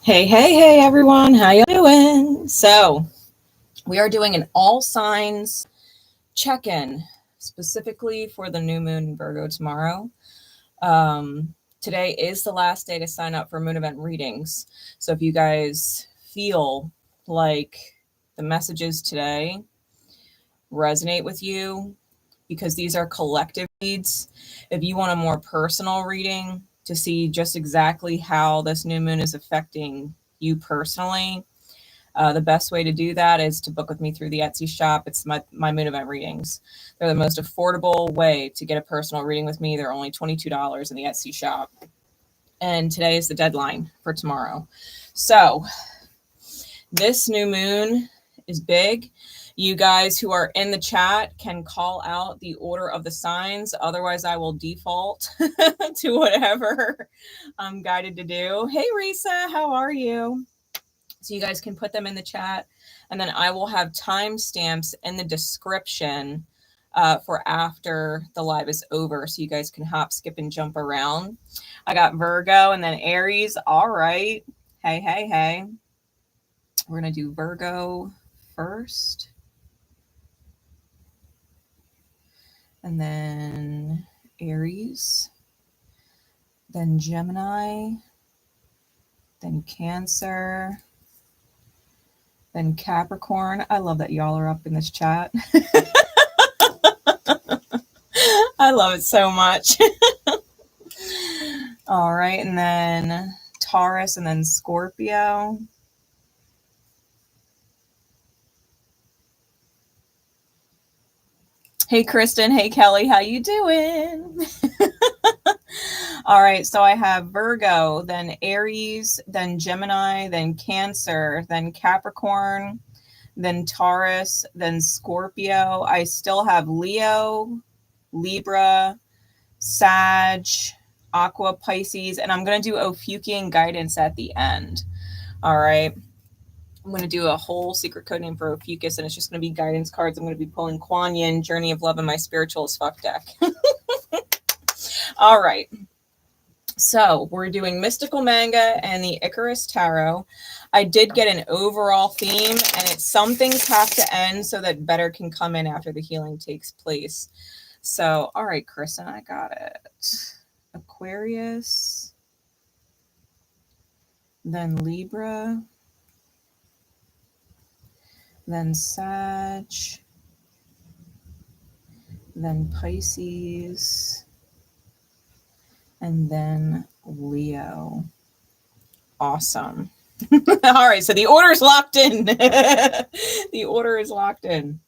Hey everyone, how you doing? So we are doing an all signs check-in specifically for the new moon in Virgo tomorrow. Today is the last day to sign up for moon event readings. So if you guys feel like the messages today resonate with you, because these are collective reads, if you want a more personal reading to see just exactly how this new moon is affecting you personally, the best way to do that is to book with me through the Etsy shop. It's my moon event readings. They're the most affordable way to get a personal reading with me. They're only $22 in the Etsy shop. And today is the deadline for tomorrow. So this new moon is big. You guys who are in the chat can call out the order of the signs. Otherwise, I will default to whatever I'm guided to do. Hey, Risa, how are you? So you guys can put them in the chat. And then I will have timestamps in the description for after the live is over. So you guys can hop, skip, and jump around. I got Virgo and then Aries. All right. Hey. We're going to do Virgo first. And then Aries. Then Gemini. Then Cancer. Then Capricorn. I love that y'all are up in this chat. I love it so much. All right. And then Taurus and then Scorpio. Hey, Kristen. Hey, Kelly. How you doing? All right. So I have Virgo, then Aries, then Gemini, then Cancer, then Capricorn, then Taurus, then Scorpio. I still have Leo, Libra, Sag, Aqua, Pisces, and I'm going to do Ophiuchian guidance at the end. All right. I'm going to do a whole secret code name for Ophiuchus, and it's just going to be guidance cards. I'm going to be pulling Kuan Yin, Journey of Love, and my Spiritual as Fuck deck. All right. So we're doing Mystical Manga and the Icarus Tarot. I did get an overall theme, and some things have to end so that better can come in after the healing takes place. So, all right, Kristen, I got it. Aquarius, then Libra, then Sag, then Pisces, and then Leo. Awesome. All right, so the order is locked in. The order is locked in.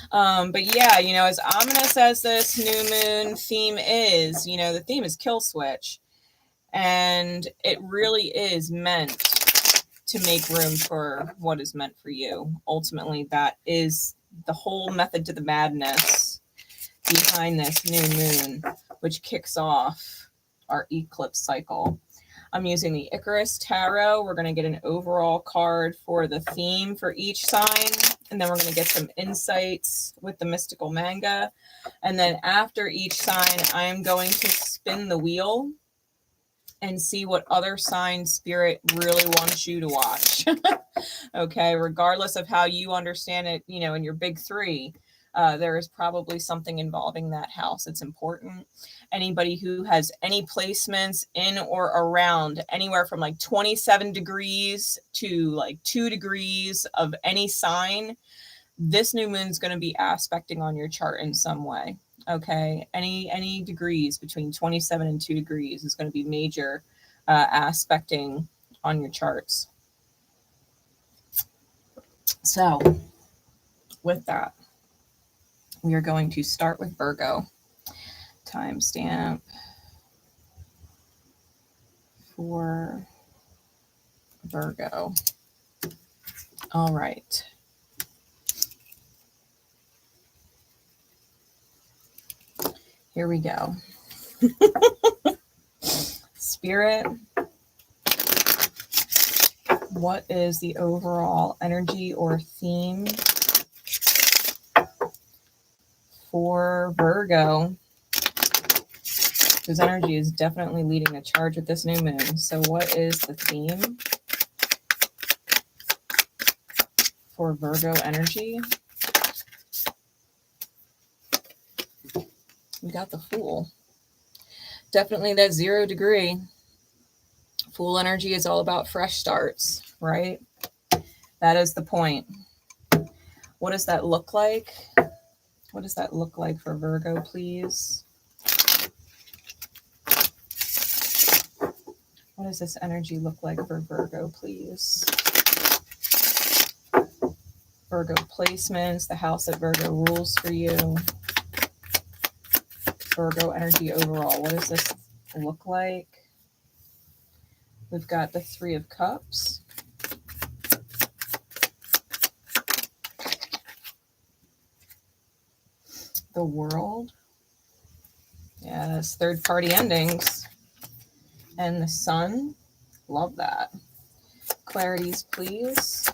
But yeah, as Amina says, this new moon theme is, the theme is kill switch. And it really is meant to make room for what is meant for you. Ultimately, that is the whole method to the madness behind this new moon, which kicks off our eclipse cycle. I'm using the Icarus Tarot. We're going to get an overall card for the theme for each sign. And then we're going to get some insights with the Mystical Manga. And then after each sign, I am going to spin the wheel and see what other sign spirit really wants you to watch. Okay, regardless of how you understand it, in your big three, there is probably something involving that house. It's important. Anybody who has any placements in or around anywhere from like 27 degrees to like 2 degrees of any sign, this new moon is going to be aspecting on your chart in some way. Okay, any degrees between 27 and 2 degrees is going to be major aspecting on your charts. So with that, we are going to start with Virgo. Timestamp for Virgo. All right. Here we go. Spirit, what is the overall energy or theme for Virgo Because energy is definitely leading the charge with this new moon. So what is the theme for Virgo energy? We got the Fool. Definitely that 0 degree. Fool energy is all about fresh starts, right? That is the point. What does that look like? What does that look like for Virgo, please? What does this energy look like for Virgo, please? Virgo placements, the house that Virgo rules for you. Virgo energy overall. What does this look like? We've got the 3 of Cups. The World. Yes, third party endings. And the Sun. Love that. Clarities, please.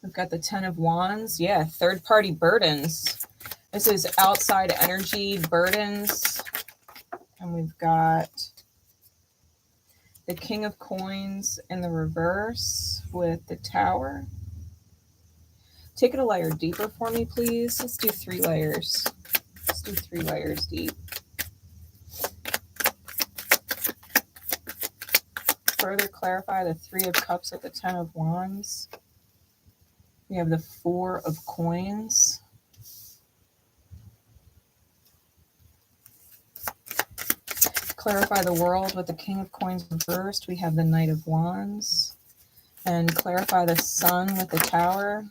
We've got the 10 of Wands. Yeah, third party burdens. This is outside energy burdens. And we've got the King of Coins in the reverse with the Tower. Take it a layer deeper for me, please. Let's do 3 layers. Let's do 3 layers deep. Further clarify the 3 of Cups with the 10 of Wands. We have the 4 of Coins. Clarify the World with the King of Coins reversed. We have the Knight of Wands. And clarify the Sun with the Tower.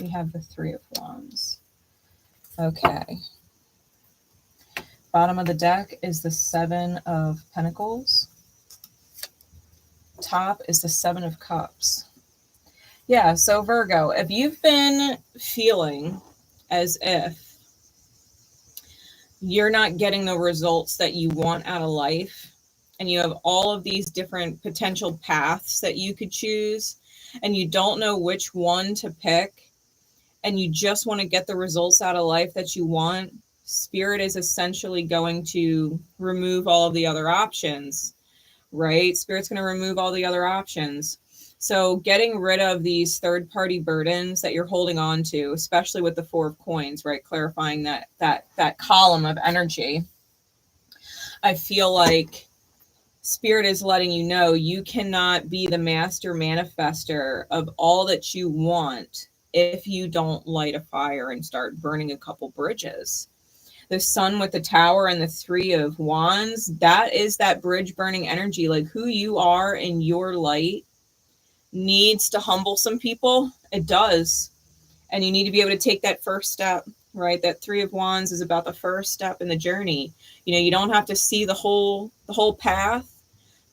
We have the 3 of Wands. Okay. Bottom of the deck is the 7 of Pentacles. Top is the 7 of Cups. Yeah, so Virgo, if you've been feeling as if you're not getting the results that you want out of life, and you have all of these different potential paths that you could choose, and you don't know which one to pick, and you just want to get the results out of life that you want, Spirit is essentially going to remove all of the other options, right? Spirit's going to remove all the other options. So getting rid of these third-party burdens that you're holding on to, especially with the 4 of Coins, right? Clarifying that column of energy. I feel like Spirit is letting you know you cannot be the master manifester of all that you want if you don't light a fire and start burning a couple bridges. The Sun with the Tower and the 3 of Wands, that is that bridge burning energy. Like who you are in your light needs to humble some people. It does. And you need to be able to take that first step, right? That 3 of Wands is about the first step in the journey. You know, you don't have to see the whole path,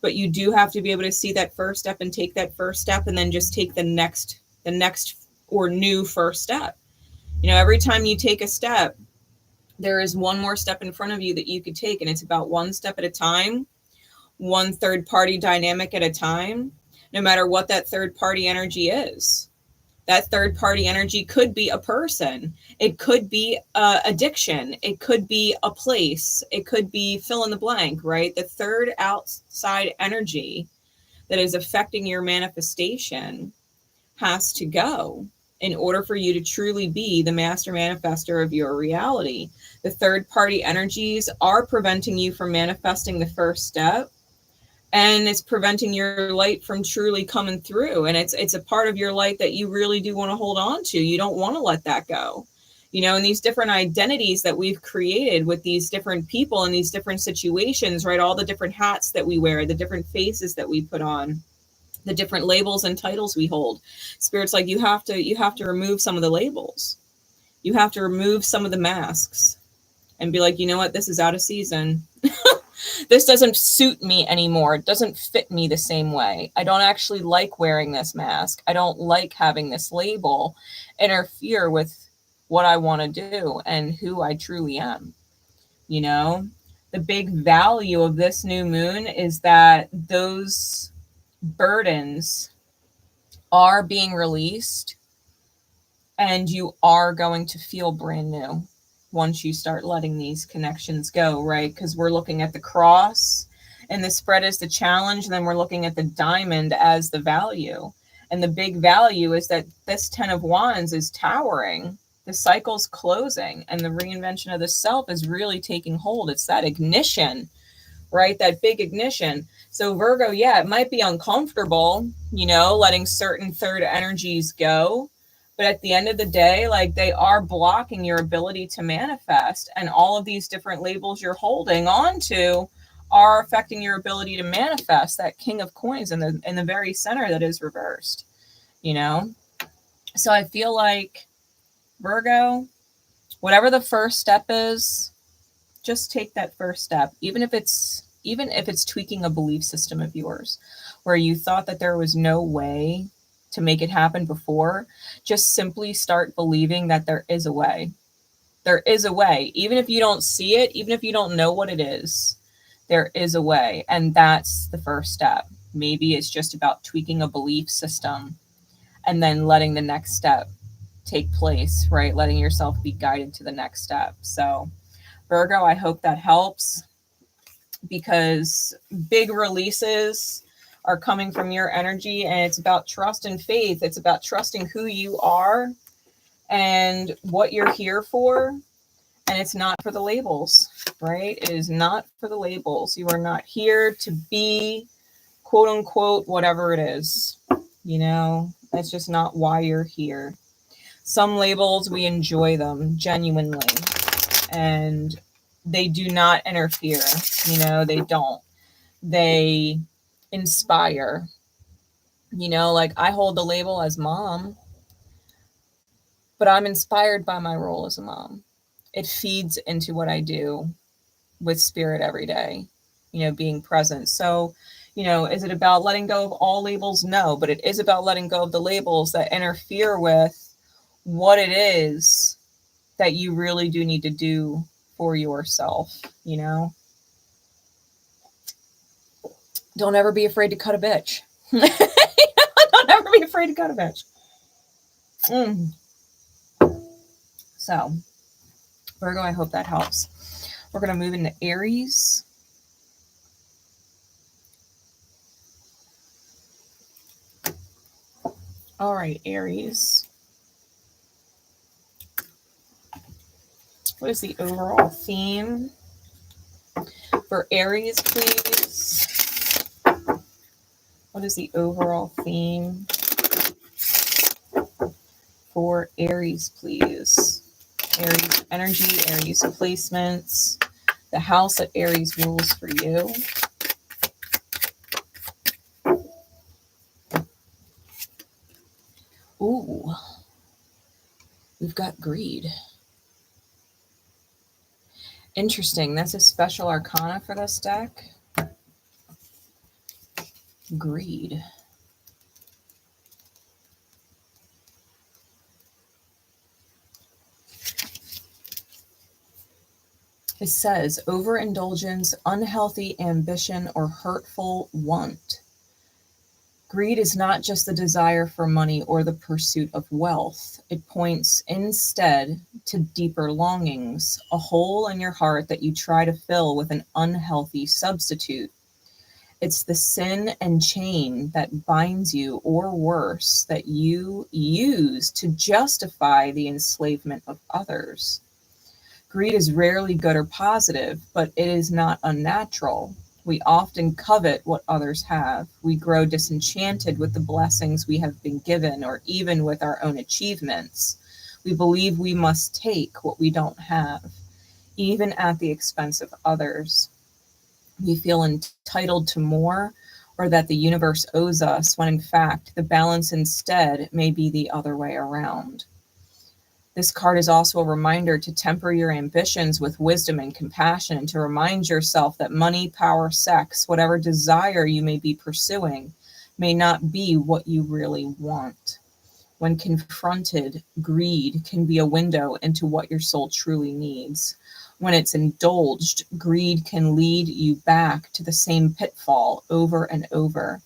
but you do have to be able to see that first step and take that first step, and then just take the next or new first step. You know, every time you take a step, there is one more step in front of you that you could take, and it's about one step at a time, one third party dynamic at a time, no matter what that third party energy is. That third party energy could be a person. It could be addiction. It could be a place. It could be fill in the blank, right? The third outside energy that is affecting your manifestation has to go in order for you to truly be the master manifester of your reality. The third party energies are preventing you from manifesting the first step, and it's preventing your light from truly coming through. And it's a part of your light that you really do want to hold on to. You don't want to let that go. You know, and these different identities that we've created with these different people in these different situations, right? All the different hats that we wear, the different faces that we put on, the different labels and titles we hold. Spirit's like, you have to remove some of the labels. You have to remove some of the masks and be like, you know what? This is out of season. This doesn't suit me anymore. It doesn't fit me the same way. I don't actually like wearing this mask. I don't like having this label interfere with what I want to do and who I truly am. You know, the big value of this new moon is that those burdens are being released and you are going to feel brand new. once you start letting these connections go, right? Because we're looking at the cross and the spread as the challenge, and then we're looking at the diamond as the value. And the big value is that this 10 of Wands is towering. The cycle's closing, and the reinvention of the self is really taking hold. It's that ignition, right? That big ignition. So Virgo, yeah, it might be uncomfortable, you know, letting certain third energies go. But at the end of the day, like, they are blocking your ability to manifest. And all of these different labels you're holding on to are affecting your ability to manifest. That King of Coins in the very center that is reversed, you know? So I feel like, Virgo, whatever the first step is, just take that first step. Even if it's tweaking a belief system of yours where you thought that there was no way to make it happen before, just simply start believing that there is a way. There is a way. Even if you don't see it, even if you don't know what it is, there is a way. And that's the first step. Maybe it's just about tweaking a belief system and then letting the next step take place, right? Letting yourself be guided to the next step. So Virgo, I hope that helps, because big releases are coming from your energy, and it's about trust and faith. It's about trusting who you are and what you're here for. And it's not for the labels, right? It is not for the labels. You are not here to be, quote unquote, whatever it is. You know, that's just not why you're here. Some labels, we enjoy them genuinely, and they do not interfere. You know, they don't. They inspire. You know, like, I hold the label as mom, but I'm inspired by my role as a mom. It feeds into what I do with spirit every day, you know, being present. So, you know, is it about letting go of all labels? No, but it is about letting go of the labels that interfere with what it is that you really do need to do for yourself, you know? Don't ever be afraid to cut a bitch. Don't ever be afraid to cut a bitch. So, Virgo, I hope that helps. We're going to move into Aries. All right, Aries. What is the overall theme for Aries, please? What is the overall theme for Aries, please? Aries energy, Aries placements, the house that Aries rules for you. Ooh, we've got greed. Interesting. That's a special arcana for this deck. Greed. It says overindulgence, unhealthy ambition, or hurtful want. Greed is not just the desire for money or the pursuit of wealth. It points instead to deeper longings, a hole in your heart that you try to fill with an unhealthy substitute. It's the sin and chain that binds you, or worse, that you use to justify the enslavement of others. Greed is rarely good or positive, but it is not unnatural. We often covet what others have. We grow disenchanted with the blessings we have been given, or even with our own achievements. We believe we must take what we don't have, even at the expense of others. We feel entitled to more, or that the universe owes us, when in fact the balance instead may be the other way around. This card is also a reminder to temper your ambitions with wisdom and compassion, and to remind yourself that money, power, sex, whatever desire you may be pursuing, may not be what you really want. When confronted, greed can be a window into what your soul truly needs. When it's indulged, greed can lead you back to the same pitfall over and over.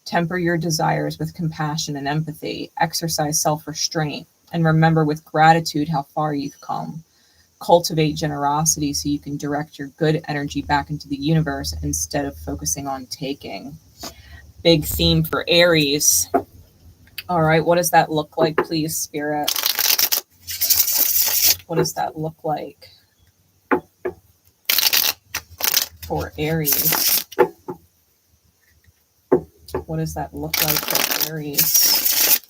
Temper your desires with compassion and empathy. Exercise self-restraint. And remember with gratitude how far you've come. cultivate generosity so you can direct your good energy back into the universe instead of focusing on taking. Big theme for Aries. All right, what does that look like, please, Spirit? What does that look like for Aries? What does that look like for Aries?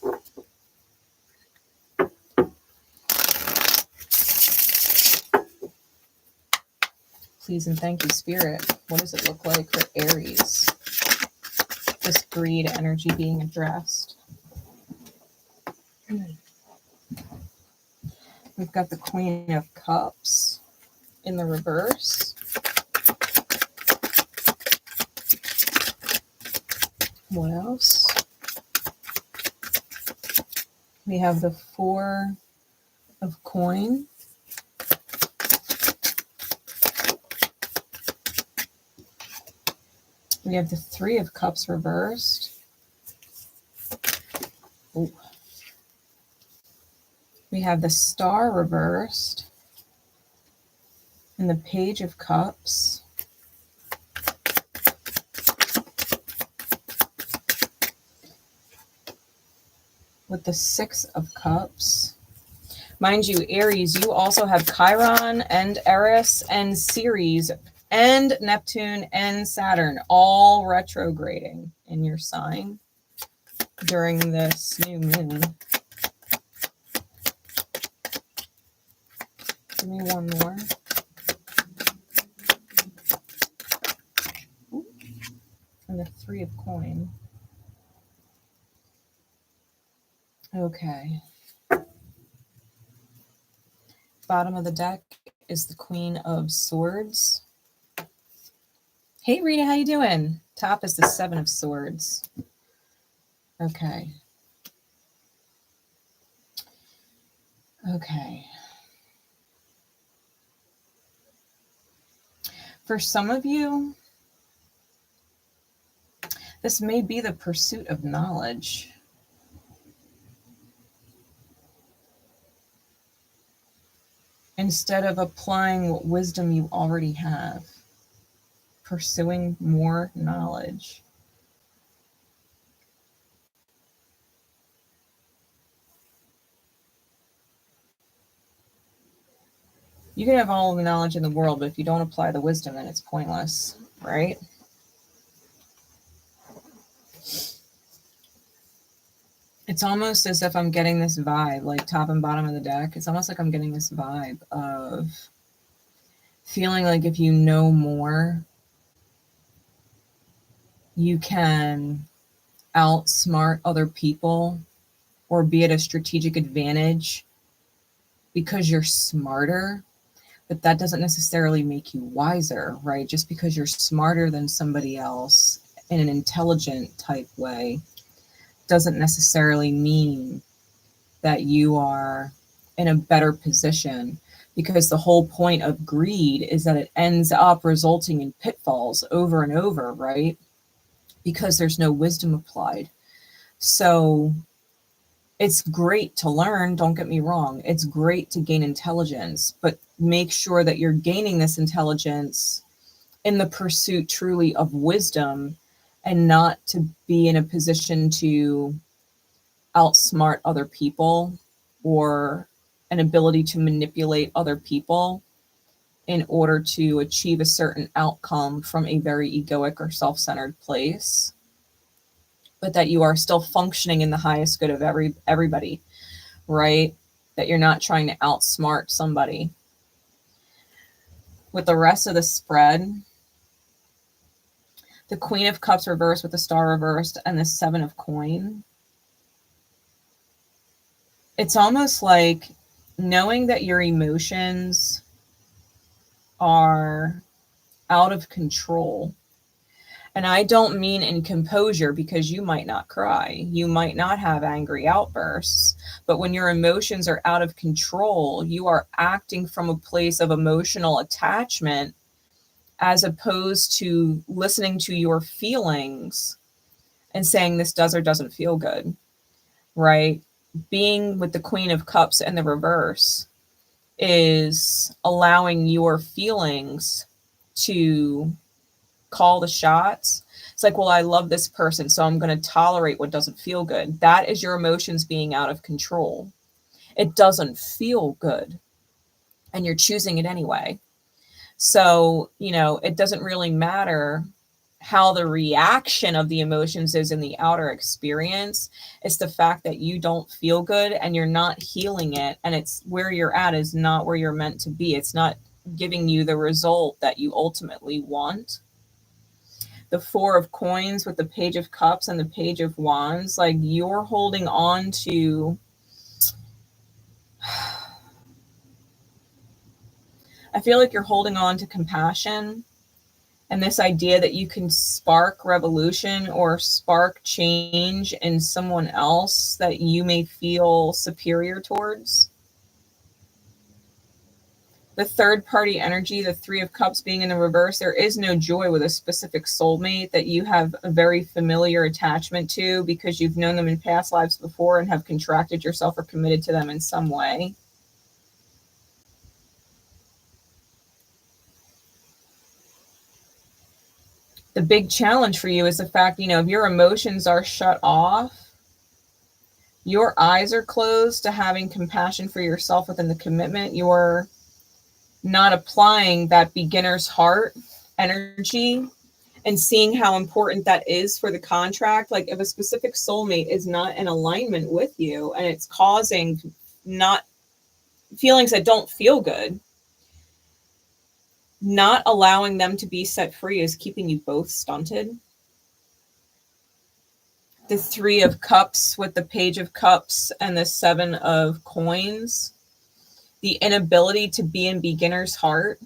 Please and thank you, Spirit. What does it look like for Aries? This greed energy being addressed. We've got the Queen of Cups in the reverse. What else? We have the Four of Coin. We have the Three of Cups reversed. Ooh. We have the Star reversed. And the Page of Cups. With the Six of Cups. Mind you, Aries, you also have Chiron and Eris and Ceres and Neptune and Saturn all retrograding in your sign during this new moon. Give me one more. Ooh. And the Three of Coin. Okay. Bottom of the deck is the Queen of Swords. Hey Rita, how you doing? Top is the Seven of Swords. Okay. Okay. For some of you, this may be the pursuit of knowledge. Instead of applying what wisdom you already have, pursuing more knowledge. You can have all the knowledge in the world, but if you don't apply the wisdom, then it's pointless, right? It's almost as if I'm getting this vibe, like top and bottom of the deck. It's almost like I'm getting this vibe of feeling like if you know more, you can outsmart other people or be at a strategic advantage because you're smarter, but that doesn't necessarily make you wiser, right? Just because you're smarter than somebody else in an intelligent type way doesn't necessarily mean that you are in a better position, because the whole point of greed is that it ends up resulting in pitfalls over and over, right? Because there's no wisdom applied. So it's great to learn, don't get me wrong. It's great to gain intelligence, but make sure that you're gaining this intelligence in the pursuit truly of wisdom and not to be in a position to outsmart other people or an ability to manipulate other people in order to achieve a certain outcome from a very egoic or self-centered place, but that you are still functioning in the highest good of everybody, right? That you're not trying to outsmart somebody. With the rest of the spread, the Queen of Cups reversed with the Star reversed and the Seven of Coin. It's almost like knowing that your emotions are out of control. And I don't mean in composure, because you might not cry. You might not have angry outbursts. But when your emotions are out of control, you are acting from a place of emotional attachment as opposed to listening to your feelings and saying this does or doesn't feel good, right? Being with the Queen of Cups and the reverse, is allowing your feelings to call the shots. It's like, well, I love this person, so I'm going to tolerate what doesn't feel good. That is your emotions being out of control. It doesn't feel good, and you're choosing it anyway. So, you know, it doesn't really matter how the reaction of the emotions is in the outer experience. It's the fact that you don't feel good and you're not healing it. And it's where you're at is not where you're meant to be. It's not giving you the result that you ultimately want. The Four of Coins with the Page of Cups and the Page of Wands, like you're holding on to, I feel like you're holding on to compassion and this idea that you can spark revolution or spark change in someone else that you may feel superior towards. The third party energy, the Three of Cups being in the reverse, there is no joy with a specific soulmate that you have a very familiar attachment to because you've known them in past lives before and have contracted yourself or committed to them in some way. The big challenge for you is the fact, you know, if your emotions are shut off, your eyes are closed to having compassion for yourself within the commitment, you're not applying that beginner's heart energy and seeing how important that is for the contract. Like if a specific soulmate is not in alignment with you and it's causing not feelings that don't feel good, not allowing them to be set free is keeping you both stunted. The Three of Cups with the Page of Cups and the Seven of Coins, the inability to be in beginner's heart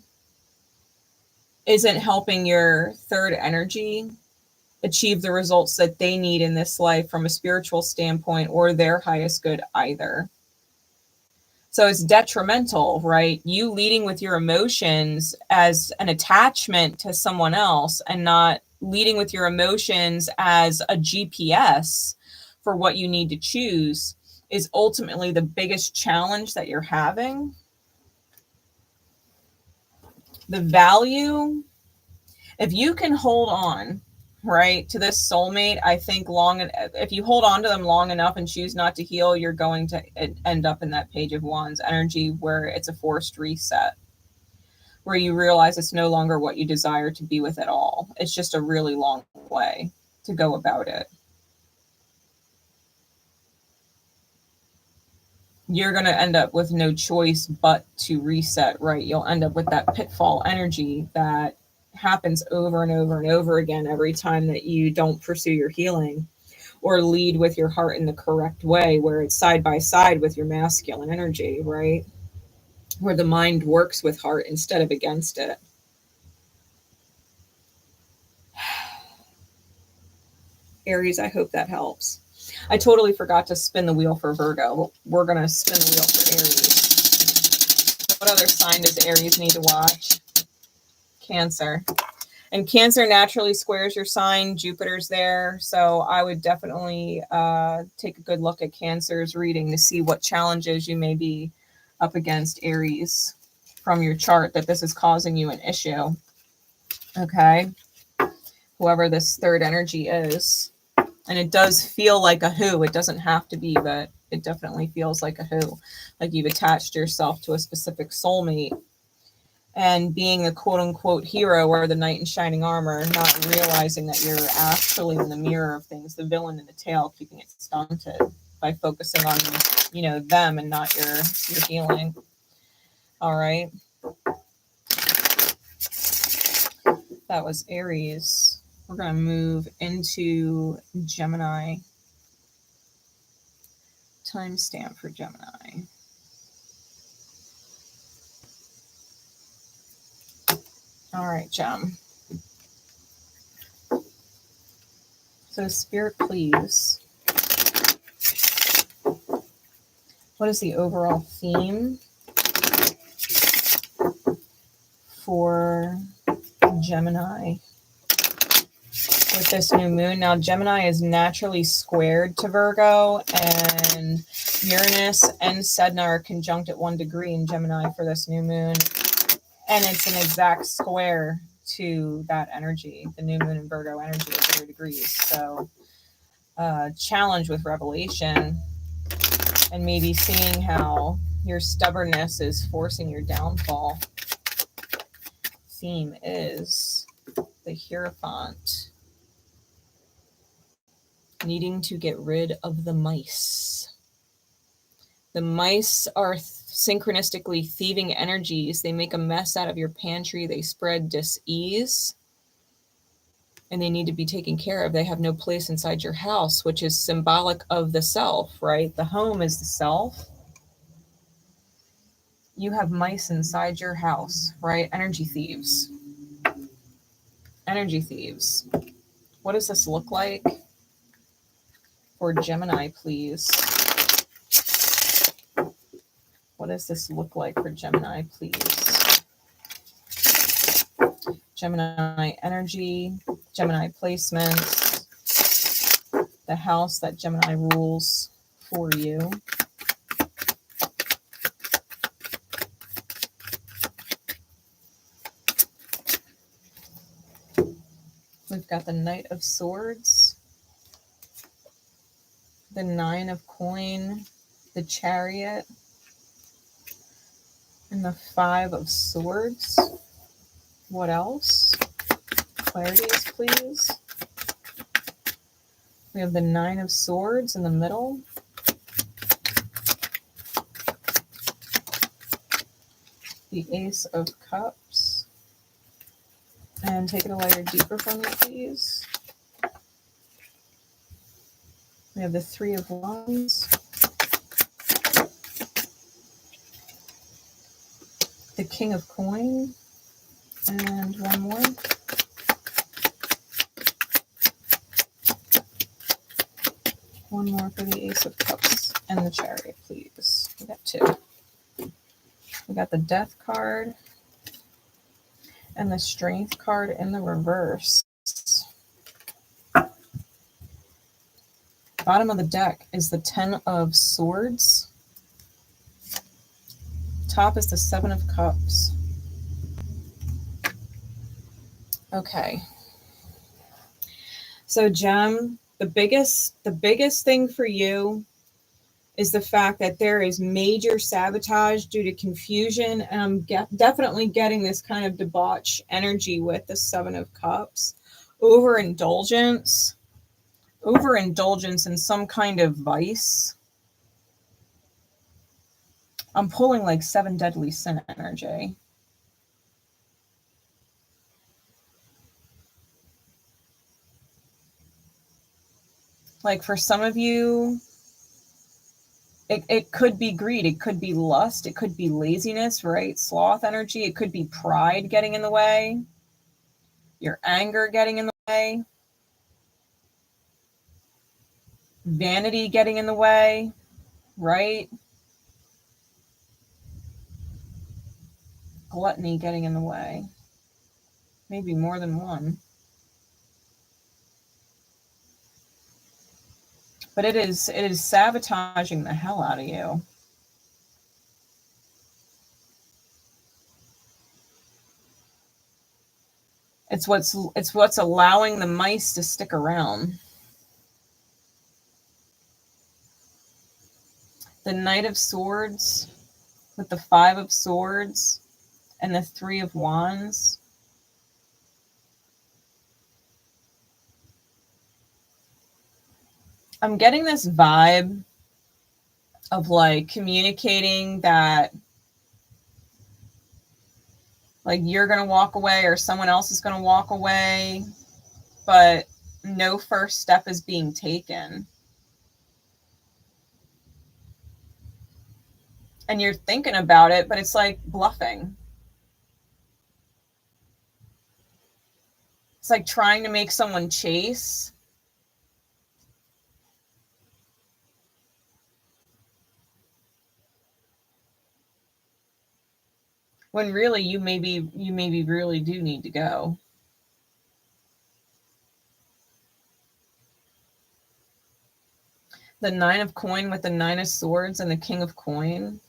isn't helping your third energy achieve the results that they need in this life from a spiritual standpoint or their highest good either. So it's detrimental, right? You leading with your emotions as an attachment to someone else and not leading with your emotions as a GPS for what you need to choose is ultimately the biggest challenge that you're having. The value, if you can hold on, right, to this soulmate, I think if you hold on to them long enough and choose not to heal, you're going to end up in that Page of Wands energy where it's a forced reset, where you realize it's no longer what you desire to be with at all. It's just a really long way to go about it. You're going to end up with no choice but to reset, right? You'll end up with that pitfall energy that happens over and over and over again every time that you don't pursue your healing or lead with your heart in the correct way, where it's side by side with your masculine energy, right? Where the mind works with heart instead of against it. Aries, I hope that helps. I totally forgot to spin the wheel for Virgo. We're going to spin the wheel for Aries. What other sign does Aries need to watch? Cancer. And Cancer naturally squares your sign. Jupiter's there. So I would definitely take a good look at Cancer's reading to see what challenges you may be up against, Aries, from your chart that this is causing you an issue. Okay. Whoever this third energy is. And it does feel like a who. It doesn't have to be, but it definitely feels like a who. Like you've attached yourself to a specific soulmate. And being a quote-unquote hero or the knight in shining armor, not realizing that you're actually in the mirror of things, the villain in the tail, keeping it stunted by focusing on, you know, them and not your healing. All right. That was Aries. We're going to move into Gemini. Timestamp for Gemini. All right, Gem. So Spirit, please. What is the overall theme for Gemini with this new moon. Now, Gemini is naturally squared to Virgo, and Uranus and Sedna are conjunct at 1 degree in Gemini for this new moon. And it's an exact square to that energy. The new moon in Virgo energy is 0 degrees. So, challenge with revelation and maybe seeing how your stubbornness is forcing your downfall. Theme is the Hierophant. Needing to get rid of the mice. The mice are synchronistically thieving energies. They make a mess out of your pantry. They spread dis-ease. And they need to be taken care of. They have no place inside your house, which is symbolic of the self, right? The home is the self. You have mice inside your house, right? Energy thieves. Energy thieves. What does this look like for Gemini, please? What does this look like for Gemini, please? Gemini energy, Gemini placements, the house that Gemini rules for you. We've got the Knight of Swords, the Nine of Coin, the Chariot, and the Five of Swords. What else? Clarities, please. We have the Nine of Swords in the middle. The Ace of Cups. And take it a layer deeper for me, please. We have the Three of Wands. The King of Coin. And one more. One more for the Ace of Cups and the Chariot, please. We got 2. We got the Death card and the Strength card in the reverse. Bottom of the deck is the Ten of Swords. Top is the Seven of Cups. Okay. So Gem, the biggest thing for you is the fact that there is major sabotage due to confusion. And I'm definitely getting this kind of debauch energy with the Seven of Cups. Overindulgence in some kind of vice. I'm pulling like 7 deadly sin energy. Like for some of you, it could be greed, it could be lust, it could be laziness, right? Sloth energy, it could be pride getting in the way, your anger getting in the way, vanity getting in the way, right? Gluttony getting in the way. Maybe more than one. But it is sabotaging the hell out of you. It's what's allowing the mice to stick around. The Knight of Swords with the Five of Swords and the Three of Wands. I'm getting this vibe of like communicating that like you're going to walk away or someone else is going to walk away, but no first step is being taken. And you're thinking about it, but it's like bluffing. It's like trying to make someone chase. When really you maybe really do need to go. The 9 of coin with the 9 of swords and the king of coin.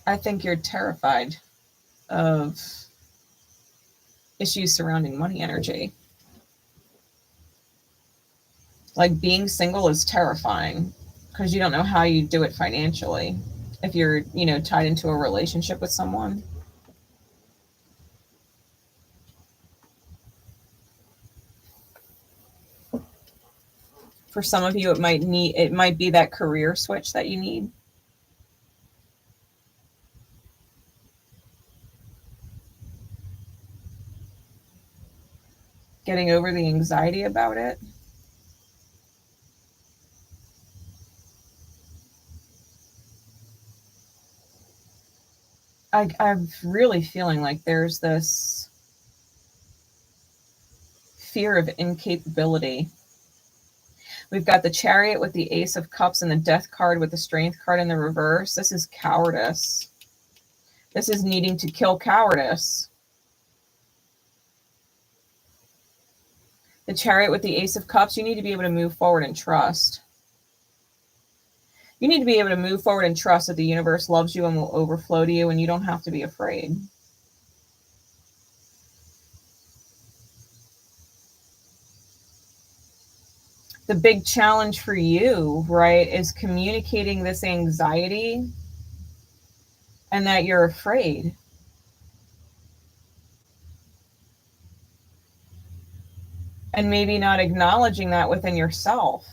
I think you're terrified of issues surrounding money energy. Like being single is terrifying because you don't know how you do it financially if you're, tied into a relationship with someone. For some of you, it might be that career switch that you need. Getting over the anxiety about it. I'm really feeling like there's this fear of incapability. We've got the Chariot with the Ace of Cups and the Death card with the Strength card in the reverse. This is cowardice. This is needing to kill cowardice. The Chariot with the Ace of Cups, you need to be able to move forward and trust. You need to be able to move forward and trust that the universe loves you and will overflow to you, and you don't have to be afraid. The big challenge for you, right, is communicating this anxiety and that you're afraid. And maybe not acknowledging that within yourself.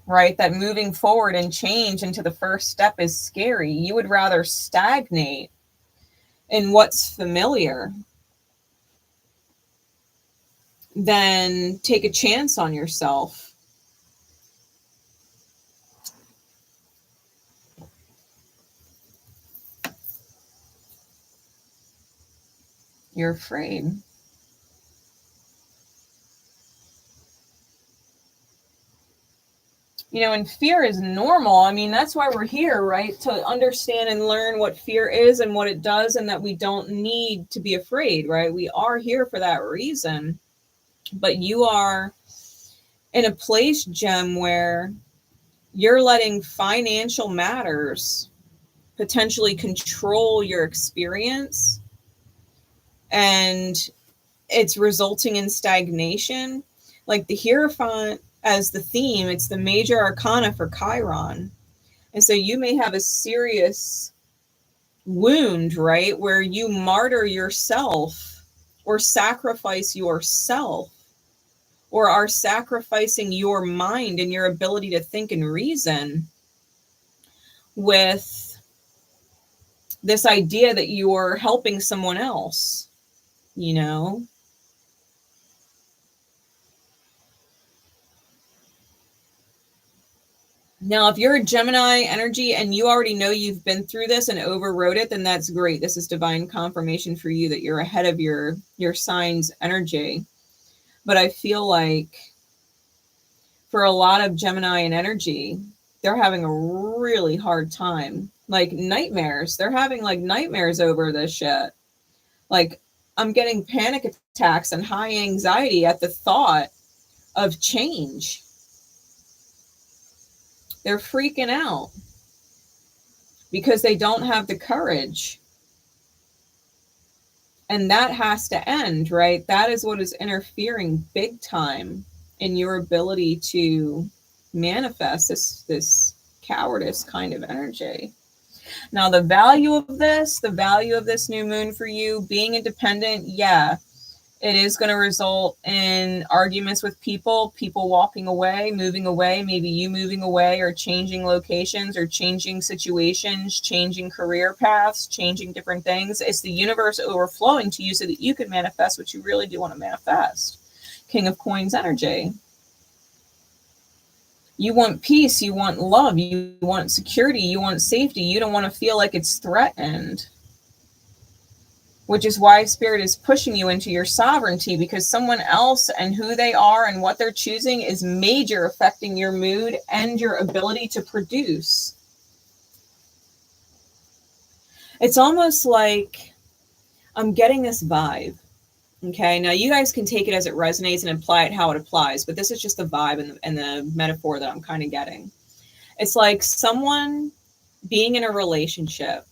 Right? That moving forward and change into the first step is scary. You would rather stagnate in what's familiar than take a chance on yourself. You're afraid. And fear is normal. I mean, that's why we're here, right? To understand and learn what fear is and what it does, and that we don't need to be afraid, right? We are here for that reason. But you are in a place, Gem, where you're letting financial matters potentially control your experience, and it's resulting in stagnation. Like the Hierophant as the theme, it's the major arcana for Chiron. And so you may have a serious wound, right, where you martyr yourself or sacrifice yourself, or are sacrificing your mind and your ability to think and reason with this idea that you're helping someone else, Now, if you're a Gemini energy and you already know you've been through this and overrode it, then that's great. This is divine confirmation for you that you're ahead of your sign's energy. But I feel like for a lot of Gemini and energy, they're having a really hard time. Like nightmares. They're having like nightmares over this shit. Like I'm getting panic attacks and high anxiety at the thought of change. They're freaking out because they don't have the courage. And that has to end, right? That is what is interfering big time in your ability to manifest this cowardice kind of energy. Now, the value of this new moon for you, being independent, yeah, it is going to result in arguments with people walking away, moving away, maybe you moving away or changing locations or changing situations, changing career paths, changing different things. It's the universe overflowing to you so that you can manifest what you really do want to manifest. King of Coins energy. You want peace, you want love, you want security, you want safety. You don't want to feel like it's threatened. Which is why Spirit is pushing you into your sovereignty, because someone else and who they are and what they're choosing is major affecting your mood and your ability to produce. It's almost like I'm getting this vibe, Okay, now you guys can take it as it resonates and apply it how it applies, but this is just the vibe and the metaphor that I'm kind of getting. It's like someone being in a relationship,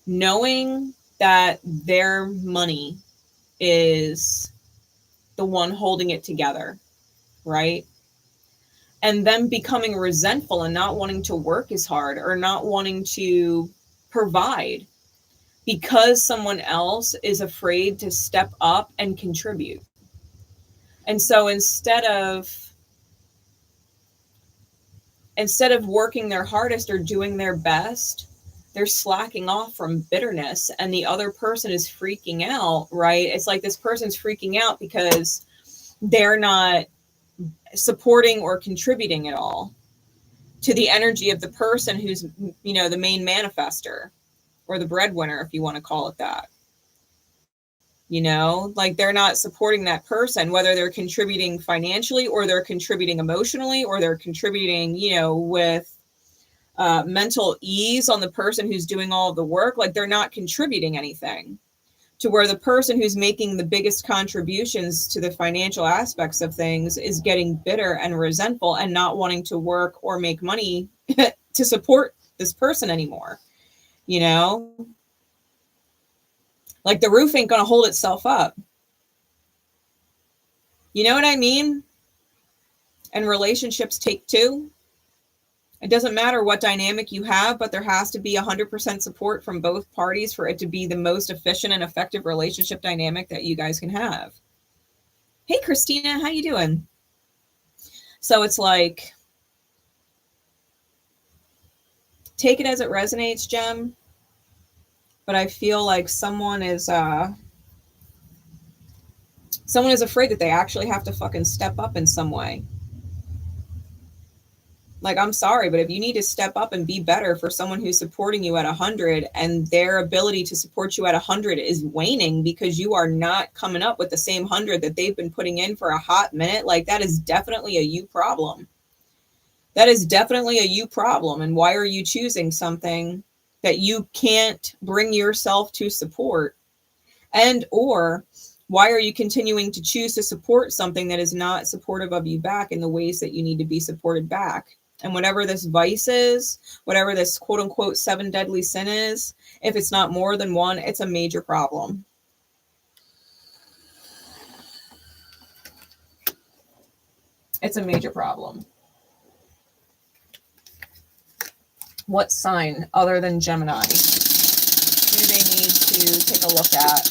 knowing that their money is the one holding it together, right? And them becoming resentful and not wanting to work as hard or not wanting to provide because someone else is afraid to step up and contribute. And so instead of working their hardest or doing their best, they're slacking off from bitterness, and the other person is freaking out, right? It's like this person's freaking out because they're not supporting or contributing at all to the energy of the person who's, you know, the main manifester or the breadwinner, if you want to call it that. You know, like they're not supporting that person, whether they're contributing financially or they're contributing emotionally or they're contributing, you know, with mental ease on the person who's doing all of the work. Like they're not contributing anything, to where the person who's making the biggest contributions to the financial aspects of things is getting bitter and resentful and not wanting to work or make money to support this person anymore. You know, like the roof ain't going to hold itself up. You know what I mean? And relationships take two. It doesn't matter what dynamic you have, but there has to be 100% support from both parties for it to be the most efficient and effective relationship dynamic that you guys can have. Hey, Christina, how you doing? So it's like, take it as it resonates, Gem. But I feel like someone is afraid that they actually have to fucking step up in some way. Like, I'm sorry, but if you need to step up and be better for someone who's supporting you at 100 and their ability to support you at 100 is waning because you are not coming up with the same 100 that they've been putting in for a hot minute, like that is definitely a you problem. That is definitely a you problem. And why are you choosing something that you can't bring yourself to support? And or why are you continuing to choose to support something that is not supportive of you back in the ways that you need to be supported back? And whatever this vice is, whatever this quote unquote 7 deadly sin is, if it's not more than one, it's a major problem. It's a major problem. What sign other than Gemini do they need to take a look at?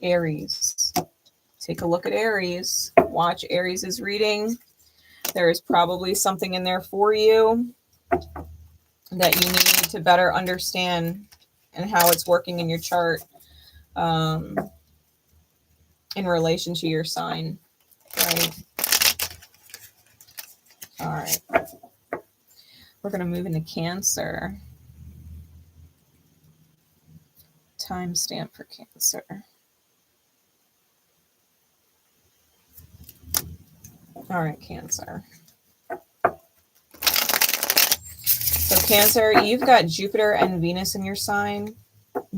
Aries. Take a look at Aries. Watch Aries' reading. There is probably something in there for you that you need to better understand and how it's working in your chart in relation to your sign, right? All right. We're going to move into Cancer. Timestamp for Cancer. All right, Cancer. So Cancer, you've got Jupiter and Venus in your sign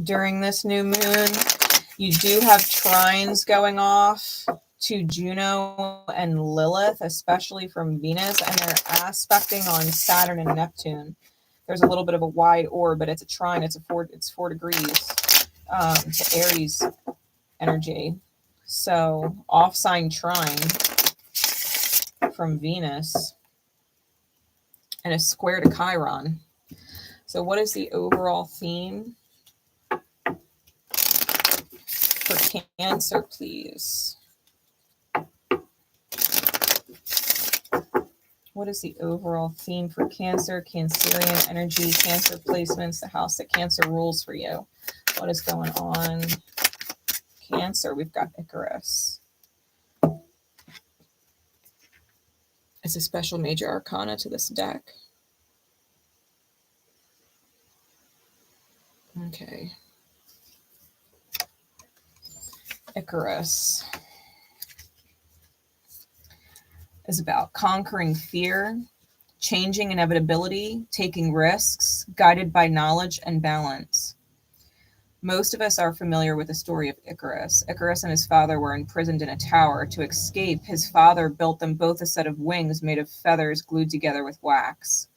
during this new moon. You do have trines going off to Juno and Lilith, especially from Venus, and they're aspecting on Saturn and Neptune. There's a little bit of a wide orb, but it's a trine. It's 4 degrees to Aries energy. So off sign trine from Venus and a square to Chiron. So what is the overall theme for Cancer, please? What is the overall theme for Cancer, Cancerian energy, Cancer placements, the house that Cancer rules for you? What is going on? Cancer, we've got Icarus. It's a special major arcana to this deck. Okay. Icarus is about conquering fear, changing inevitability, taking risks, guided by knowledge and balance. Most of us are familiar with the story of Icarus. Icarus and his father were imprisoned in a tower. To escape, his father built them both a set of wings made of feathers glued together with wax.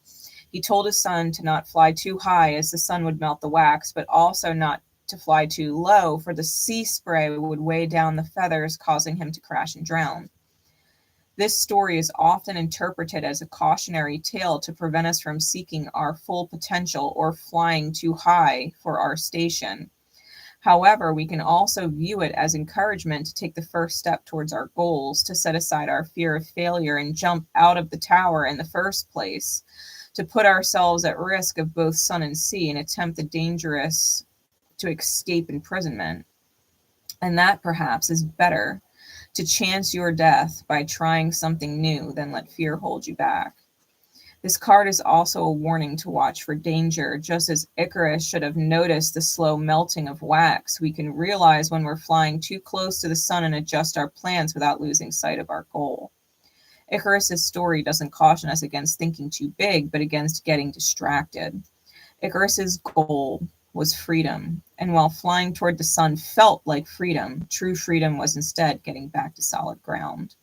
He told his son to not fly too high, as the sun would melt the wax, but also not to fly too low, for the sea spray would weigh down the feathers, causing him to crash and drown. This story is often interpreted as a cautionary tale to prevent us from seeking our full potential or flying too high for our station. However, we can also view it as encouragement to take the first step towards our goals, to set aside our fear of failure and jump out of the tower in the first place, to put ourselves at risk of both sun and sea and attempt the dangerous to escape imprisonment. And that perhaps is better, to chance your death by trying something new than let fear hold you back. This card is also a warning to watch for danger. Just as Icarus should have noticed the slow melting of wax, we can realize when we're flying too close to the sun and adjust our plans without losing sight of our goal. Icarus's story doesn't caution us against thinking too big, but against getting distracted. Icarus's goal was freedom, and while flying toward the sun felt like freedom, true freedom was instead getting back to solid ground.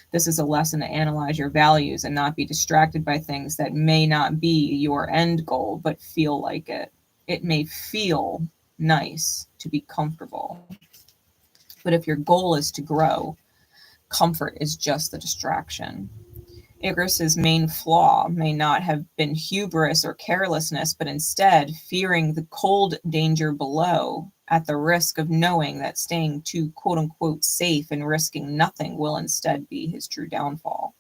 This is a lesson to analyze your values and not be distracted by things that may not be your end goal, but feel like it. It may feel nice to be comfortable, but if your goal is to grow, comfort is just the distraction. Icarus's main flaw may not have been hubris or carelessness, but instead fearing the cold danger below, at the risk of knowing that staying too quote-unquote safe and risking nothing will instead be his true downfall.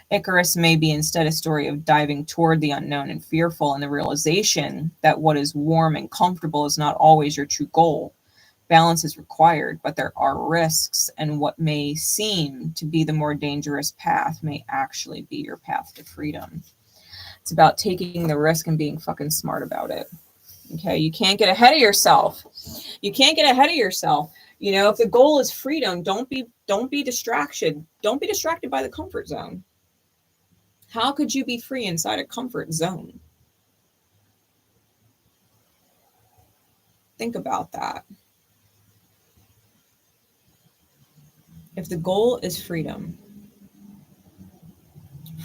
Icarus may be instead a story of diving toward the unknown and fearful, and the realization that what is warm and comfortable is not always your true goal. Balance is required, but there are risks, and what may seem to be the more dangerous path may actually be your path to freedom. It's about taking the risk and being fucking smart about it. Okay, you can't get ahead of yourself. You can't get ahead of yourself. You know, if the goal is freedom, don't be distracted. Don't be distracted by the comfort zone. How could you be free inside a comfort zone? Think about that. If the goal is freedom,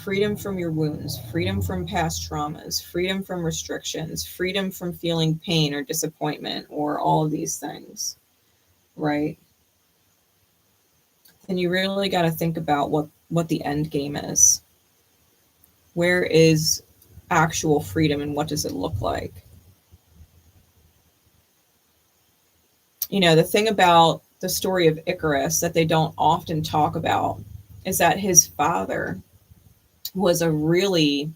freedom from your wounds, freedom from past traumas, freedom from restrictions, freedom from feeling pain or disappointment or all of these things, right? Then you really got to think about what the end game is. Where is actual freedom and what does it look like? You know, the thing about the story of Icarus that they don't often talk about is that his father was a really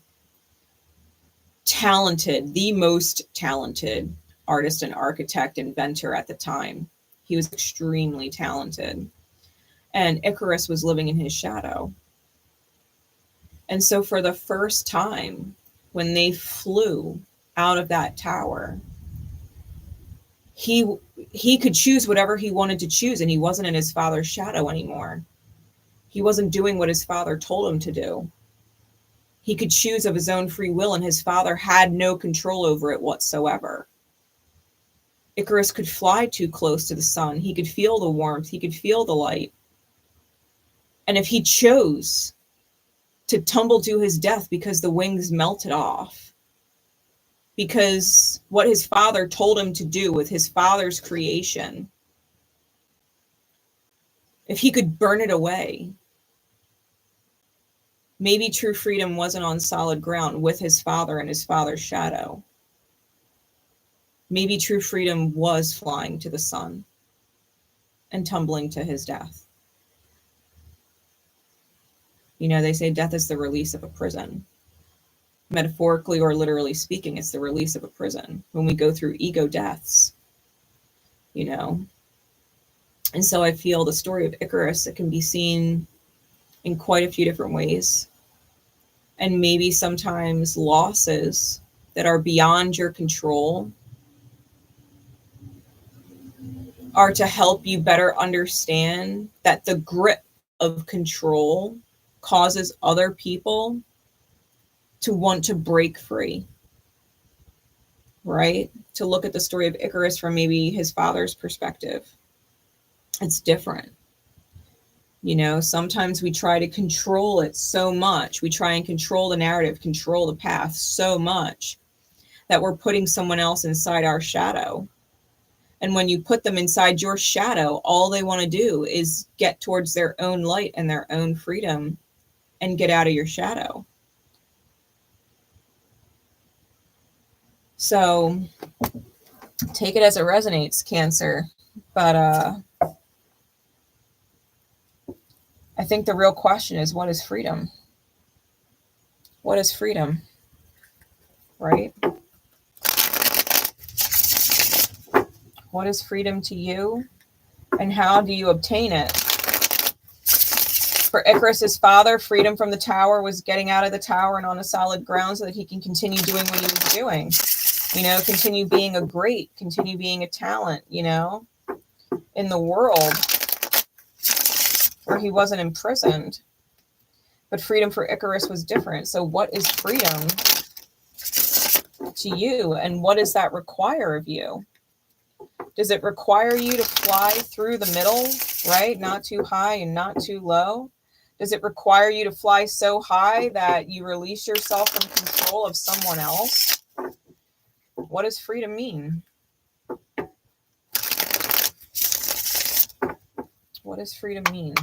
talented, the most talented artist and architect, inventor at the time. He was extremely talented. And Icarus was living in his shadow. And so for the first time, when they flew out of that tower, he could choose whatever he wanted to choose, and he wasn't in his father's shadow anymore. He wasn't doing what his father told him to do. He could choose of his own free will, and his father had no control over it whatsoever. Icarus could fly too close to the sun. He could feel the warmth. He could feel the light. And if he chose to tumble to his death because the wings melted off, because what his father told him to do with his father's creation, if he could burn it away, maybe true freedom wasn't on solid ground with his father and his father's shadow. Maybe true freedom was flying to the sun and tumbling to his death. You know, they say death is the release of a prison. Metaphorically or literally speaking, it's the release of a prison when we go through ego deaths, you know. And so I feel the story of Icarus, it can be seen in quite a few different ways. And maybe sometimes losses that are beyond your control are to help you better understand that the grip of control causes other people to want to break free. right? To look at the story of Icarus from maybe his father's perspective. It's different. You know, sometimes we try to control it so much. We try and control the narrative, control the path so much that we're putting someone else inside our shadow. And when you put them inside your shadow, all they want to do is get towards their own light and their own freedom and get out of your shadow. So take it as it resonates, Cancer. But I think the real question is, what is freedom? What is freedom? Right? What is freedom to you? And how do you obtain it? For Icarus's father, freedom from the tower was getting out of the tower and on a solid ground so that he can continue doing what he was doing. You know, continue being a great, continue being a talent, you know, in the world where he wasn't imprisoned. But freedom for Icarus was different. So what is freedom to you? And what does that require of you? Does it require you to fly through the middle, right? Not too high and not too low? Does it require you to fly so high that you release yourself from control of someone else? What does freedom mean? What does freedom mean?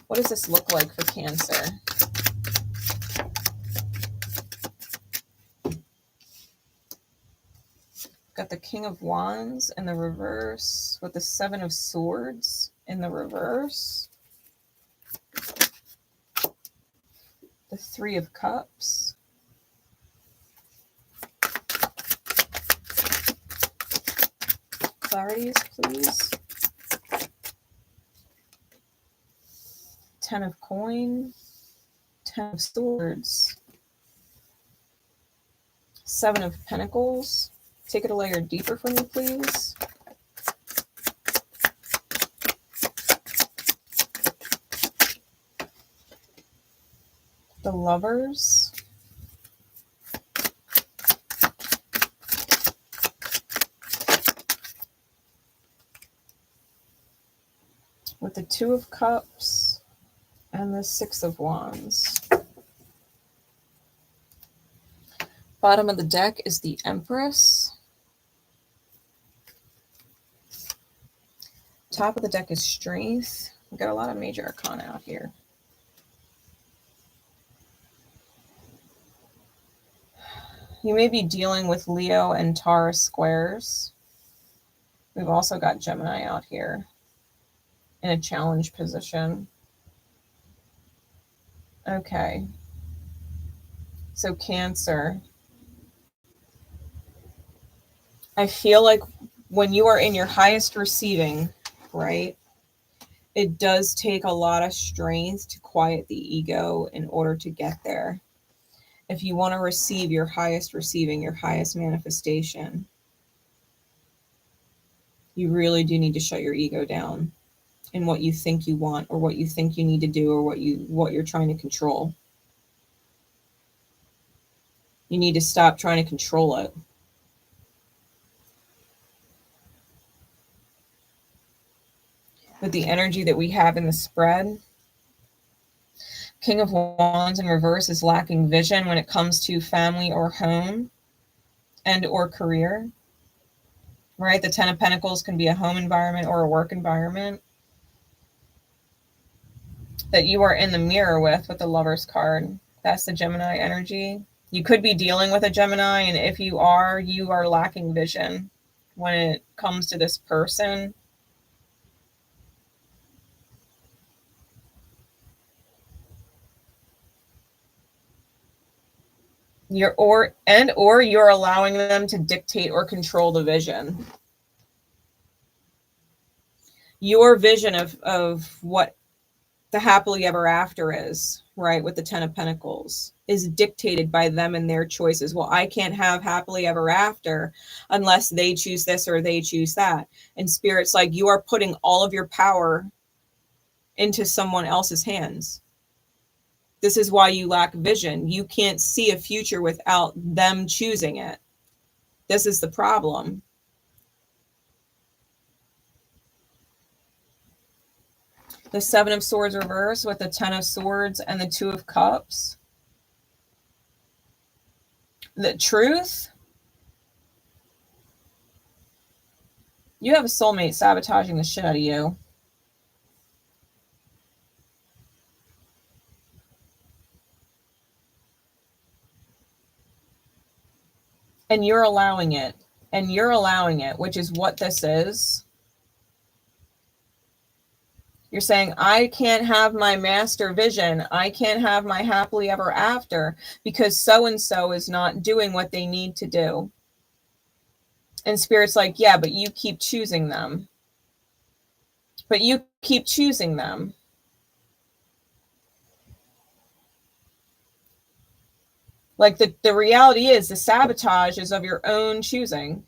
What does this look like for Cancer? Got the King of Wands in the reverse with the Seven of Swords in the reverse. The Three of Cups. Clarities, please. Ten of Coin. Ten of Swords. Seven of Pentacles. Take it a layer deeper for me, please. The Lovers. With the Two of Cups and the Six of Wands. Bottom of the deck is the Empress. Top of the deck is Strength. We've got a lot of major arcana out here. You may be dealing with Leo and Taurus squares. We've also got Gemini out here in a challenge position. Okay. So Cancer. I feel like when you are in your highest receiving, right, it does take a lot of strength to quiet the ego in order to get there. If you want to receive your highest receiving, your highest manifestation, you really do need to shut your ego down in what you think you want or what you think you need to do or what you're trying to control. You need to stop trying to control it. With the energy that we have in the spread, King of Wands in reverse is lacking vision when it comes to family or home and or career, right? The Ten of Pentacles can be a home environment or a work environment that you are in the mirror with the Lovers card. That's the Gemini energy. You could be dealing with a Gemini, and if you are lacking vision when it comes to this person. Or you're allowing them to dictate or control the vision. Your vision of what the happily ever after is, right, with the Ten of Pentacles, is dictated by them and their choices. Well, I can't have happily ever after unless they choose this or they choose that. And Spirit's like, you are putting all of your power into someone else's hands. This is why you lack vision. You can't see a future without them choosing it. This is the problem. The Seven of Swords reversed with the Ten of Swords and the Two of Cups. The truth. You have a soulmate sabotaging the shit out of you. And you're allowing it. And you're allowing it, which is what this is. You're saying, I can't have my master vision. I can't have my happily ever after because so-and-so is not doing what they need to do. And Spirit's like, yeah, but you keep choosing them. But you keep choosing them. Like the reality is the sabotage is of your own choosing.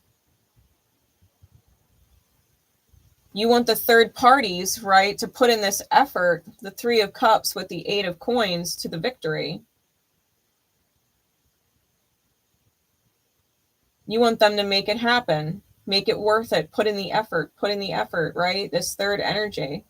You want the third parties, right, to put in this effort, the Three of Cups with the Eight of Coins to the victory. You want them to make it happen, make it worth it, put in the effort, right? This third energy.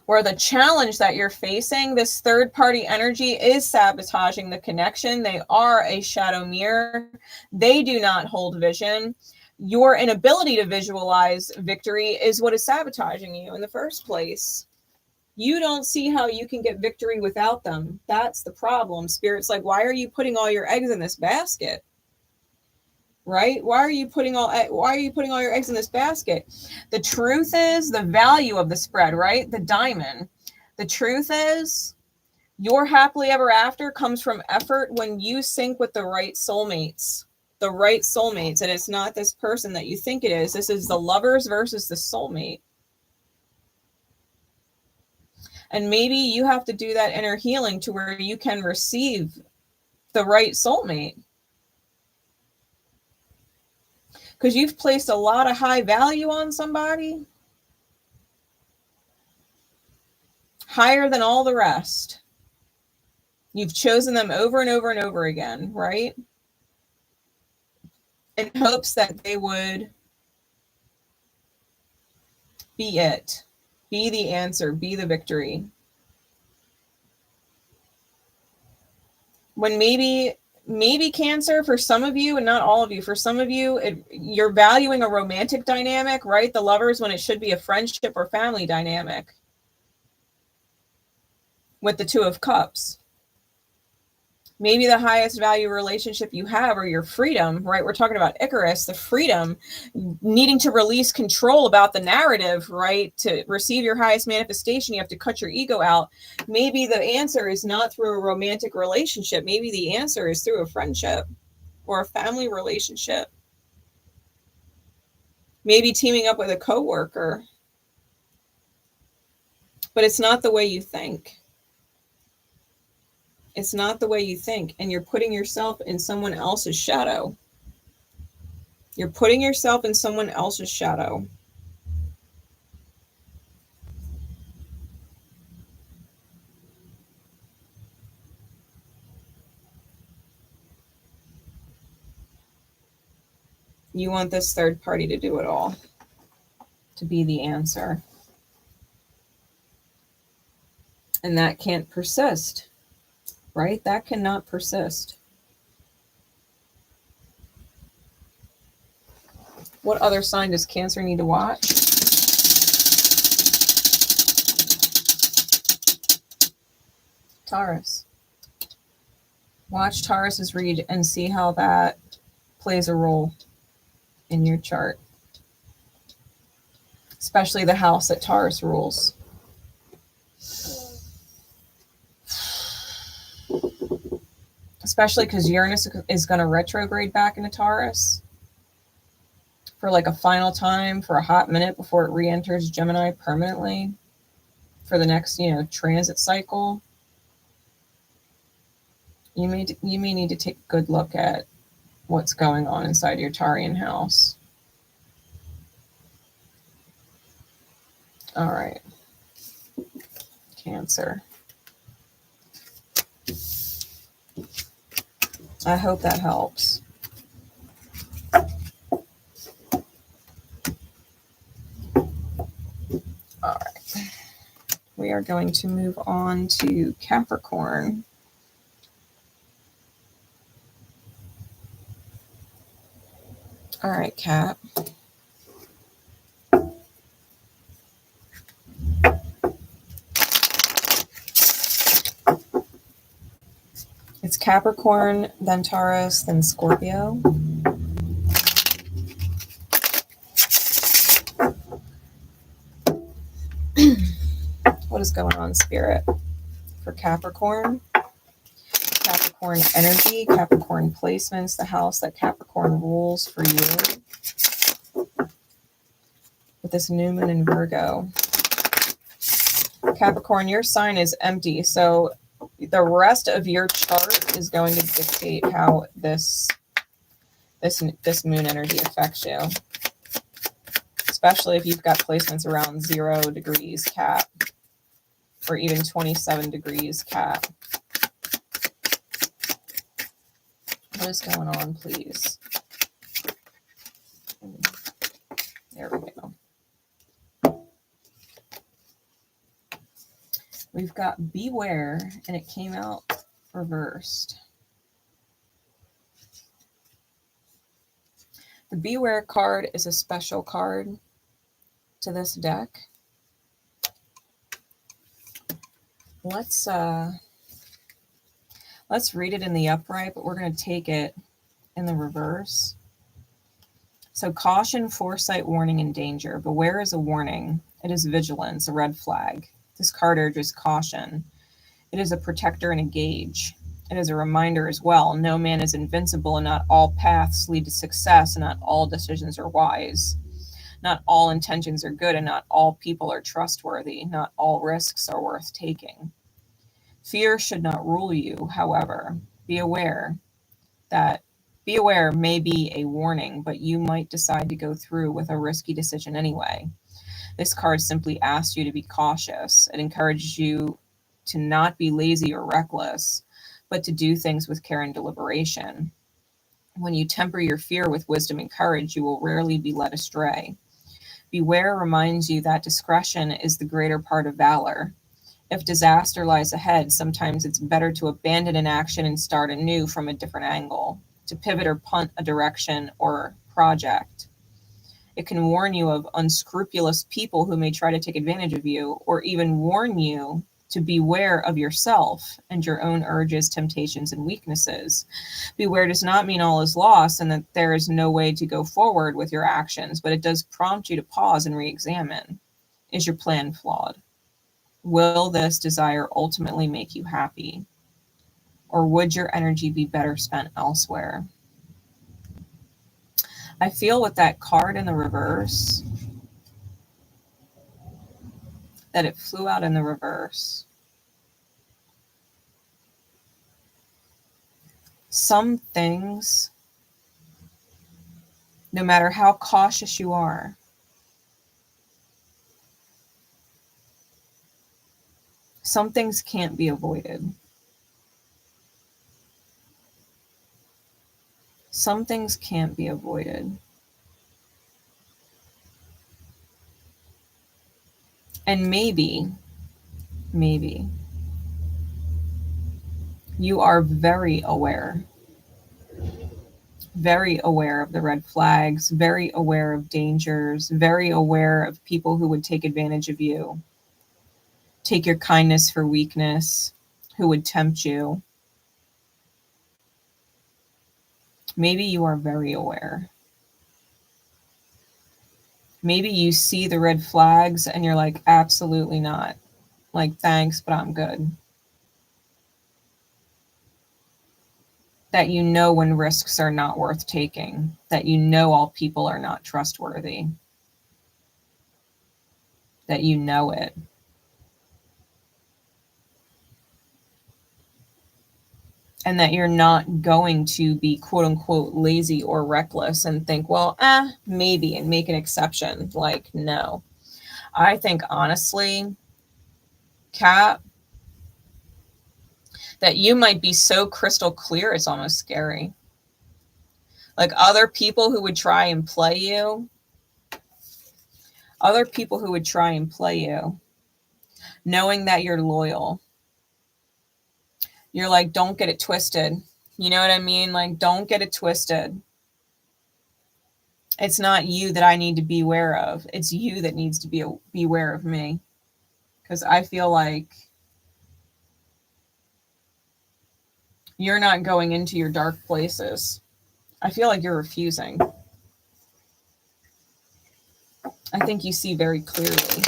Where the challenge that you're facing, this third party energy is sabotaging the connection. They are a shadow mirror. They do not hold vision. Your inability to visualize victory is what is sabotaging you in the first place. You don't see how you can get victory without them. That's the problem. Spirit's like, why are you putting all your eggs in this basket? Right? Why are you putting all your eggs in this basket? The truth is the value of the spread, right? The diamond. The truth is your happily ever after comes from effort when you sync with the right soulmates. The right soulmates. And it's not this person that you think it is. This is the lovers versus the soulmate. And maybe you have to do that inner healing to where you can receive the right soulmate. Because you've placed a lot of high value on somebody. Higher than all the rest. You've chosen them over and over and over again, right? In hopes that they would be it. Be the answer. Be the victory. When maybe Cancer, for some of you, and not all of you, for some of you, you're valuing a romantic dynamic, right? The lovers, when it should be a friendship or family dynamic. With the Two of Cups. Maybe the highest value relationship you have or your freedom, right? We're talking about Icarus, the freedom, needing to release control about the narrative, right? To receive your highest manifestation, you have to cut your ego out. Maybe the answer is not through a romantic relationship. Maybe the answer is through a friendship or a family relationship. Maybe teaming up with a coworker. But it's not the way you think. It's not the way you think, and you're putting yourself in someone else's shadow. You're putting yourself in someone else's shadow. You want this third party to do it all, to be the answer. And that can't persist, right? That cannot persist. What other sign does Cancer need to watch? Taurus. Watch Taurus's read and see how that plays a role in your chart. Especially the house that Taurus rules. Especially because Uranus is going to retrograde back into Taurus for like a final time, for a hot minute before it re-enters Gemini permanently for the next, transit cycle. You may need to take a good look at what's going on inside your Taurian house. All right. Cancer. I hope that helps. All right. We are going to move on to Capricorn. All right, Cap. It's Capricorn, then Taurus, then Scorpio. What is going on, Spirit, for Capricorn? Capricorn energy, Capricorn placements, the house that Capricorn rules for you. With this new moon in Virgo. Capricorn, your sign is empty, so the rest of your chart is going to dictate how this moon energy affects you. Especially if you've got placements around 0 degrees, Cap, or even 27 degrees, Cap. What is going on, please? There we go. We've got Beware, and it came out reversed. The Beware card is a special card to this deck. Let's read it in the upright, but we're going to take it in the reverse. So caution, foresight, warning, and danger. Beware is a warning. It is vigilance, a red flag. This card urges caution. It is a protector and a gauge. It is a reminder as well. No man is invincible, and not all paths lead to success, and not all decisions are wise. Not all intentions are good, and not all people are trustworthy. Not all risks are worth taking. Fear should not rule you, however. Be aware may be a warning, but you might decide to go through with a risky decision anyway. This card simply asks you to be cautious. It encourages you to not be lazy or reckless, but to do things with care and deliberation. When you temper your fear with wisdom and courage, you will rarely be led astray. Beware reminds you that discretion is the greater part of valor. If disaster lies ahead, sometimes it's better to abandon an action and start anew from a different angle, to pivot or punt a direction or project. It can warn you of unscrupulous people who may try to take advantage of you, or even warn you to beware of yourself and your own urges, temptations, and weaknesses. Beware does not mean all is lost and that there is no way to go forward with your actions, but it does prompt you to pause and re-examine. Is your plan flawed? Will this desire ultimately make you happy? Or would your energy be better spent elsewhere? I feel with that card in the reverse that it flew out in the reverse. Some things, no matter how cautious you are, some things can't be avoided. Some things can't be avoided. And maybe you are very aware of the red flags, very aware of dangers, very aware of people who would take advantage of you, take your kindness for weakness, who would tempt you. Maybe you are very aware. Maybe you see the red flags and you're like, absolutely not. Like, thanks, but I'm good. That you know when risks are not worth taking. That you know all people are not trustworthy. That you know it. And that you're not going to be quote unquote lazy or reckless and think, well, maybe, and make an exception. Like, no. I think honestly, Cap, that you might be so crystal clear, it's almost scary. Like other people who would try and play you, knowing that you're loyal. You're like, don't get it twisted. You know what I mean? Like, don't get it twisted. It's not you that I need to be aware of. It's you that needs to be aware of me. Because I feel like you're not going into your dark places. I feel like you're refusing. I think you see very clearly.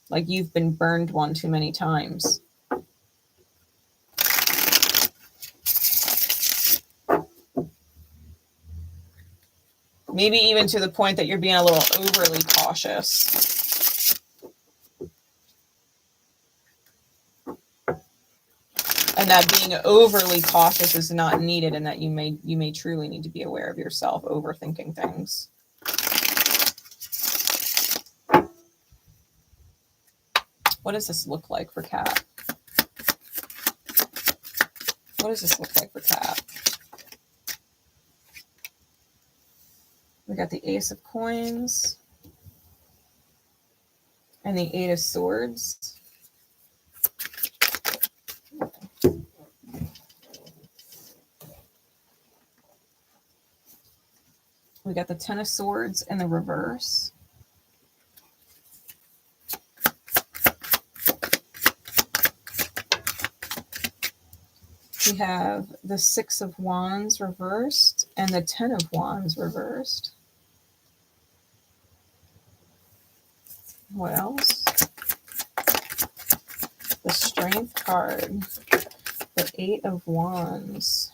Like you've been burned one too many times. Maybe even to the point that you're being a little overly cautious. And that being overly cautious is not needed, and that you may truly need to be aware of yourself overthinking things. What does this look like for Cat? What does this look like for Cat? We got the Ace of Coins and the Eight of Swords. We got the Ten of Swords in the reverse. We have the Six of Wands reversed and the Ten of Wands reversed. What else? The Strength card, the Eight of Wands,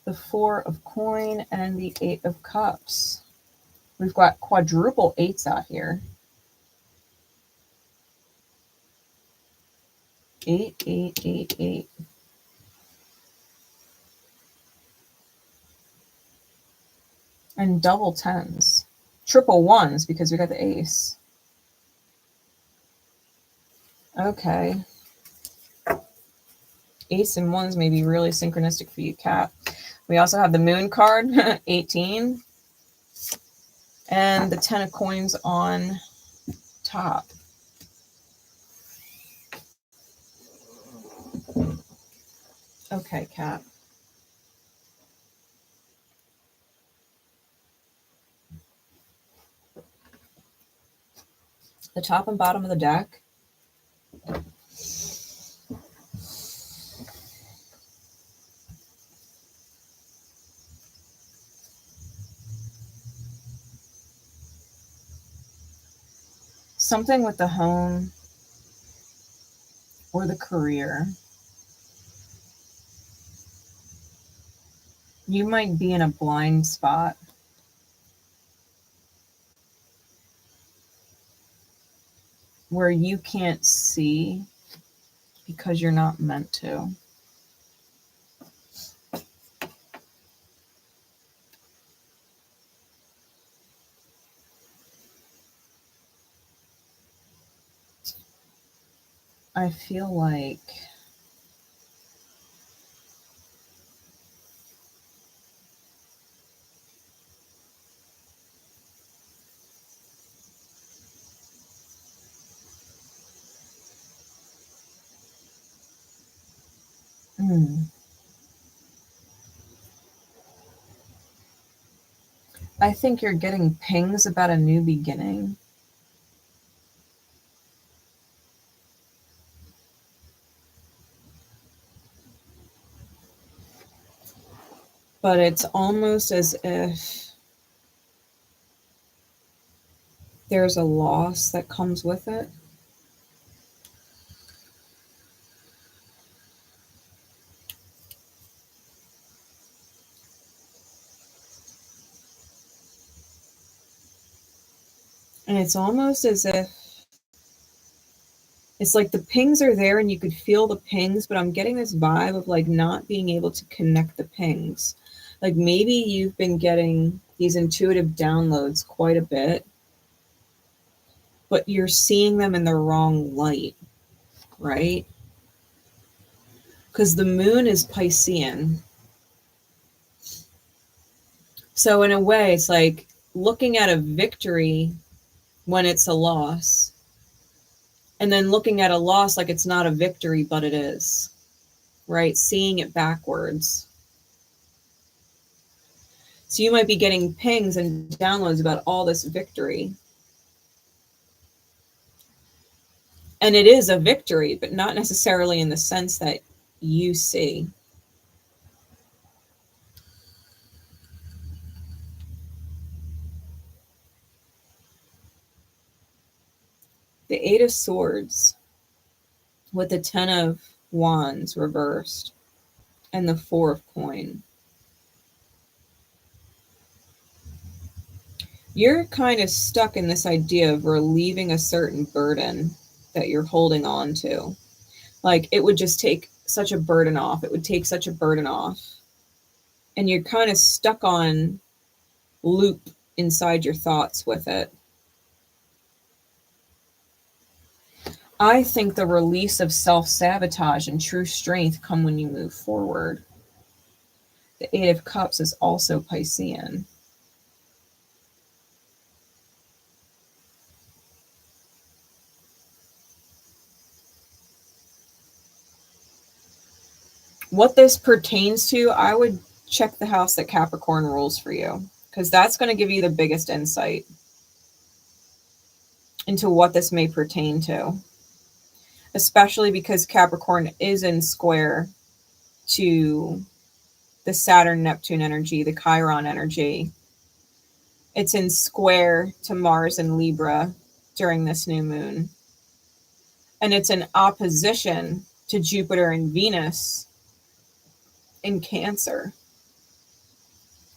the Four of Coin, and the Eight of Cups. We've got quadruple eights out here. 8, 8, 8, 8. And double tens. Triple ones because we got the ace. Okay. Ace and ones may be really synchronistic for you, Cat. We also have the Moon card, 18. And the Ten of Coins on top. Okay, Cat. The top and bottom of the deck. Something with the home or the career. You might be in a blind spot. Where you can't see because you're not meant to. I feel like I think you're getting pings about a new beginning. But it's almost as if there's a loss that comes with it. And it's almost as if it's like the pings are there and you could feel the pings, but I'm getting this vibe of like not being able to connect the pings. Like maybe you've been getting these intuitive downloads quite a bit. but you're seeing them in the wrong light, right? Because the moon is Piscean. So in a way, it's like looking at a victory when it's a loss, and then looking at a loss like it's not a victory, but it is, right? Seeing it backwards. So you might be getting pings and downloads about all this victory. And it is a victory, but not necessarily in the sense that you see. The Eight of Swords with the Ten of Wands reversed and the Four of Coin. You're kind of stuck in this idea of relieving a certain burden that you're holding on to. Like, it would just take such a burden off. It would take such a burden off. And you're kind of stuck on loop inside your thoughts with it. I think the release of self-sabotage and true strength come when you move forward. The Eight of Cups is also Piscean. What this pertains to, I would check the house that Capricorn rules for you, because that's going to give you the biggest insight into what this may pertain to. Especially because Capricorn is in square to the Saturn-Neptune energy, the Chiron energy. It's in square to Mars and Libra during this new moon. And it's in opposition to Jupiter and Venus in Cancer.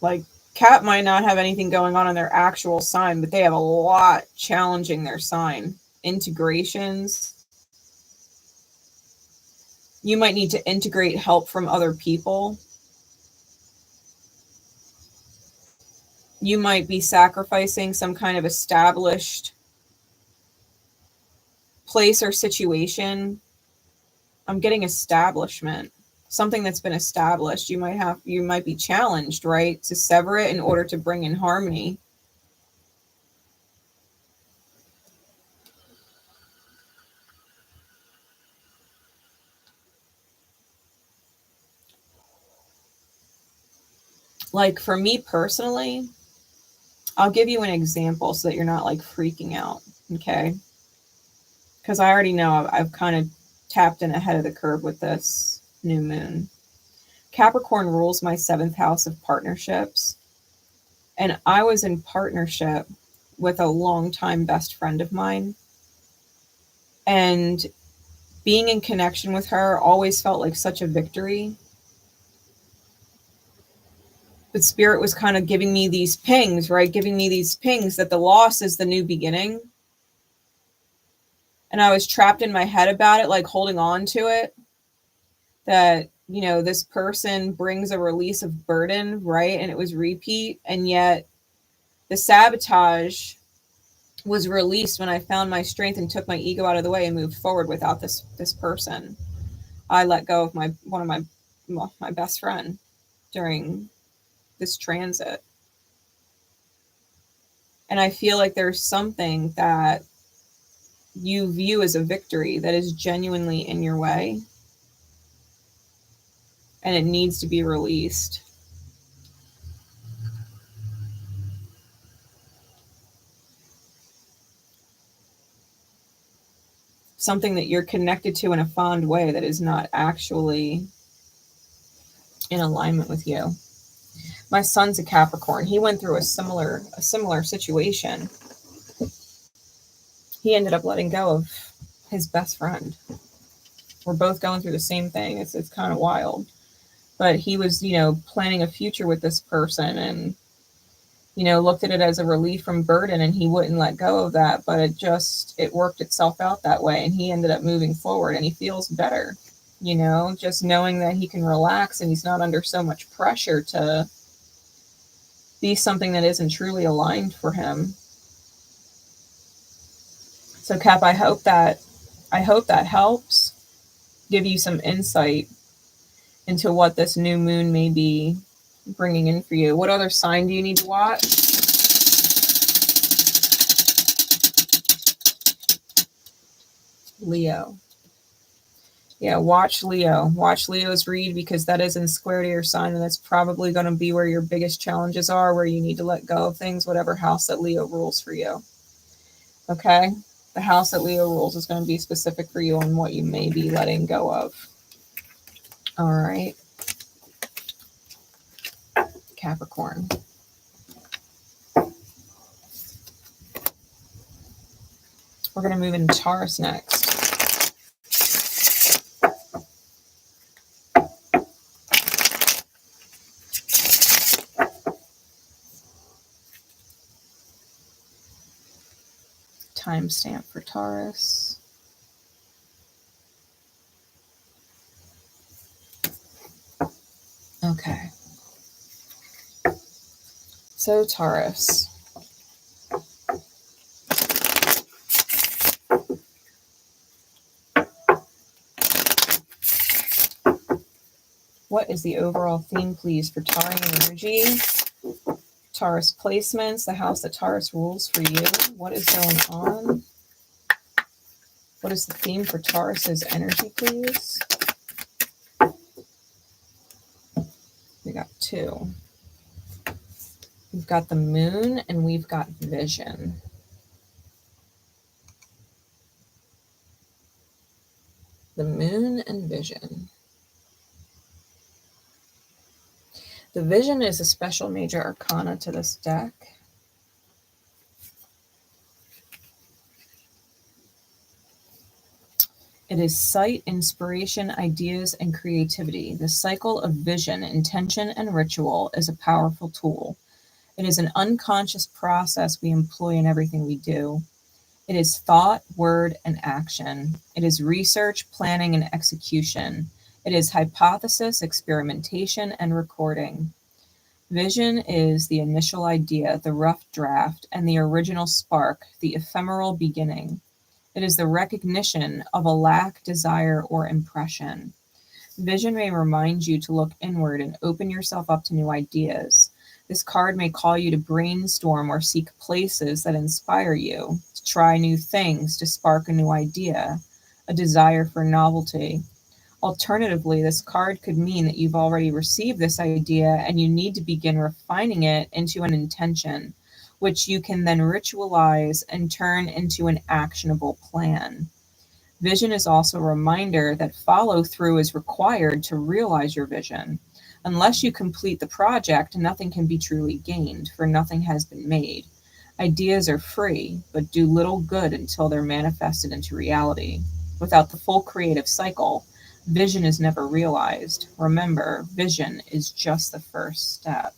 Like, Cap might not have anything going on in their actual sign, but they have a lot challenging their sign. Integrations. You might need to integrate help from other people. You might be sacrificing some kind of established place or situation. I'm getting establishment. Something that's been established. You might be challenged, right? To sever it in order to bring in harmony. Like, for me personally, I'll give you an example so that you're not like freaking out, okay? Because I already know I've kind of tapped in ahead of the curve with this new moon. Capricorn rules my 7th house of partnerships. And I was in partnership with a longtime best friend of mine. And being in connection with her always felt like such a victory. But Spirit was kind of giving me these pings, right? Giving me these pings that the loss is the new beginning. And I was trapped in my head about it, like holding on to it. That, you know, this person brings a release of burden, right? And it was repeat. And yet the sabotage was released when I found my strength and took my ego out of the way and moved forward without this person. I let go of one of my best friend during this transit. And I feel like there's something that you view as a victory that is genuinely in your way. And it needs to be released. Something that you're connected to in a fond way that is not actually in alignment with you. My son's a Capricorn. He went through a similar situation. He ended up letting go of his best friend. We're both going through the same thing. It's kind of wild. But he was, you know, planning a future with this person and, you know, looked at it as a relief from burden, and he wouldn't let go of that. But it worked itself out that way. And he ended up moving forward, and he feels better, you know, just knowing that he can relax and he's not under so much pressure to be something that isn't truly aligned for him. So Cap, I hope that helps give you some insight into what this new moon may be bringing in for you. What other sign do you need to watch? Leo. Yeah, watch Leo. Watch Leo's read, because that is in square to your sign, and that's probably going to be where your biggest challenges are, where you need to let go of things, whatever house that Leo rules for you. Okay? The house that Leo rules is going to be specific for you on what you may be letting go of. All right. Capricorn. We're going to move into Taurus next. Timestamp for Taurus. Okay. So Taurus. What is the overall theme, please, for Taurian energy? Taurus placements, the house that Taurus rules for you. What is going on? What is the theme for Taurus's energy, please? We got two. We've got the moon and we've got vision. The moon and vision. The vision is a special major arcana to this deck. It is sight, inspiration, ideas, and creativity. The cycle of vision, intention, and ritual is a powerful tool. It is an unconscious process we employ in everything we do. It is thought, word, and action. It is research, planning, and execution. It is hypothesis, experimentation, and recording. Vision is the initial idea, the rough draft, and the original spark, the ephemeral beginning. It is the recognition of a lack, desire, or impression. Vision may remind you to look inward and open yourself up to new ideas. This card may call you to brainstorm or seek places that inspire you, to try new things, to spark a new idea, a desire for novelty. Alternatively, this card could mean that you've already received this idea and you need to begin refining it into an intention, which you can then ritualize and turn into an actionable plan. Vision is also a reminder that follow-through is required to realize your vision. Unless you complete the project, nothing can be truly gained, for nothing has been made. Ideas are free, but do little good until they're manifested into reality. Without the full creative cycle, vision is never realized. Remember, vision is just the first step.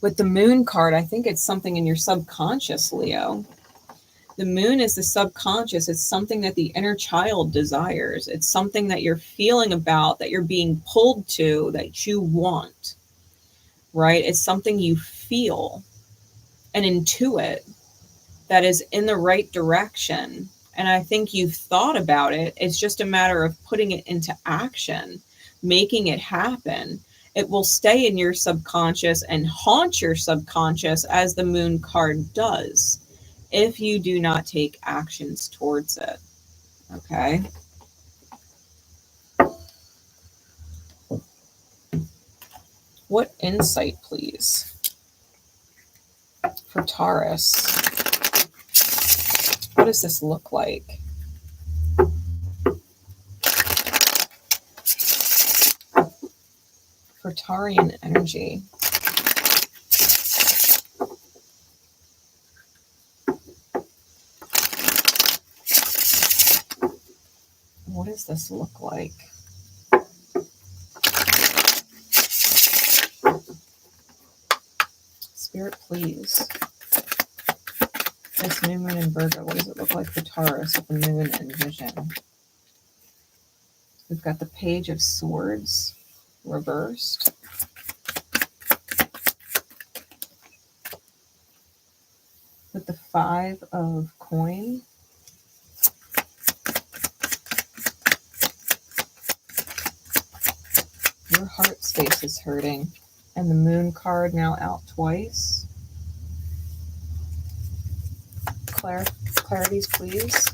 With the moon card, I think it's something in your subconscious, Leo. The moon is the subconscious. It's something that the inner child desires. It's something that you're feeling about, that you're being pulled to, that you want, right? It's something you feel and intuit that is in the right direction. And I think you've thought about it. It's just a matter of putting it into action, making it happen. It will stay in your subconscious and haunt your subconscious, as the moon card does, if you do not take actions towards it. Okay. What insight, please, for Taurus? What does this look like? For Taurian energy. What does this look like? Spirit, please. This new moon in Virgo, what does it look like for Taurus with the moon and vision? We've got the Page of Swords reversed. With the Five of coin. Your heart space is hurting. And the moon card now out twice. Clarities, please.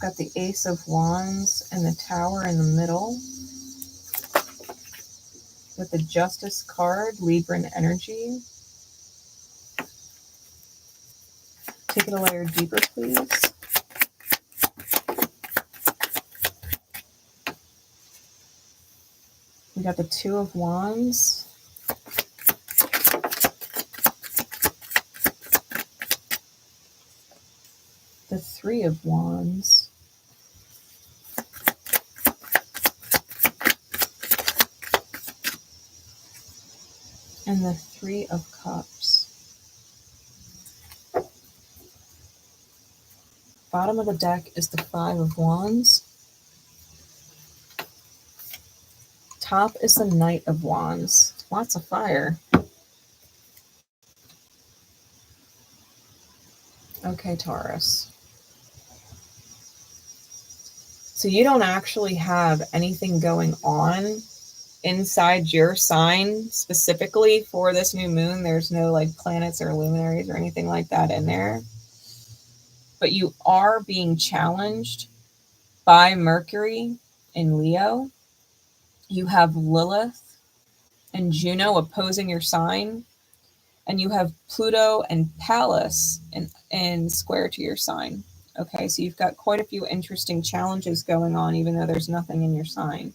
Got the Ace of Wands and the Tower in the middle. With the Justice card, Libran energy. Take it a layer deeper, please. We got the Two of Wands. The Three of Wands. And the Three of Cups. Bottom of the deck is the Five of Wands. Top is the Knight of Wands. Lots of fire. Okay, Taurus. So you don't actually have anything going on inside your sign specifically for this new moon. There's no like planets or luminaries or anything like that in there. But you are being challenged by Mercury in Leo. You have Lilith and Juno opposing your sign. And you have Pluto and Pallas in square to your sign. Okay, so you've got quite a few interesting challenges going on, even though there's nothing in your sign.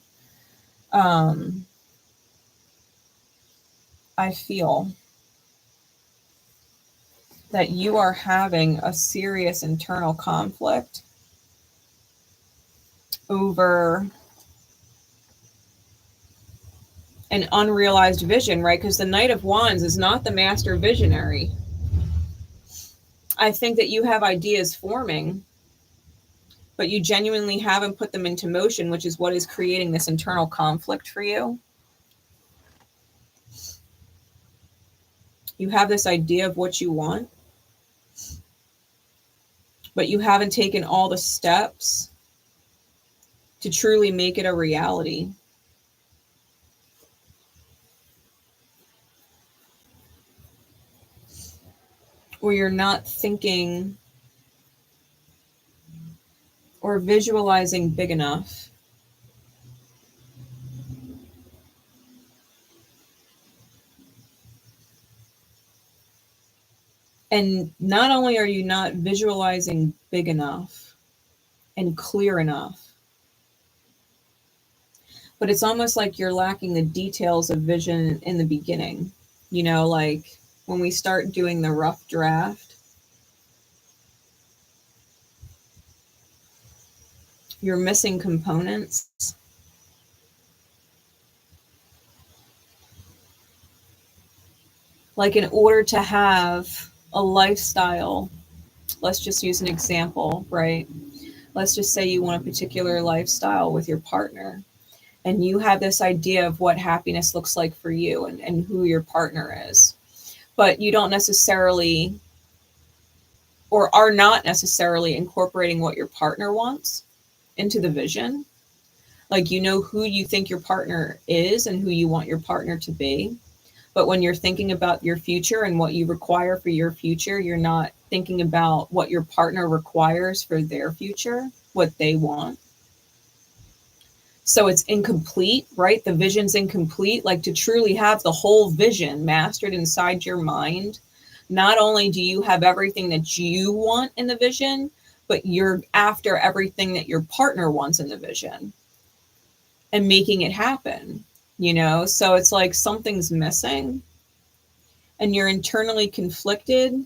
I feel that you are having a serious internal conflict over an unrealized vision, right? Because the Knight of Wands is not the master visionary. I think that you have ideas forming, but you genuinely haven't put them into motion, which is what is creating this internal conflict for you. You have this idea of what you want, but you haven't taken all the steps to truly make it a reality. Or you're not thinking or visualizing big enough. And not only are you not visualizing big enough and clear enough, but it's almost like you're lacking the details of vision in the beginning. You know, like when we start doing the rough draft, you're missing components. Like in order to have a lifestyle, let's just use an example, right? Let's just say you want a particular lifestyle with your partner, and you have this idea of what happiness looks like for you and who your partner is. But you don't necessarily, or are not necessarily incorporating what your partner wants into the vision. Like, you know who you think your partner is and who you want your partner to be. But when you're thinking about your future and what you require for your future, you're not thinking about what your partner requires for their future, what they want. So it's incomplete, right? The vision's incomplete. Like, to truly have the whole vision mastered inside your mind, not only do you have everything that you want in the vision, but you're after everything that your partner wants in the vision and making it happen, you know? So it's like something's missing and you're internally conflicted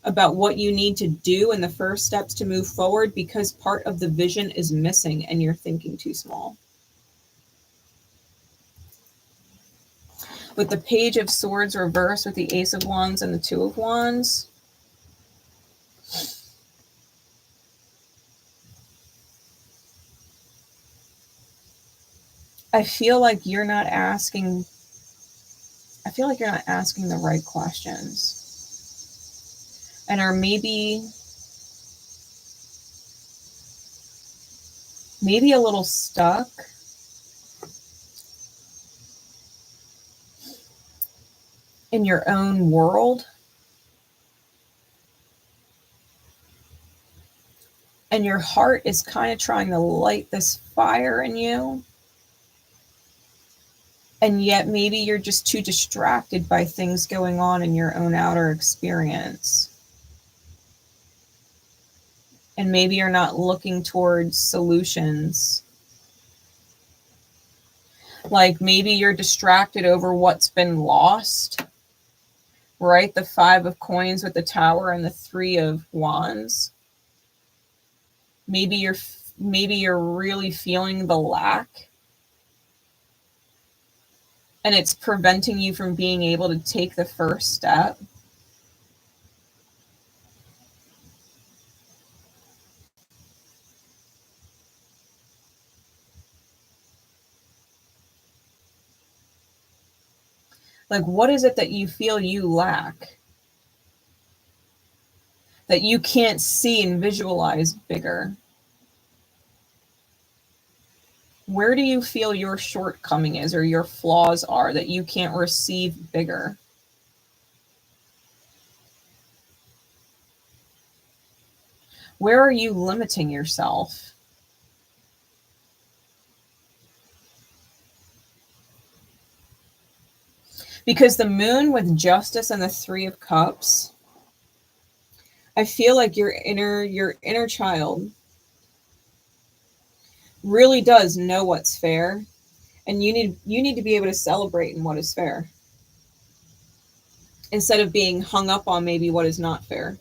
about what you need to do in the first steps to move forward because part of the vision is missing and you're thinking too small. With the Page of Swords reversed with the Ace of Wands and the Two of Wands, I feel like you're not asking the right questions. and are maybe a little stuck in your own world, and your heart is kind of trying to light this fire in you, and yet maybe you're just too distracted by things going on in your own outer experience. And maybe you're not looking towards solutions. Like maybe you're distracted over what's been lost, right? The 5 of coins with the tower and the 3 of wands. Maybe you're really feeling the lack, and it's preventing you from being able to take the first step. Like, what is it that you feel you lack, that you can't see and visualize bigger? Where do you feel your shortcoming is, or your flaws are, that you can't receive bigger? Where are you limiting yourself? Because the moon with justice and the 3 of cups, I feel like your inner child really does know what's fair, and you need to be able to celebrate in what is fair, instead of being hung up on maybe what is not fair.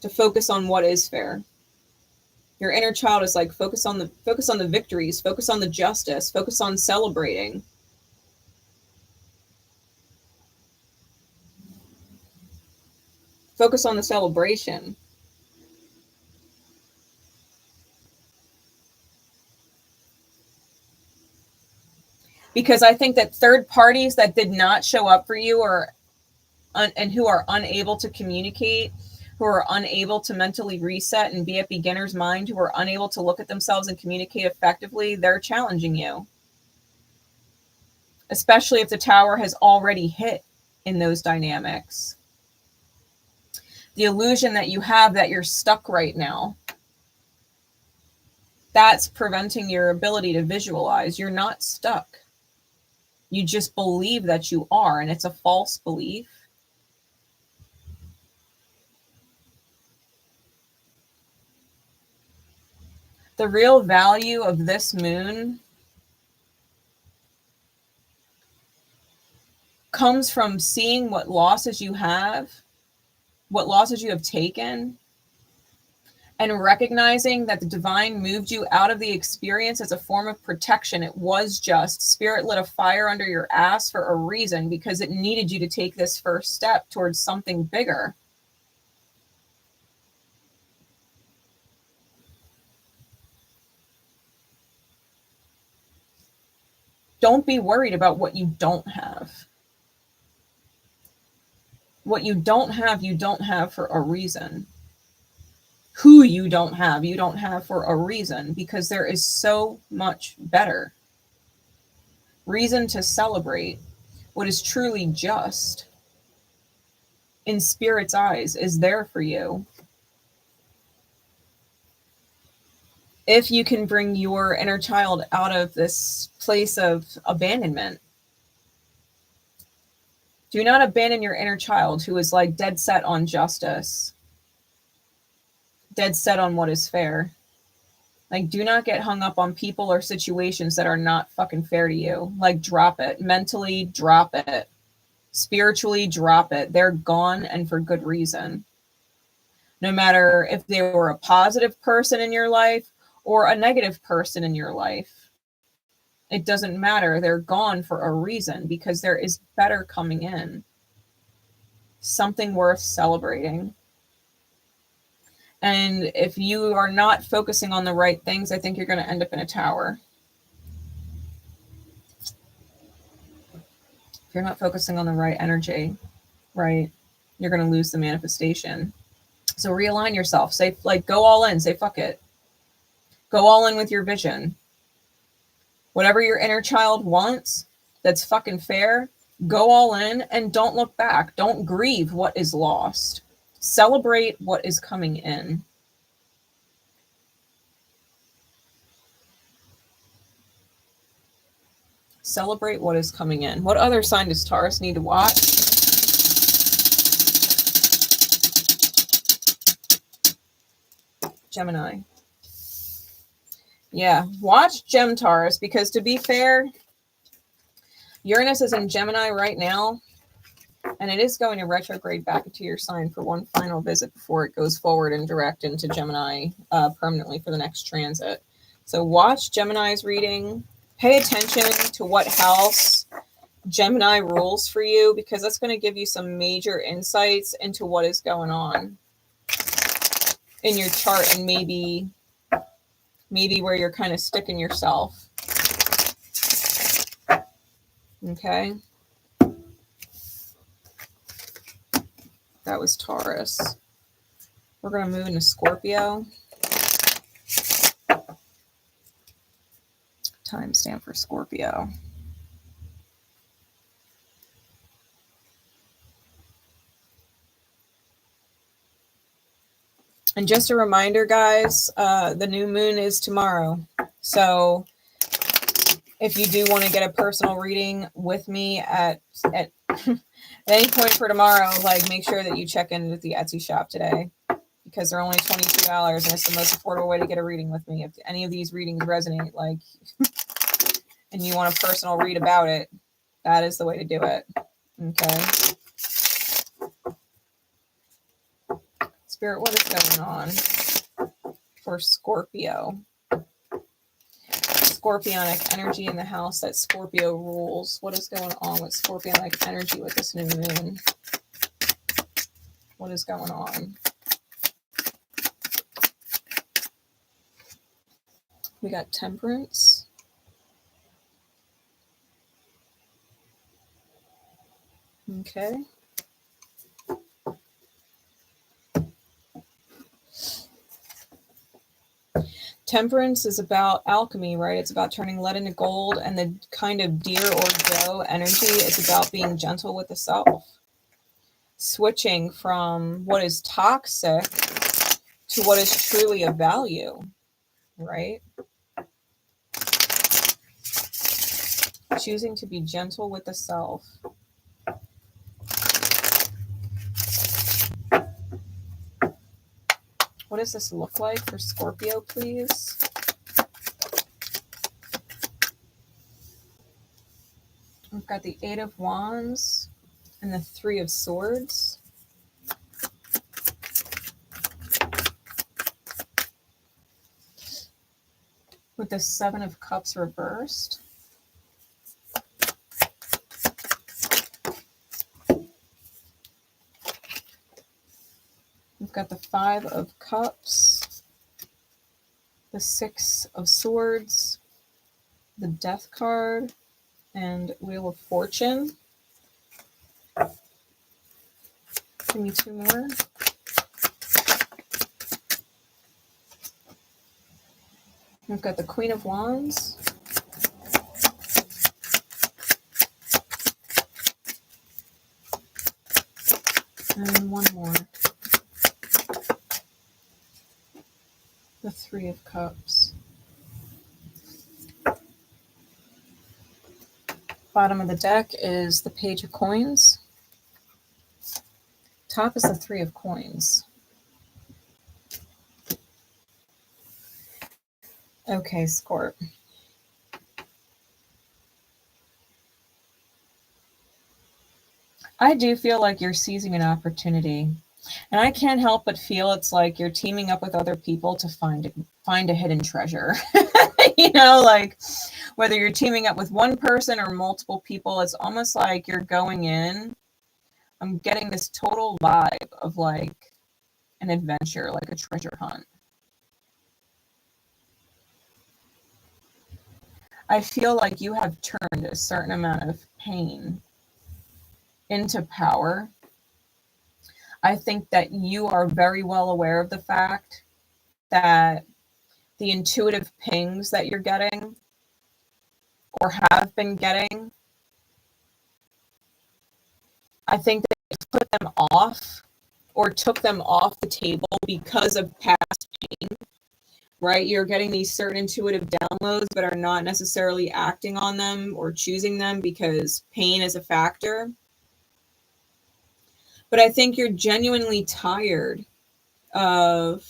To focus on what is fair. Your inner child is like, focus on the victories, focus on the justice, focus on celebrating. Focus on the celebration. Because I think that third parties that did not show up for you, and who are unable to communicate, who are unable to mentally reset and be at beginner's mind, who are unable to look at themselves and communicate effectively, they're challenging you. Especially if the tower has already hit in those dynamics. The illusion that you have that you're stuck right now, that's preventing your ability to visualize. You're not stuck. You just believe that you are, and it's a false belief. The real value of this moon comes from seeing what losses you have taken, and recognizing that the divine moved you out of the experience as a form of protection. It was just spirit lit a fire under your ass for a reason, because it needed you to take this first step towards something bigger. Don't be worried about what you don't have. What you don't have for a reason. Who you don't have for a reason, because there is so much better. Reason to celebrate what is truly just in spirit's eyes is there for you. If you can bring your inner child out of this place of abandonment. Do not abandon your inner child, who is like dead set on justice, dead set on what is fair. Like, do not get hung up on people or situations that are not fucking fair to you. Like, drop it. Mentally, drop it. Spiritually, drop it. They're gone, and for good reason. No matter if they were a positive person in your life or a negative person in your life. It doesn't matter. They're gone for a reason, because there is better coming in. Something worth celebrating. And if you are not focusing on the right things, I think you're going to end up in a tower. If you're not focusing on the right energy, right? you're going to lose the manifestation. So realign yourself. Say, like, go all in. Say, fuck it. Go all in with your vision. Whatever your inner child wants, that's fucking fair. Go all in and don't look back. Don't grieve what is lost. Celebrate what is coming in. Celebrate what is coming in. What other sign does Taurus need to watch? Gemini. Yeah, watch Gem Taurus, because to be fair, Uranus is in Gemini right now, and it is going to retrograde back into your sign for one final visit before it goes forward and direct into Gemini permanently for the next transit. So watch Gemini's reading. Pay attention to what house Gemini rules for you, because that's going to give you some major insights into what is going on in your chart, and maybe where you're kind of sticking yourself. Okay. That was Taurus. We're going to move into Scorpio. Timestamp for Scorpio. And just a reminder, guys, the new moon is tomorrow. So if you do want to get a personal reading with me at any point for tomorrow, like, make sure that you check in with the Etsy shop today, because they're only $22 and it's the most affordable way to get a reading with me. If any of these readings resonate, like, and you want a personal read about it, that is the way to do it. Okay. Spirit, what is going on for Scorpio? Scorpionic energy in the house that Scorpio rules. What is going on with Scorpionic energy with this new moon? What is going on? We got Temperance. Okay. Temperance is about alchemy, right? It's about turning lead into gold, and the kind of deer or doe energy is about being gentle with the self. Switching from what is toxic to what is truly of value, right? Choosing to be gentle with the self. What does this look like for Scorpio, please? We've got the Eight of Wands and the Three of Swords. With the Seven of Cups reversed. We've got the Five of Cups, the Six of Swords, the Death card, and Wheel of Fortune. Give me two more. We've got the Queen of Wands. And one more. The Three of Cups. Bottom of the deck is the Page of Coins. Top is the Three of Coins. Okay, Scorp. I do feel like you're seizing an opportunity. And I can't help but feel it's like you're teaming up with other people to find a hidden treasure. You know, like, whether you're teaming up with one person or multiple people, it's almost like you're going in. I'm getting this total vibe of like an adventure, like a treasure hunt. I feel like you have turned a certain amount of pain into power. I think that you are very well aware of the fact that the intuitive pings that you're getting or have been getting, I think that you put them off or took them off the table because of past pain, right? You're getting these certain intuitive downloads, but are not necessarily acting on them or choosing them because pain is a factor. But I think you're genuinely tired of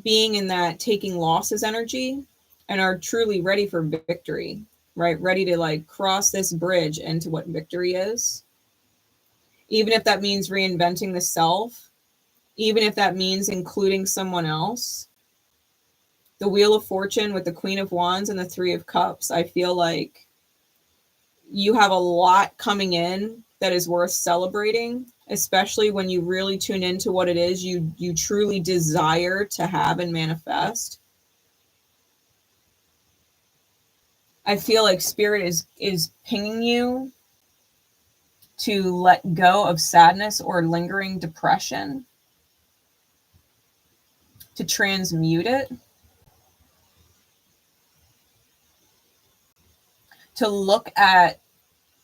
being in that taking losses energy and are truly ready for victory, right? Ready to like cross this bridge into what victory is. Even if that means reinventing the self, even if that means including someone else. The Wheel of Fortune with the Queen of Wands and the Three of Cups, I feel like you have a lot coming in that is worth celebrating, especially when you really tune into what it is you truly desire to have and manifest. I feel like Spirit is pinging you to let go of sadness or lingering depression, to transmute it, to look at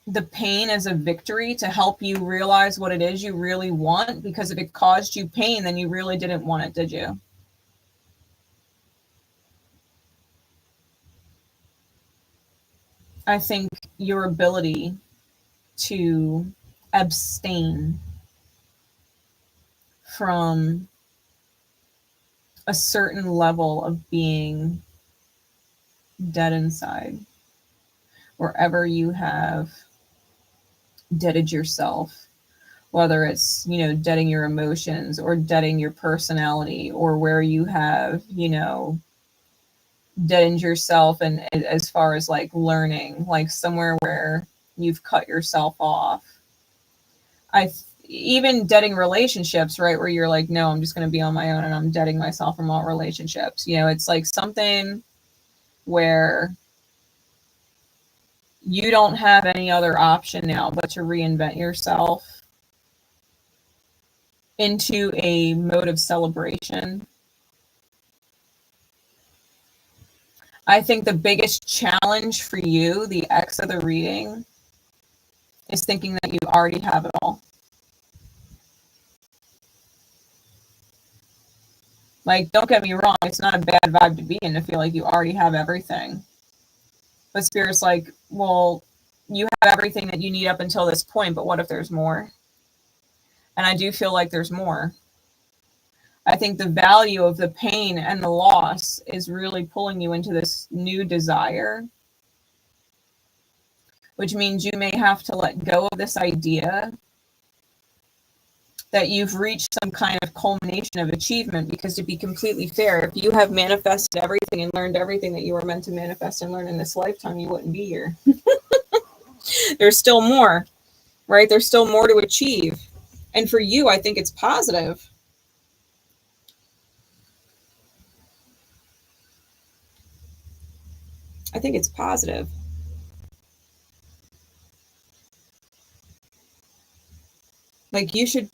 the pain as a victory, to help you realize what it is you really want, because if it caused you pain, then you really didn't want it, did you? I think your ability to abstain from a certain level of being dead inside, wherever you have deaded yourself, whether it's, you know, deading your emotions or deading your personality, or where you have, you know, deadened yourself and as far as like learning, like somewhere where you've cut yourself off. Even deading relationships, right, where you're like, no, I'm just going to be on my own and I'm deading myself from all relationships. You know, it's like something where you don't have any other option now but to reinvent yourself into a mode of celebration. I think the biggest challenge for you, the X of the reading, is thinking that you already have it all. Like, don't get me wrong, it's not a bad vibe to be in to feel like you already have everything. But Spirit's like, well, you have everything that you need up until this point, but what if there's more? And I do feel like there's more. I think the value of the pain and the loss is really pulling you into this new desire, which means you may have to let go of this idea that you've reached some kind of culmination of achievement. Because to be completely fair, if you have manifested everything and learned everything that you were meant to manifest and learn in this lifetime, you wouldn't be here. There's still more, right? There's still more to achieve. And for you, I think it's positive. I think it's positive. Like you should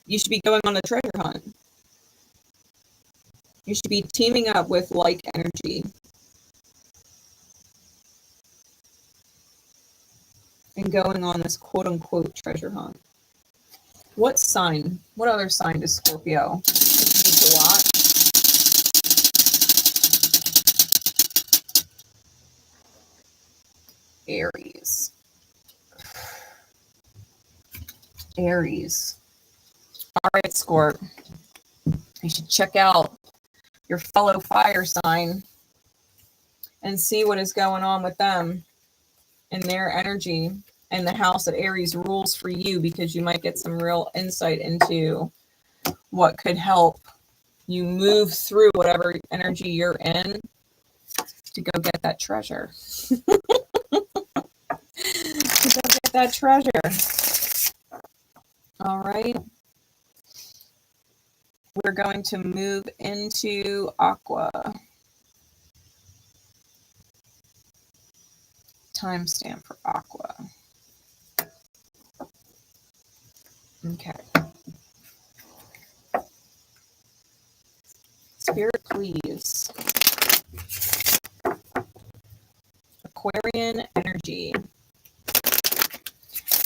be going on a treasure hunt. You should be teaming up with like energy and going on this quote unquote treasure hunt. What sign? What other sign does Scorpio need to watch? Aries. Aries. All right, Scorp. You should check out your fellow fire sign and see what is going on with them and their energy and the house that Aries rules for you, because you might get some real insight into what could help you move through whatever energy you're in to go get that treasure. To go get that treasure. All right. We're going to move into Aqua. Timestamp for Aqua. Okay. Spirit, please. Aquarian energy.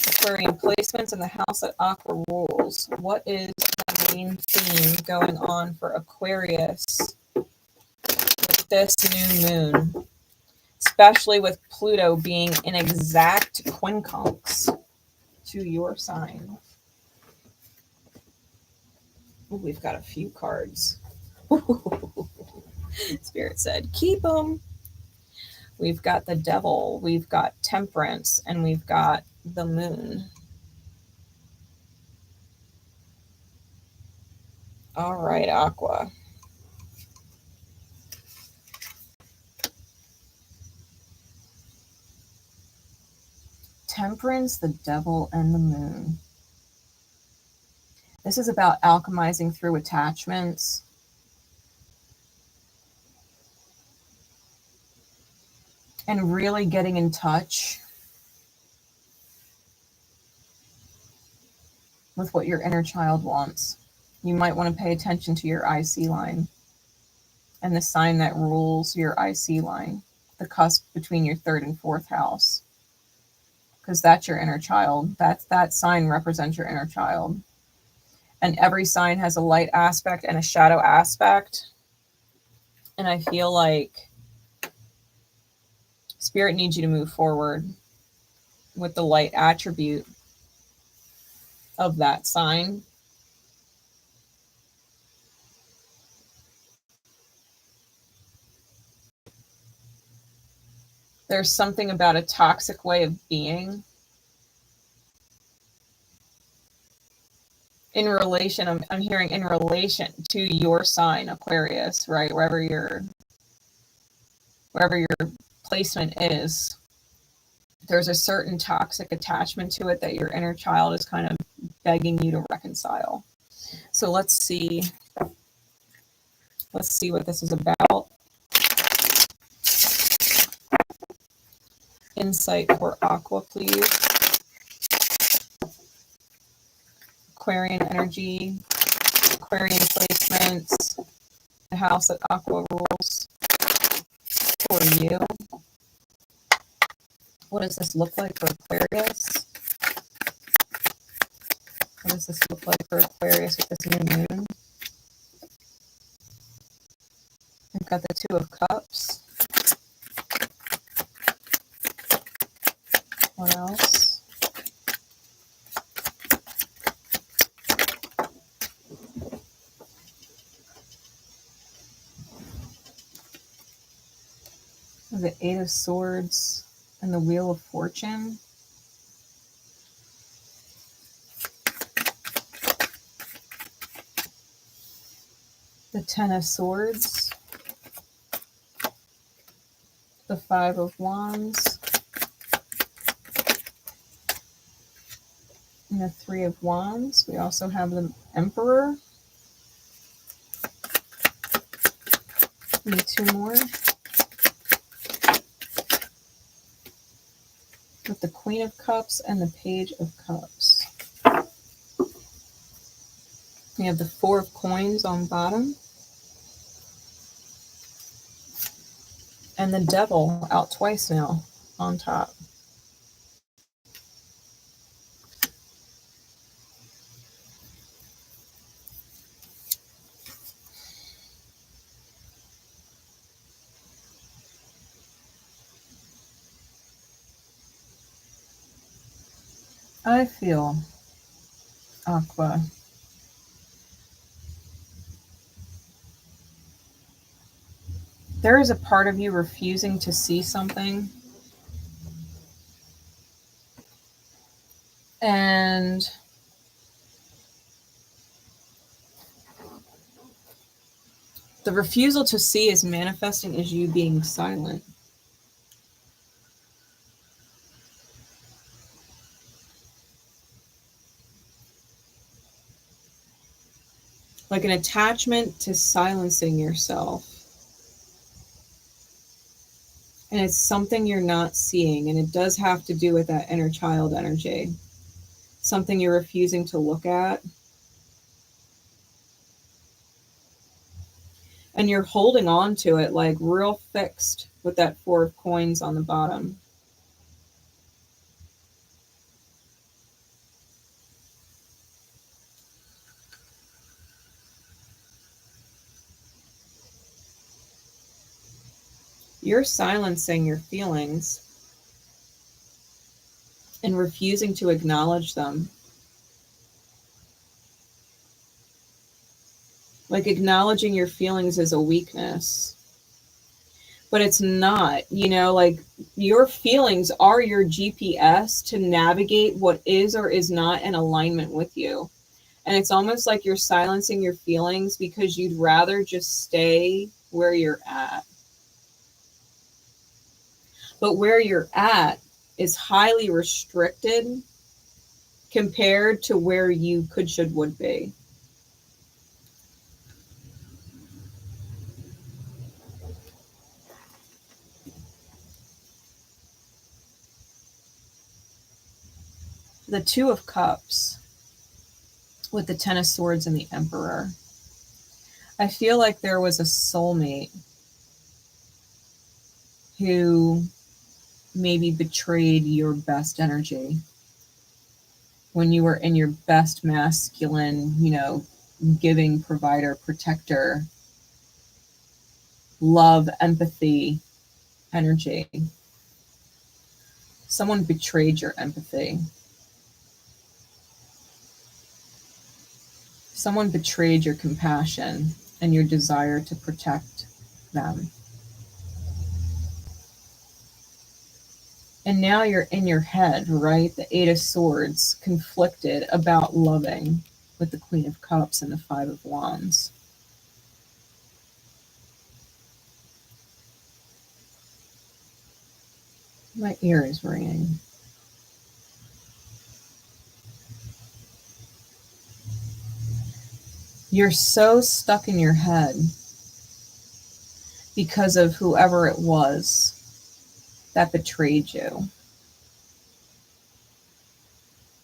Aquarian placements in the house that Aqua rules. What is the main theme going on for Aquarius with this new moon? Especially with Pluto being in exact quincunx to your sign. Ooh, we've got a few cards. Spirit said, keep them. We've got the Devil, we've got Temperance, and we've got the Moon. All right, Aqua. Temperance, the Devil, and the Moon. This is about alchemizing through attachments. And really getting in touch with what your inner child wants. You might want to pay attention to your IC line and the sign that rules your IC line, the cusp between your third and fourth house, because that's your inner child. That sign represents your inner child. And every sign has a light aspect and a shadow aspect. And I feel like Spirit needs you to move forward with the light attribute of that sign. There's something about a toxic way of being in relation. I'm hearing in relation to your sign, Aquarius, right? Wherever your placement is, there's a certain toxic attachment to it that your inner child is kind of begging you to reconcile. So let's see what this is about. Insight for Aqua, please. Aquarian energy, Aquarian placements, the house that Aqua rules for you. What does this look like for Aquarius? What does this look like for Aquarius with this new moon? We've got the Two of Cups. What else? The Eight of Swords and the Wheel of Fortune. The Ten of Swords. The Five of Wands. And the Three of Wands. We also have the Emperor. Need two more. With the Queen of Cups and the Page of Cups. We have the Four of Coins on bottom. And the Devil out twice now on top. I feel, Aqua, there is a part of you refusing to see something. And the refusal to see is manifesting as you being silent. Like an attachment to silencing yourself. And it's something you're not seeing. And it does have to do with that inner child energy. something you're refusing to look at. And you're holding on to it like real fixed with that 4 of coins on the bottom. You're silencing your feelings and refusing to acknowledge them. Like acknowledging your feelings is a weakness. But it's not, you know, like your feelings are your GPS to navigate what is or is not in alignment with you. And it's almost like you're silencing your feelings because you'd rather just stay where you're at. But where you're at is highly restricted compared to where you could, should, would be. The 2 of Cups with the 10 of Swords and the Emperor. I feel like there was a soulmate who maybe betrayed your best energy when you were in your best masculine, you know, giving, provider, protector, love, empathy energy. Someone betrayed your empathy. Someone betrayed your compassion and your desire to protect them. And now you're in your head, right? The 8 of Swords, conflicted about loving with the Queen of Cups and the 5 of Wands. My ear is ringing. You're so stuck in your head because of whoever it was that betrayed you,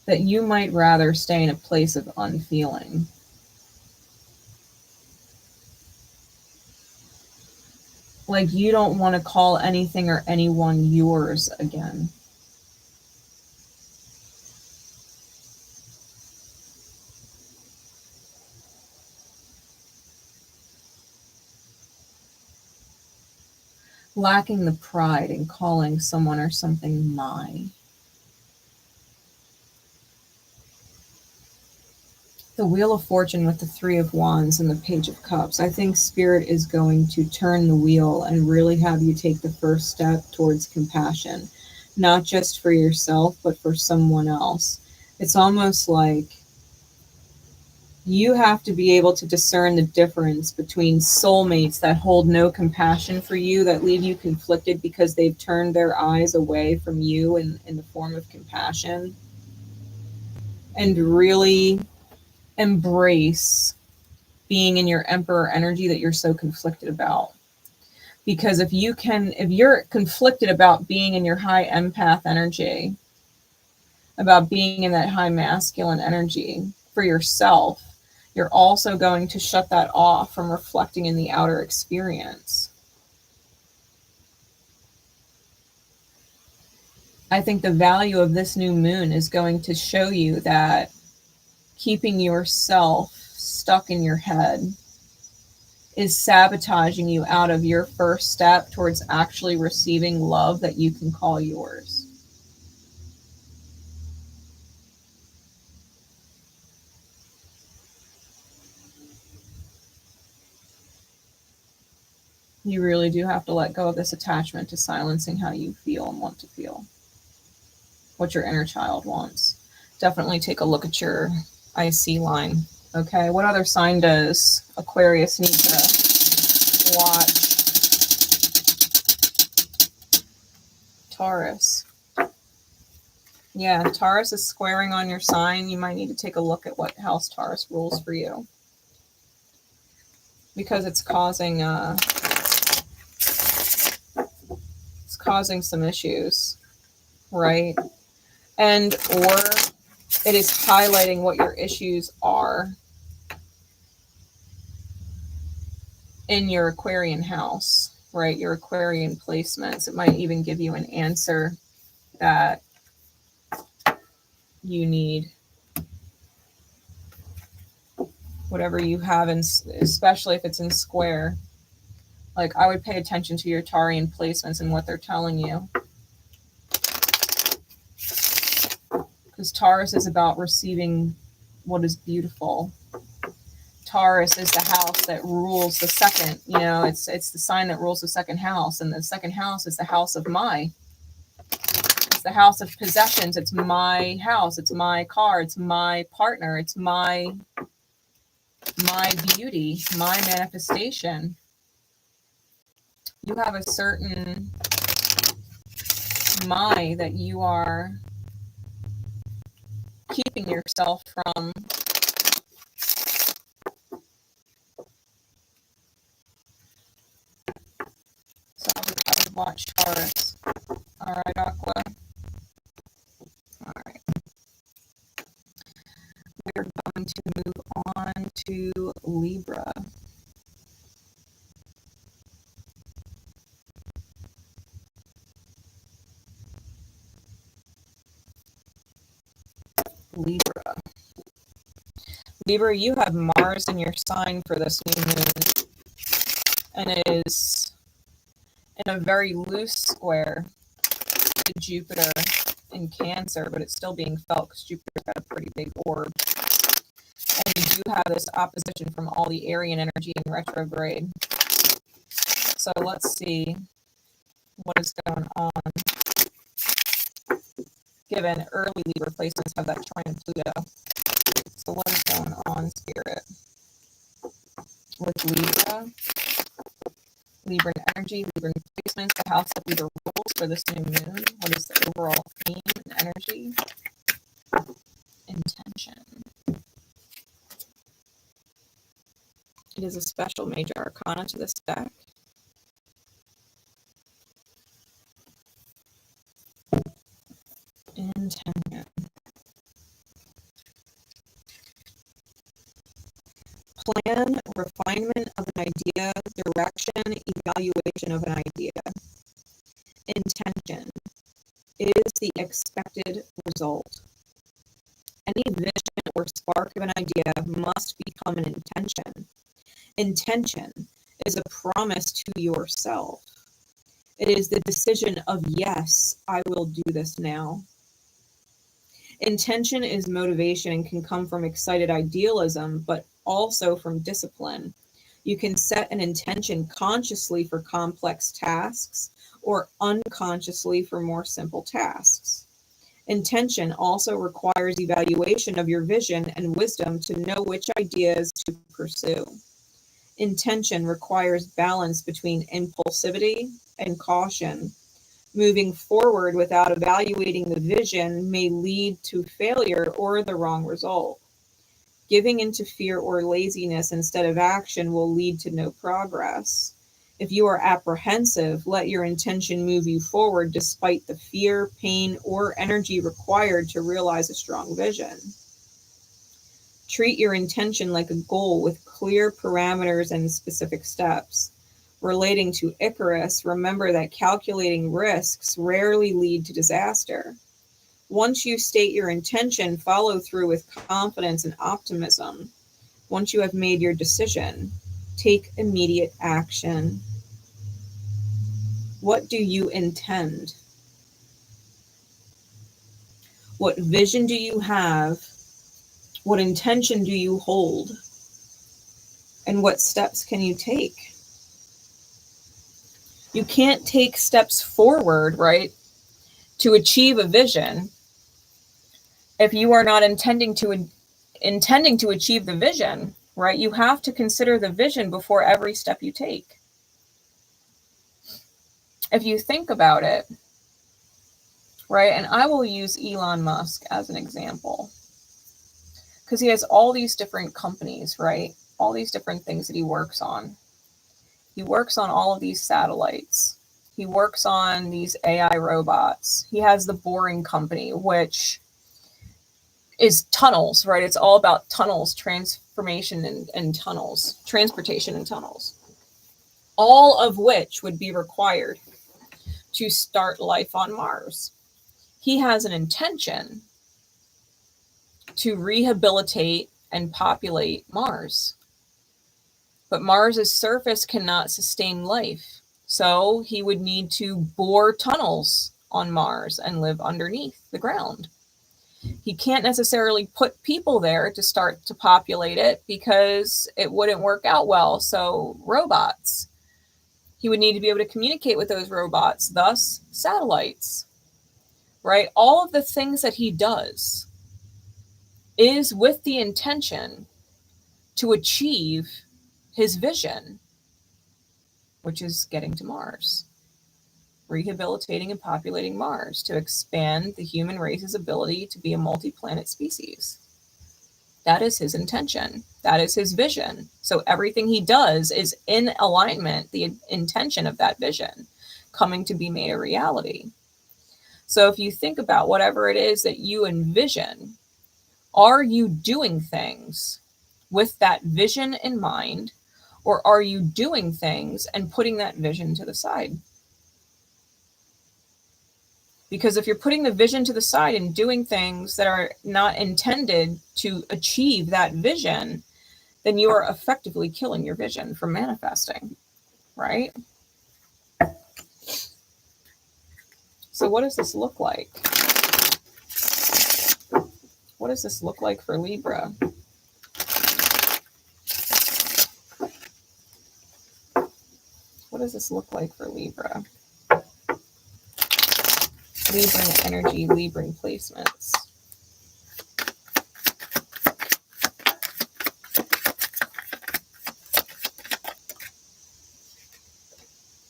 that you might rather stay in a place of unfeeling. Like you don't want to call anything or anyone yours again. Lacking the pride in calling someone or something mine. The Wheel of Fortune with the 3 of Wands and the Page of Cups. I think Spirit is going to turn the wheel and really have you take the first step towards compassion, not just for yourself, but for someone else. It's almost like you have to be able to discern the difference between soulmates that hold no compassion for you, that leave you conflicted because they've turned their eyes away from you in the form of compassion, and really embrace being in your Emperor energy that you're so conflicted about. Because if you're conflicted about being in your high empath energy, about being in that high masculine energy for yourself, you're also going to shut that off from reflecting in the outer experience. I think the value of this new moon is going to show you that keeping yourself stuck in your head is sabotaging you out of your first step towards actually receiving love that you can call yours. You really do have to let go of this attachment to silencing how you feel and want to feel, what your inner child wants. Definitely take a look at your IC line. Okay, what other sign does Aquarius need to watch? Taurus. Yeah, Taurus is squaring on your sign. You might need to take a look at what house Taurus rules for you, because it's causing some issues, right? And or It is highlighting what your issues are in your Aquarian house, right? Your Aquarian placements. It might even give you an answer that you need. Whatever you have, in, especially if it's in square. Like, I would pay attention to your Taurian placements and what they're telling you. Because Taurus is about receiving what is beautiful. Taurus is the house that rules the second, you know, it's the sign that rules the second house. And the second house is the house of it's the house of possessions. It's my house. It's my car. It's my partner. It's my beauty, my manifestation. You have a certain my that you are keeping yourself from. So I would watch Taurus. All right, Aqua. All right. We're going to move on to Libra. Libra. Libra, you have Mars in your sign for this new moon. And it is in a very loose square to Jupiter in Cancer, but it's still being felt because Jupiter's got a pretty big orb. And you do have this opposition from all the Arian energy in retrograde. So let's see what is going on. Given early Libra placements have that trine Pluto. So what is going on, Spirit? With Libra? Libran energy, Libran placements, the house that Libra rules for this new moon. What is the overall theme and energy? Intention. It is a special major arcana to this deck. Intention. Plan, refinement of an idea, direction, evaluation of an idea. Intention is the expected result. Any vision or spark of an idea must become an intention. Intention is a promise to yourself. It is the decision of, yes, I will do this now. Intention is motivation and can come from excited idealism, but also from discipline. You can set an intention consciously for complex tasks or unconsciously for more simple tasks. Intention also requires evaluation of your vision and wisdom to know which ideas to pursue. Intention requires balance between impulsivity and caution. Moving forward without evaluating the vision may lead to failure or the wrong result. Giving into fear or laziness instead of action will lead to no progress. If you are apprehensive, let your intention move you forward despite the fear, pain, or energy required to realize a strong vision. Treat your intention like a goal with clear parameters and specific steps. Relating to Icarus, remember that calculating risks rarely lead to disaster. Once you state your intention, follow through with confidence and optimism. Once you have made your decision, take immediate action. What do you intend? What vision do you have? What intention do you hold? And what steps can you take? You can't take steps forward, right, to achieve a vision if you are not intending to achieve the vision, right? You have to consider the vision before every step you take. If you think about it, right, and I will use Elon Musk as an example, because he has all these different companies, right? All these different things that he works on. He works on all of these satellites. He works on these AI robots. He has the Boring Company, which is tunnels, right? It's all about tunnels, transformation and tunnels, transportation and tunnels, all of which would be required to start life on Mars. He has an intention to rehabilitate and populate Mars. But Mars's surface cannot sustain life. So he would need to bore tunnels on Mars and live underneath the ground. He can't necessarily put people there to start to populate it because it wouldn't work out well. So robots. He would need to be able to communicate with those robots, thus satellites, right? All of the things that he does is with the intention to achieve his vision, which is getting to Mars, rehabilitating and populating Mars to expand the human race's ability to be a multi-planet species. That is his intention. That is his vision. So everything he does is in alignment, the intention of that vision coming to be made a reality. So if you think about whatever it is that you envision, are you doing things with that vision in mind, or are you doing things and putting that vision to the side? Because if you're putting the vision to the side and doing things that are not intended to achieve that vision, then you are effectively killing your vision from manifesting, right? So what does this look like? What does this look like for Libra? What does this look like for Libra? Libran energy, Libran placements.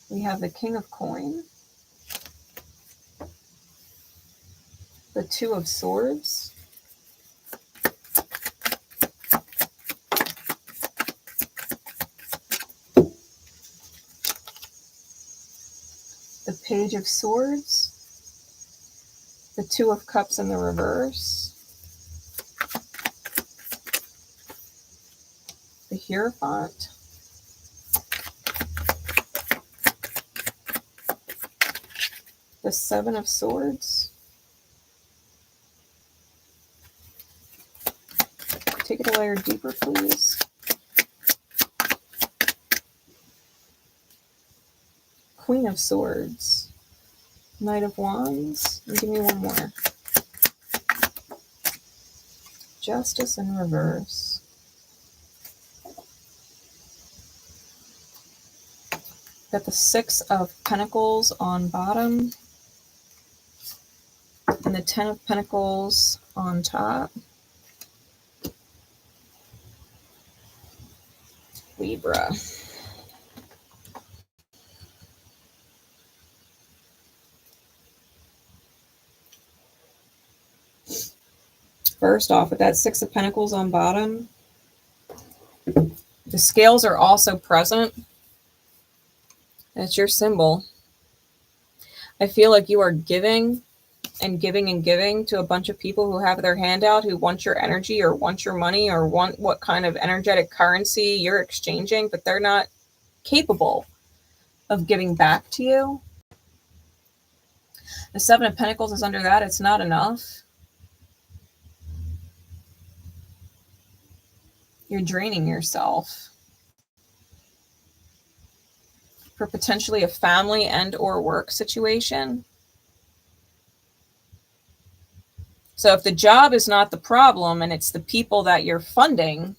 We have the King of Coin, the Two of Swords, the Page of Swords, the Two of Cups in the reverse, the Hierophant, the Seven of Swords. Take it a layer deeper, please. Queen of Swords, Knight of Wands, and give me one more. Justice in reverse. Got the Six of Pentacles on bottom and the Ten of Pentacles on top. Libra. First off, with that Six of Pentacles on bottom, the scales are also present. It's your symbol. I feel like you are giving and giving and giving to a bunch of people who have their hand out, who want your energy or want your money or want what kind of energetic currency you're exchanging, but they're not capable of giving back to you. The Seven of Pentacles is under that. It's not enough. You're draining yourself for potentially a family and or work situation. So if the job is not the problem and it's the people that you're funding,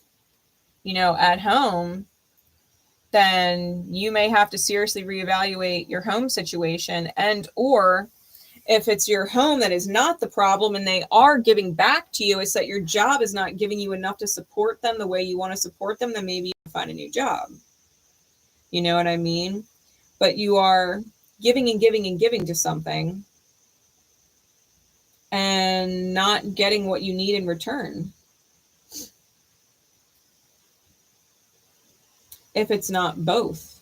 you know, at home, then you may have to seriously reevaluate your home situation. And or if it's your home that is not the problem and they are giving back to you, it's that your job is not giving you enough to support them the way you want to support them, then maybe you can find a new job. You know what I mean? But you are giving and giving and giving to something and not getting what you need in return. If it's not both.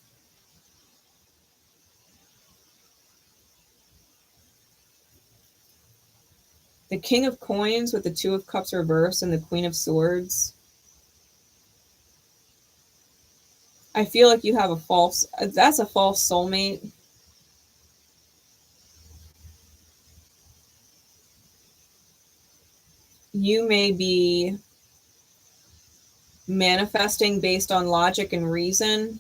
The King of Coins with the Two of Cups reversed and the Queen of Swords. I feel like you have a false, that's a false soulmate. You may be manifesting based on logic and reason.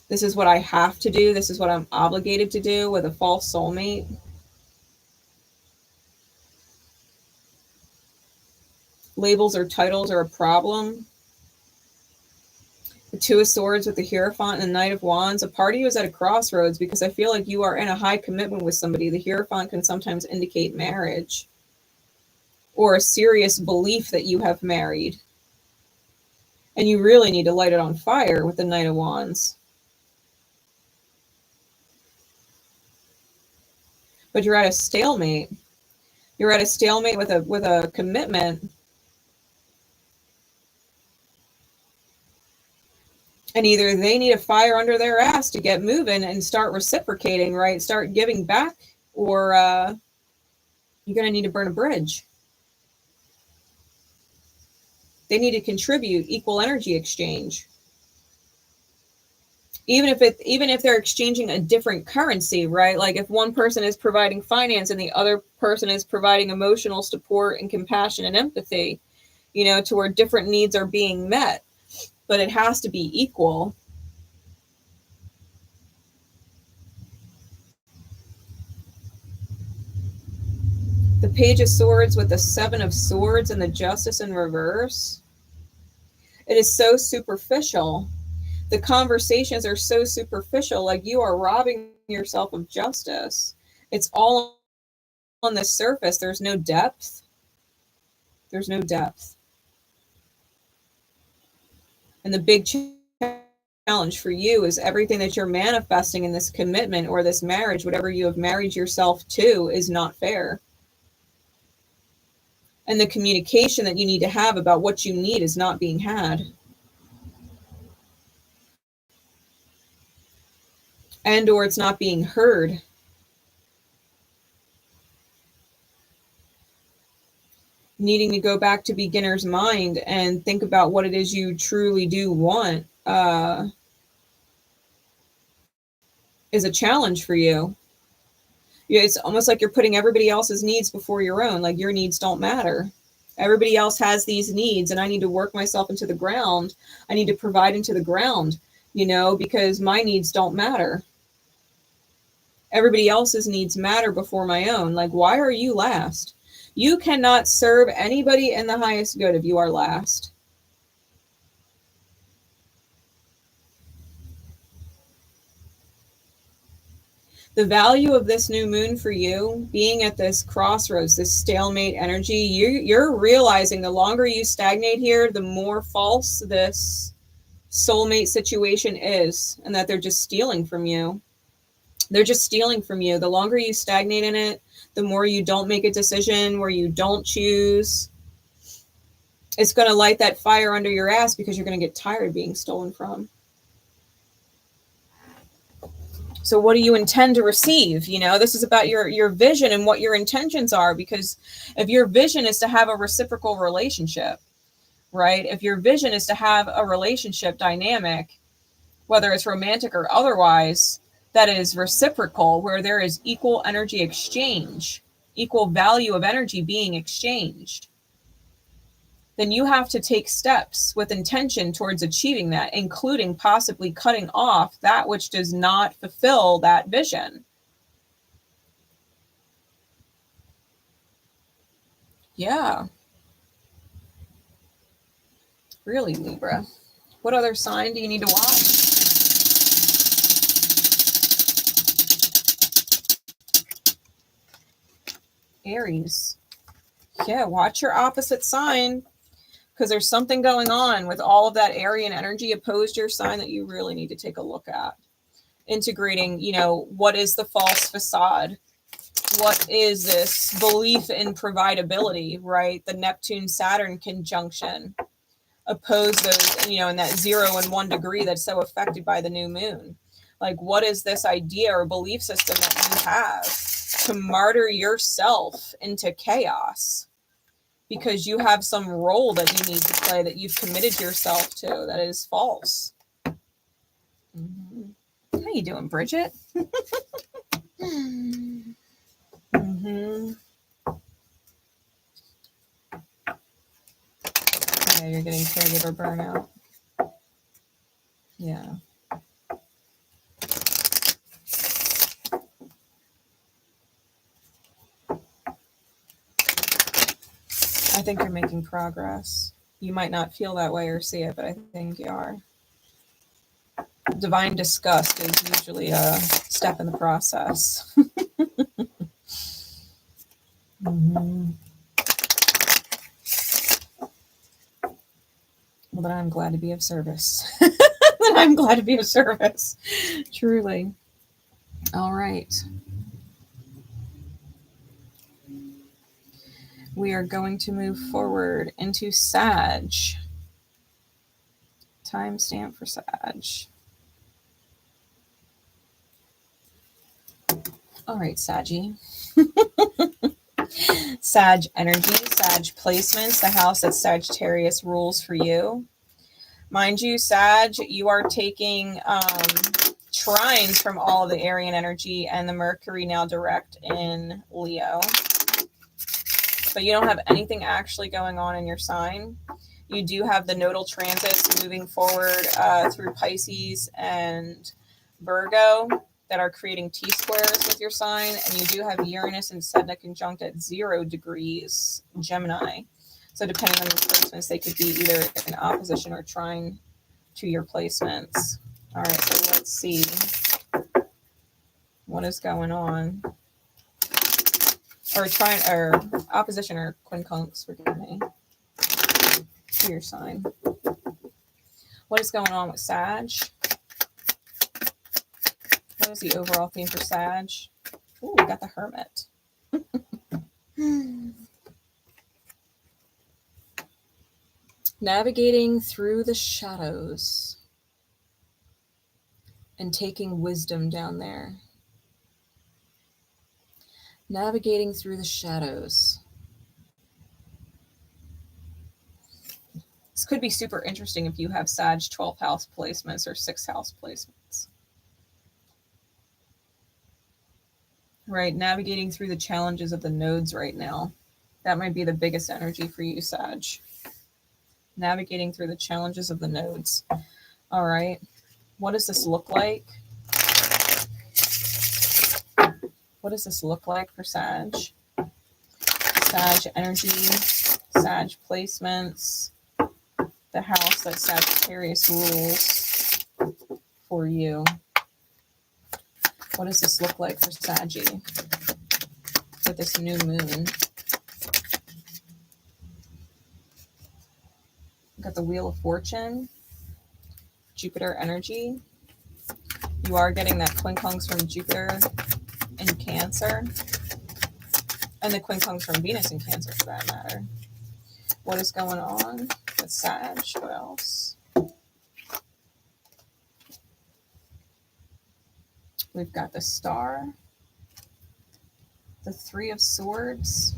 This is what I have to do. This is what I'm obligated to do with a false soulmate. Labels or titles are a problem. The Two of Swords with the Hierophant and the Knight of Wands. A part of you is at a crossroads because I feel like you are in a high commitment with somebody. The Hierophant can sometimes indicate marriage or a serious belief that you have married. And you really need to light it on fire with the Knight of Wands. But you're at a stalemate. You're at a stalemate with a commitment. And either they need a fire under their ass to get moving and start reciprocating, right? Start giving back, or you're going to need to burn a bridge. They need to contribute, equal energy exchange. Even if they're exchanging a different currency, right? Like if one person is providing finance and the other person is providing emotional support and compassion and empathy, you know, to where different needs are being met. But it has to be equal. The Page of Swords with the Seven of Swords and the Justice in reverse. It is so superficial. The conversations are so superficial, like you are robbing yourself of justice. It's all on the surface. There's no depth. There's no depth. And the big challenge for you is everything that you're manifesting in this commitment or this marriage, whatever you have married yourself to, is not fair. And the communication that you need to have about what you need is not being had. And or it's not being heard. Needing to go back to beginner's mind and think about what it is you truly do want is a challenge for you. Yeah, it's almost like you're putting everybody else's needs before your own. Like your needs don't matter. Everybody else has these needs and I need to work myself into the ground. I need to provide into the ground, you know, because my needs don't matter. Everybody else's needs matter before my own. Like, why are you last? You cannot serve anybody in the highest good if you are last. The value of this new moon for you, being at this crossroads, this stalemate energy, you're realizing the longer you stagnate here, the more false this soulmate situation is, and that they're just stealing from you. They're just stealing from you. The longer you stagnate in it, the more you don't make a decision, where you don't choose. It's going to light that fire under your ass because you're going to get tired of being stolen from. So what do you intend to receive? You know, this is about your vision and what your intentions are, because if your vision is to have a reciprocal relationship, right? If your vision is to have a relationship dynamic, whether it's romantic or otherwise, that is reciprocal, where there is equal energy exchange, equal value of energy being exchanged, then you have to take steps with intention towards achieving that, including possibly cutting off that which does not fulfill that vision. Yeah. Really, Libra. What other sign do you need to watch? Aries. Yeah, watch your opposite sign, because there's something going on with all of that Aryan energy opposed to your sign that you really need to take a look at. Integrating, you know, what is the false facade? What is this belief in providability, right? The Neptune-Saturn conjunction. Oppose those, you know, in that 0 and 1 degree that's so affected by the new moon. Like, what is this idea or belief system that you have to martyr yourself into chaos because you have some role that you need to play that you've committed yourself to that is false. How you doing, Bridget? Yeah, you're getting caregiver burnout. Yeah. I think you're making progress. You might not feel that way or see it, but I think you are. Divine disgust is usually a step in the process. Well, then I'm glad to be of service. I'm glad to be of service. Truly. All right. We are going to move forward into Sag. Timestamp for Sag. All right, Saggy. Sag energy, Sag placements, the house that Sagittarius rules for you. Mind you, Sag, you are taking trines from all of the Arian energy and the Mercury now direct in Leo. But you don't have anything actually going on in your sign. You do have the nodal transits moving forward through Pisces and Virgo that are creating T-squares with your sign. And you do have Uranus and Sedna conjunct at 0 degrees Gemini. So depending on your placements, they could be either in opposition or trine to your placements. All right, so let's see what is going on. Or trine or opposition or quincunx, forgive me, to your sign. What is going on with Sag? What is the overall theme for Sag? Ooh, we got the Hermit. Navigating through the shadows and taking wisdom down there. Navigating through the shadows. This could be super interesting if you have Sag 12th house placements or 6th house placements. Right, navigating through the challenges of the nodes right now. That might be the biggest energy for you, Sag. Navigating through the challenges of the nodes. All right, what does this look like? What does this look like for Sag? Sag energy, Sag placements, the house that Sagittarius rules for you. What does this look like for Saggy with this new moon? We've got the Wheel of Fortune, Jupiter energy. You are getting that quincunx from Jupiter in Cancer, and the quincunx from Venus in Cancer for that matter. What is going on with Sag? What else? We've got the Star, the Three of Swords,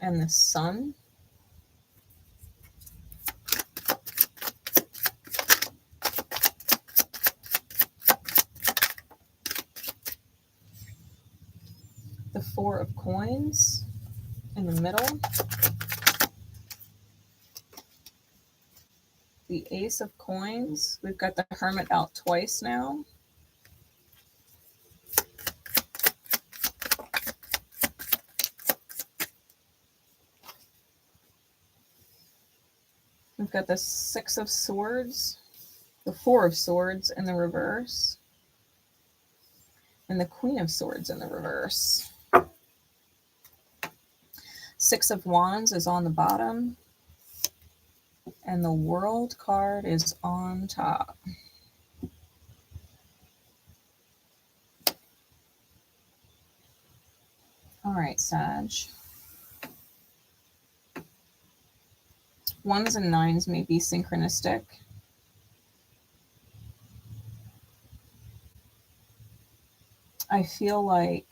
and the Sun. The Four of Coins in the middle. The Ace of Coins. We've got the Hermit out twice now. We've got the Six of Swords, the Four of Swords in the reverse, and the Queen of Swords in the reverse. Six of Wands is on the bottom, and the World card is on top. All right, Sag. Ones and nines may be synchronistic. I feel like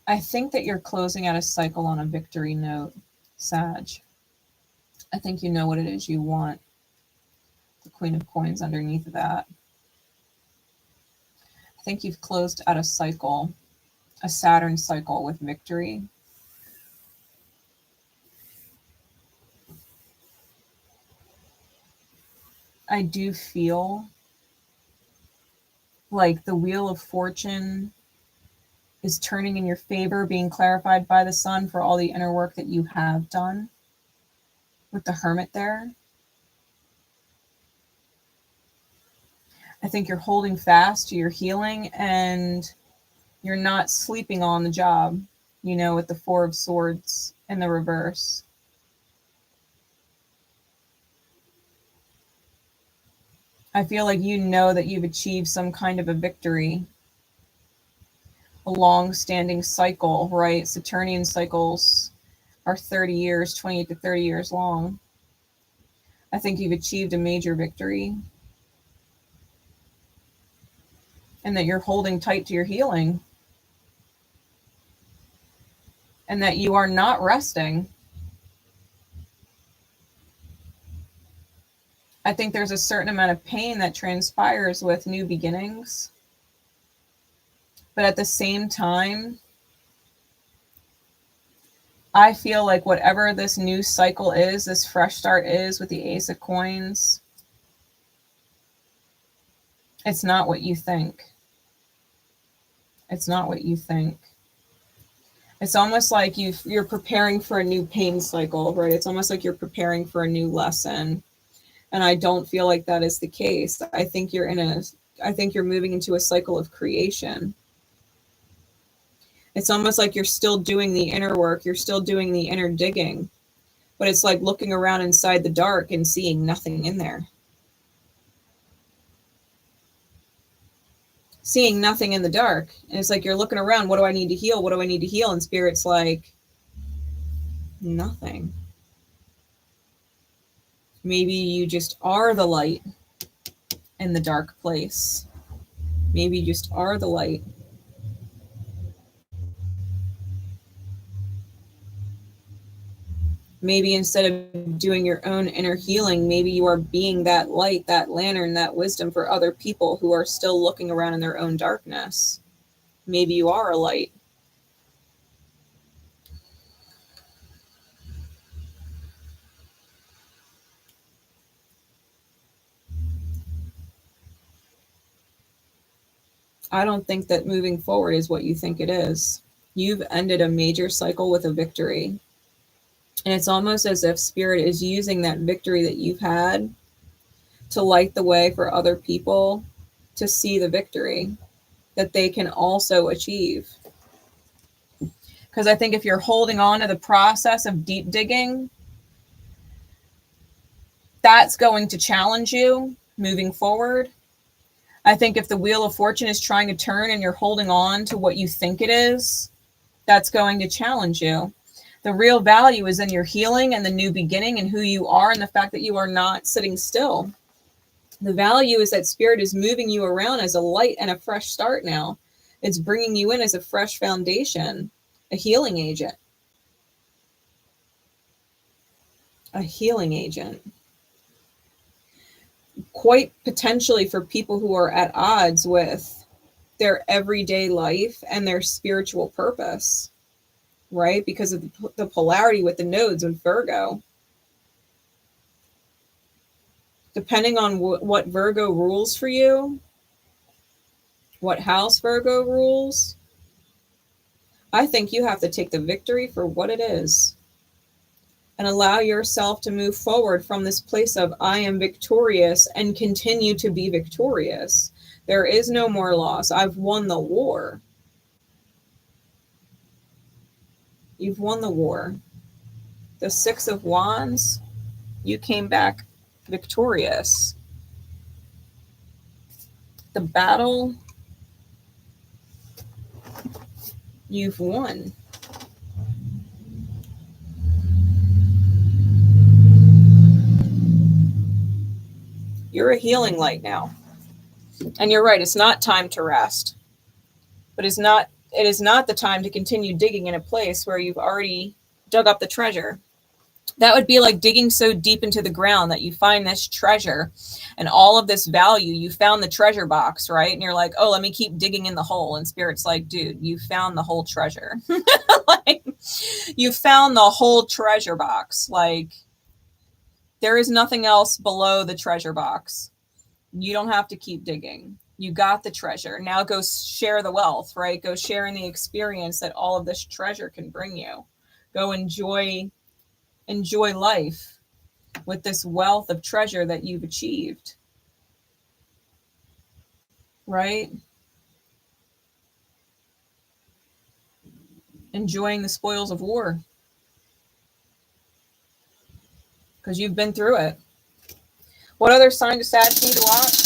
I think that you're closing out a cycle on a victory note, Sag. I think you know what it is you want. The Queen of Coins underneath of that. I think you've closed out a cycle, a Saturn cycle with victory. I do feel like the Wheel of Fortune is turning in your favor, being clarified by the sun for all the inner work that you have done with the Hermit there. I think you're holding fast to your healing and you're not sleeping on the job, you know, with the Four of Swords in the reverse. I feel like you know that you've achieved some kind of a victory. A long-standing cycle, right? Saturnian cycles are 30 years, 28 to 30 years long. I think you've achieved a major victory. And that you're holding tight to your healing. And that you are not resting. I think there's a certain amount of pain that transpires with new beginnings. But at the same time, I feel like whatever this new cycle is, this fresh start is with the Ace of Coins, it's not what you think. It's not what you think. It's almost like you're preparing for a new pain cycle, right? It's almost like you're preparing for a new lesson. And I don't feel like that is the case. I think you're moving into a cycle of creation. It's almost like you're still doing the inner work. You're still doing the inner digging. But it's like looking around inside the dark and seeing nothing in there. Seeing nothing in the dark. And it's like you're looking around. What do I need to heal? What do I need to heal? And Spirit's like, nothing. Maybe you just are the light in the dark place. Maybe you just are the light. Maybe instead of doing your own inner healing, maybe you are being that light, that lantern, that wisdom for other people who are still looking around in their own darkness. Maybe you are a light. I don't think that moving forward is what you think it is. You've ended a major cycle with a victory. And it's almost as if Spirit is using that victory that you've had to light the way for other people to see the victory that they can also achieve. Because I think if you're holding on to the process of deep digging, that's going to challenge you moving forward. I think if the Wheel of Fortune is trying to turn and you're holding on to what you think it is, that's going to challenge you. The real value is in your healing and the new beginning and who you are and the fact that you are not sitting still. The value is that Spirit is moving you around as a light and a fresh start now. It's bringing you in as a fresh foundation, a healing agent. A healing agent. Quite potentially for people who are at odds with their everyday life and their spiritual purpose, right? Because of the polarity with the nodes in Virgo. Depending on what Virgo rules for you, what house Virgo rules, I think you have to take the victory for what it is and allow yourself to move forward from this place of I am victorious and continue to be victorious. There is no more loss. I've won the war. You've won the war. The Six of Wands, you came back victorious. The battle, you've won. You're a healing light now. And you're right, it's not time to rest. But it's not it is not the time to continue digging in a place where you've already dug up the treasure. That would be like digging so deep into the ground that you find this treasure and all of this value. You found the treasure box, right? And you're like, oh, let me keep digging in the hole. And Spirit's like, dude, you found the whole treasure. Like, you found the whole treasure box. Like, there is nothing else below the treasure box. You don't have to keep digging. You got the treasure. Now go share the wealth, right? Go share in the experience that all of this treasure can bring you. Go enjoy life with this wealth of treasure that you've achieved, right? Enjoying the spoils of war because you've been through it. What other sign does Sag need to watch?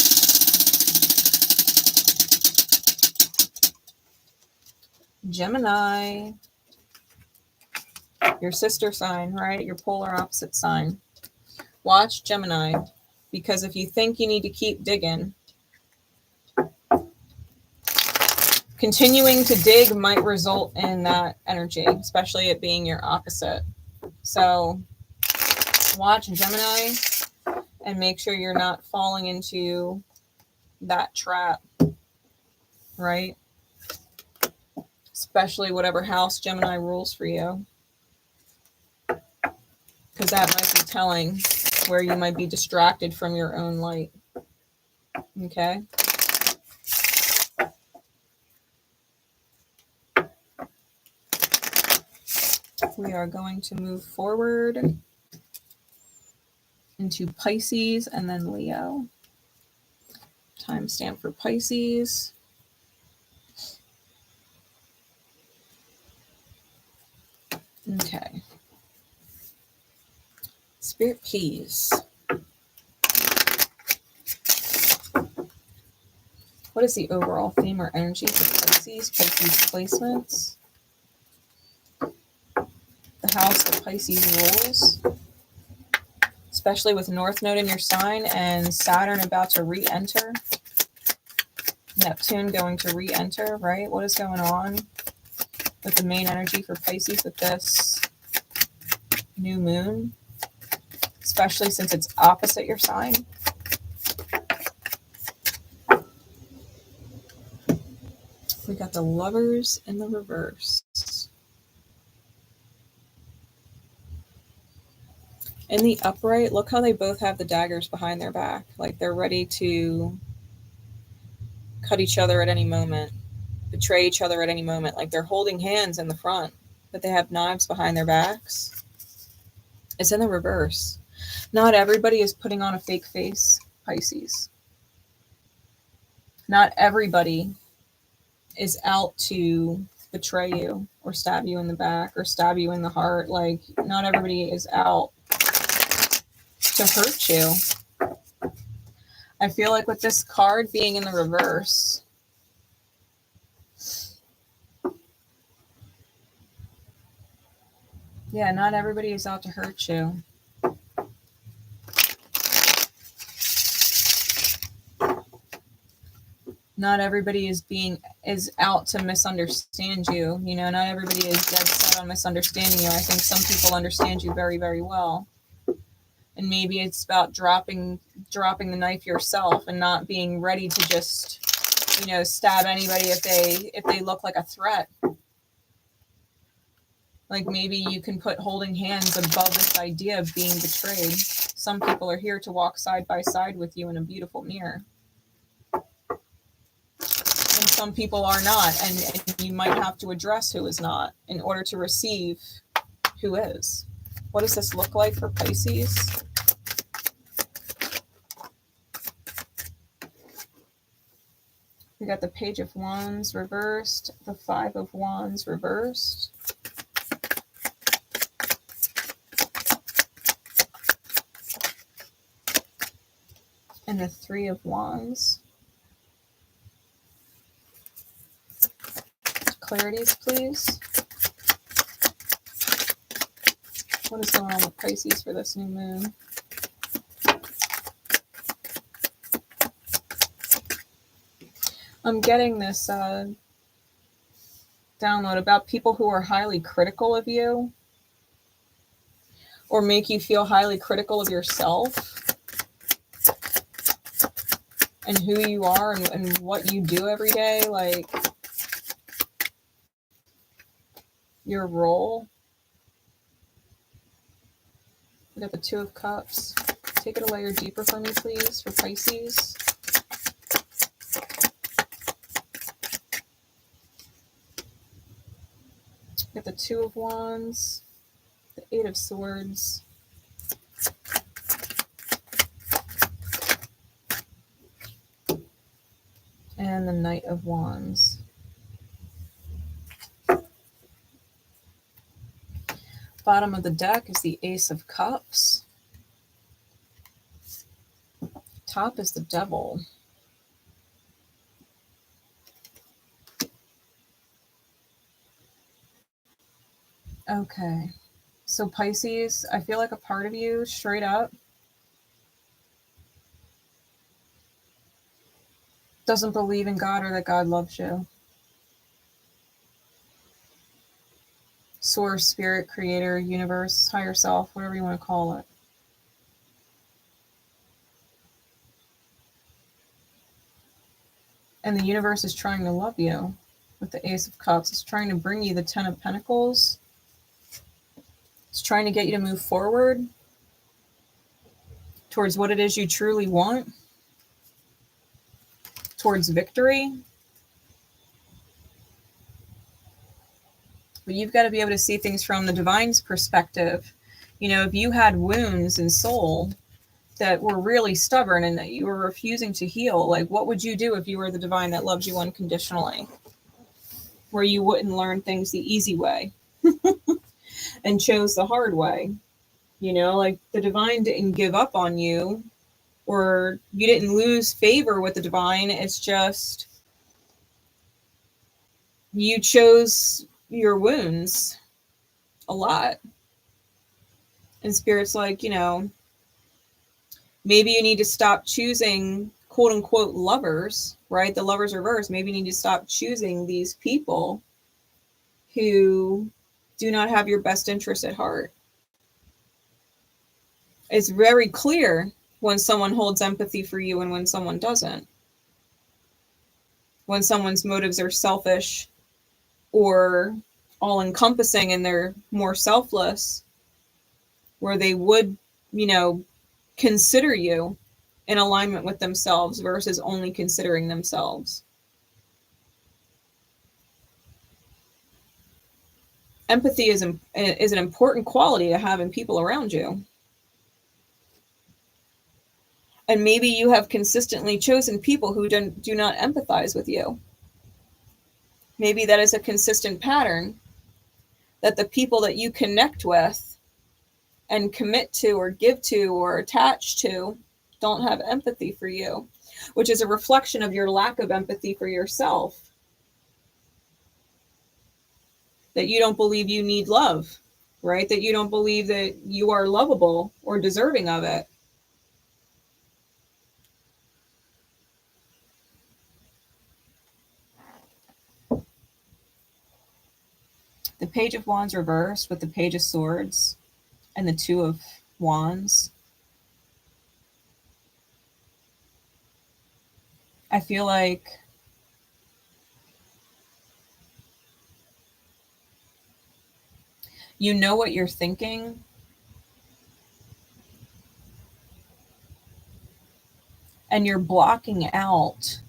Gemini, your sister sign, right? Your polar opposite sign. Watch Gemini, because if you think you need to keep digging, continuing to dig might result in that energy, especially it being your opposite. So watch Gemini and make sure you're not falling into that trap, right? Especially whatever house Gemini rules for you, because that might be telling where you might be distracted from your own light. Okay. We are going to move forward into Pisces and then Leo. Timestamp for Pisces. Okay. Spirit, please. What is the overall theme or energy for Pisces? Pisces placements. The house that Pisces rules. Especially with North Node in your sign and Saturn about to re-enter. Neptune going to re-enter, right? What is going on with the main energy for Pisces with this new moon? Especially since it's opposite your sign. We got the Lovers in the reverse. In the upright, look how they both have the daggers behind their back. Like they're ready to cut each other at any moment, betray each other at any moment. Like they're holding hands in the front, but they have knives behind their backs. It's in the reverse. Not everybody is putting on a fake face, Pisces. Not everybody is out to betray you or stab you in the back or stab you in the heart. Like, not everybody is out to hurt you. I feel like with this card being in the reverse, yeah, not everybody is out to hurt you. Not everybody is out to misunderstand you. You know, not everybody is dead set on misunderstanding you. I think some people understand you very, very well. And maybe it's about dropping the knife yourself and not being ready to just, you know, stab anybody if they look like a threat. Like maybe you can put holding hands above this idea of being betrayed. Some people are here to walk side by side with you in a beautiful mirror. And some people are not, and you might have to address who is not in order to receive who is. What does this look like for Pisces? We got the Page of Wands reversed, the Five of Wands reversed. And the Three of Wands. Clarities, please. What is going on with Pisces for this new moon? I'm getting this download about people who are highly critical of you or make you feel highly critical of yourself and who you are and what you do every day, like your role. We got the Two of Cups. Take it a layer deeper for me, please, for Pisces. We got the Two of Wands, the Eight of Swords, and the Knight of Wands. Bottom of the deck is the Ace of Cups. Top is the Devil. Okay. So Pisces, I feel like a part of you, straight up, doesn't believe in God or that God loves you. Source, spirit, creator, universe, higher self, whatever you want to call it. And the universe is trying to love you with the Ace of Cups. It's trying to bring you the Ten of Pentacles. It's trying to get you to move forward towards what it is you truly want, towards victory. But you've got to be able to see things from the divine's perspective. You know, if you had wounds in soul that were really stubborn and that you were refusing to heal, like what would you do if you were the divine that loves you unconditionally? Where you wouldn't learn things the easy way and chose the hard way. You know, like the divine didn't give up on you or you didn't lose favor with the divine. It's just you chose your wounds a lot. And Spirit's like, you know, maybe you need to stop choosing quote unquote lovers, right? The lovers reverse. Maybe you need to stop choosing these people who do not have your best interest at heart. It's very clear when someone holds empathy for you and when someone doesn't. When someone's motives are selfish or all-encompassing and they're more selfless, where they would, you know, consider you in alignment with themselves versus only considering themselves. Empathy is an important quality to have in people around you. And maybe you have consistently chosen people who do not empathize with you. Maybe that is a consistent pattern, that the people that you connect with and commit to or give to or attach to don't have empathy for you, which is a reflection of your lack of empathy for yourself. That you don't believe you need love, right? That you don't believe that you are lovable or deserving of it. The Page of Wands reversed with the Page of Swords and the Two of Wands. I feel like you know what you're thinking, and you're blocking out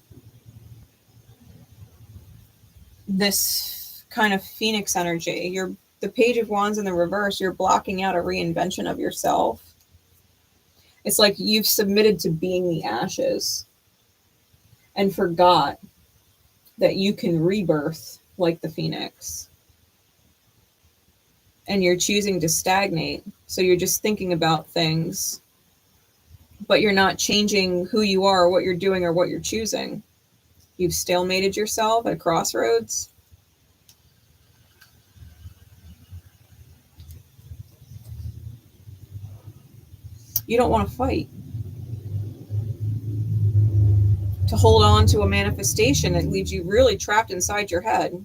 this kind of Phoenix energy. The Page of Wands in the reverse, you're blocking out a reinvention of yourself. It's like you've submitted to being the ashes and forgot that you can rebirth like the Phoenix. And you're choosing to stagnate. So you're just thinking about things, but you're not changing who you are, or what you're doing, or what you're choosing. You've stalemated yourself at a crossroads. You don't want to fight. To hold on to a manifestation that leaves you really trapped inside your head.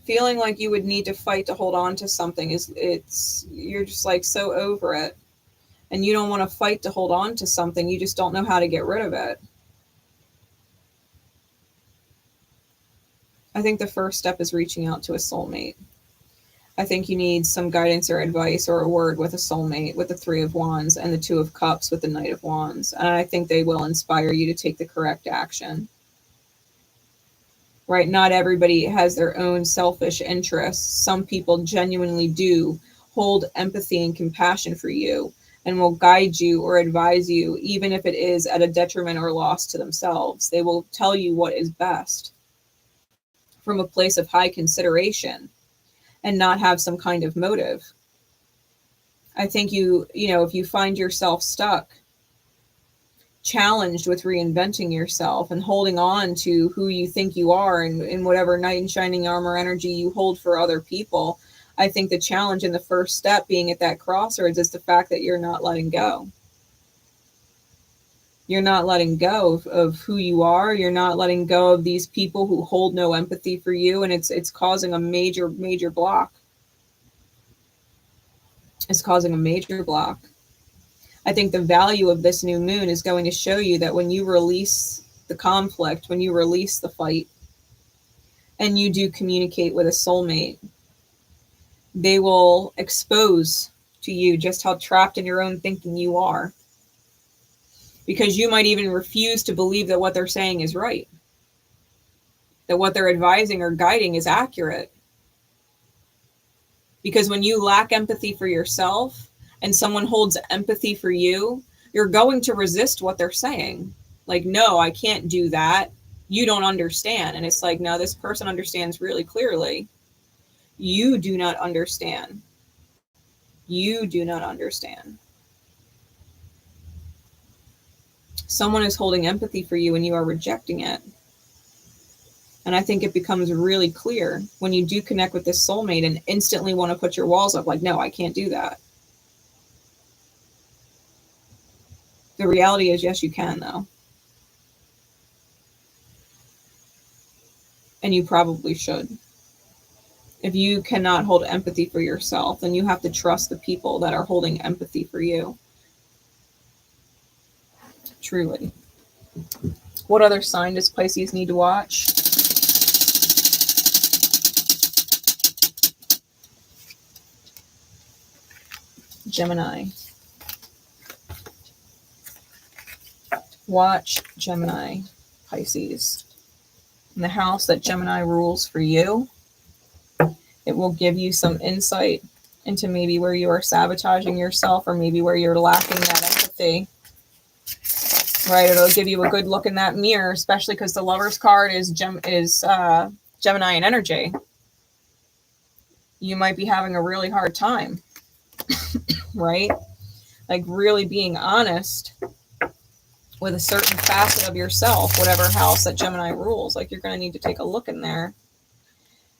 Feeling like you would need to fight to hold on to something you're just like so over it. And you don't want to fight to hold on to something. You just don't know how to get rid of it. I think the first step is reaching out to a soulmate. I think you need some guidance or advice or a word with a soulmate, with the Three of Wands and the Two of Cups with the Knight of Wands. And I think they will inspire you to take the correct action. Right? Not everybody has their own selfish interests. Some people genuinely do hold empathy and compassion for you and will guide you or advise you, even if it is at a detriment or loss to themselves. They will tell you what is best from a place of high consideration and not have some kind of motive. I think if you find yourself stuck, challenged with reinventing yourself and holding on to who you think you are and in whatever knight in shining armor energy you hold for other people, I think the challenge in the first step being at that crossroads is the fact that you're not letting go. You're not letting go of who you are. You're not letting go of these people who hold no empathy for you. And it's causing a major, major block. It's causing a major block. I think the value of this new moon is going to show you that when you release the conflict, when you release the fight, and you do communicate with a soulmate, they will expose to you just how trapped in your own thinking you are. Because you might even refuse to believe that what they're saying is right, that what they're advising or guiding is accurate. Because when you lack empathy for yourself and someone holds empathy for you, you're going to resist what they're saying. Like, no, I can't do that. You don't understand. And it's like, no, this person understands really clearly. You do not understand. You do not understand. Someone is holding empathy for you and you are rejecting it. And I think it becomes really clear when you do connect with this soulmate and instantly want to put your walls up, like, no, I can't do that. The reality is, yes, you can, though. And you probably should. If you cannot hold empathy for yourself, then you have to trust the people that are holding empathy for you. Truly. What other sign does Pisces need to watch? Gemini. Watch Gemini, Pisces. In the house that Gemini rules for you, it will give you some insight into maybe where you are sabotaging yourself or maybe where you're lacking that empathy. Right? It'll give you a good look in that mirror, especially because the Lover's card is Gemini in energy. You might be having a really hard time, right? Like really being honest with a certain facet of yourself, whatever house that Gemini rules. Like you're going to need to take a look in there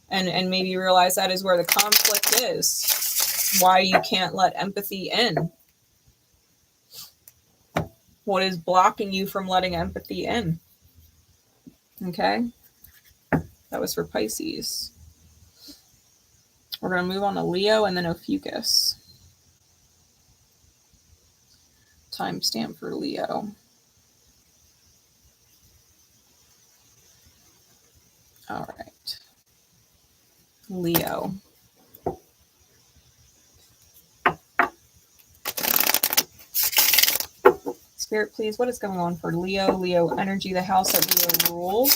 and maybe realize that is where the conflict is. Why you can't let empathy in. What is blocking you from letting empathy in? Okay. That was for Pisces. We're going to move on to Leo and then Ophiuchus. Timestamp for Leo. All right. Leo. Spirit, please, what is going on for Leo? Leo energy, the house that Leo rules.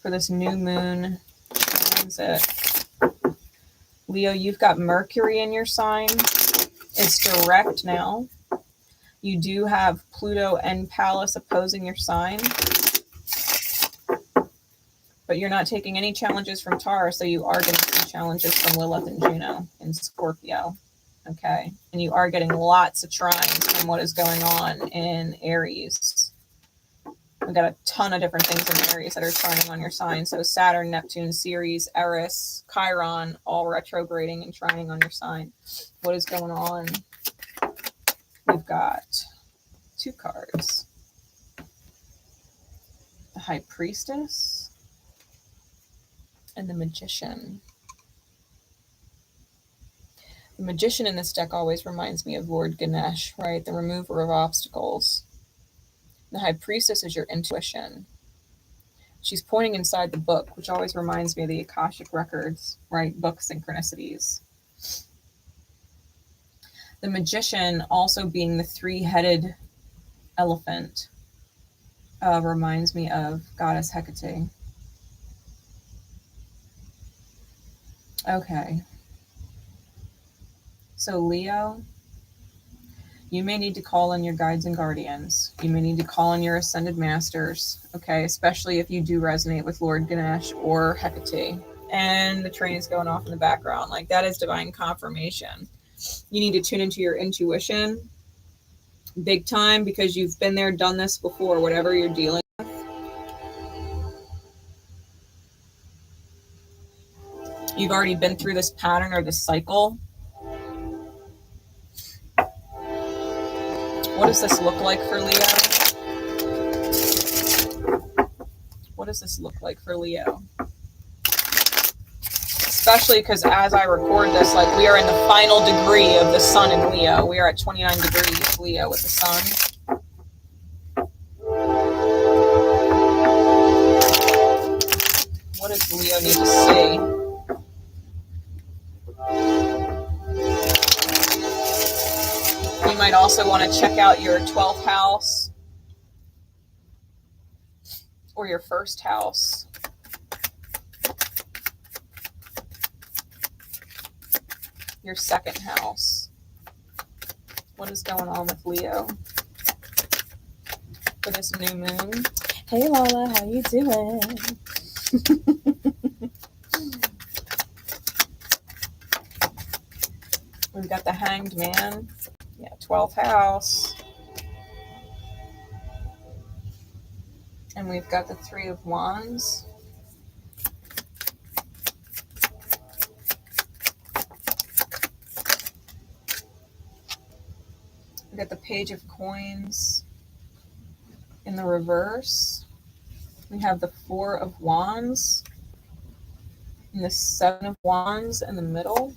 For this new moon transit. Leo, you've got Mercury in your sign. It's direct now. You do have Pluto and Pallas opposing your sign. But you're not taking any challenges from Taurus, so you are getting some challenges from Lilith and Juno in Scorpio. Okay. And you are getting lots of trines from what is going on in Aries. We've got a ton of different things in Aries that are trining on your sign. So Saturn, Neptune, Ceres, Eris, Chiron, all retrograding and trining on your sign. What is going on? We've got two cards. The High Priestess and the Magician. The Magician in this deck always reminds me of Lord Ganesh, right? The remover of obstacles. The High Priestess is your intuition. She's pointing inside the book, which always reminds me of the Akashic Records, right? Book synchronicities. The Magician also being the three-headed elephant reminds me of Goddess Hecate. Okay. So Leo, you may need to call in your guides and guardians. You may need to call in your ascended masters, okay? Especially if you do resonate with Lord Ganesh or Hecate. And the train is going off in the background. Like, that is divine confirmation. You need to tune into your intuition big time, because you've been there, done this before, whatever you're dealing with. You've already been through this pattern or this cycle. What does this look like for Leo? What does this look like for Leo? Especially because as I record this, like, we are in the final degree of the sun in Leo. We are at 29 degrees Leo with the sun. What does Leo need to see? You might also want to check out your 12th house or your first house. Your second house. What is going on with Leo for this new moon? Hey Lola, how you doing? We've got the Hanged Man. Yeah, 12th house. And we've got the Three of Wands. We've got the Page of Coins in the reverse. We have the Four of Wands and the Seven of Wands in the middle.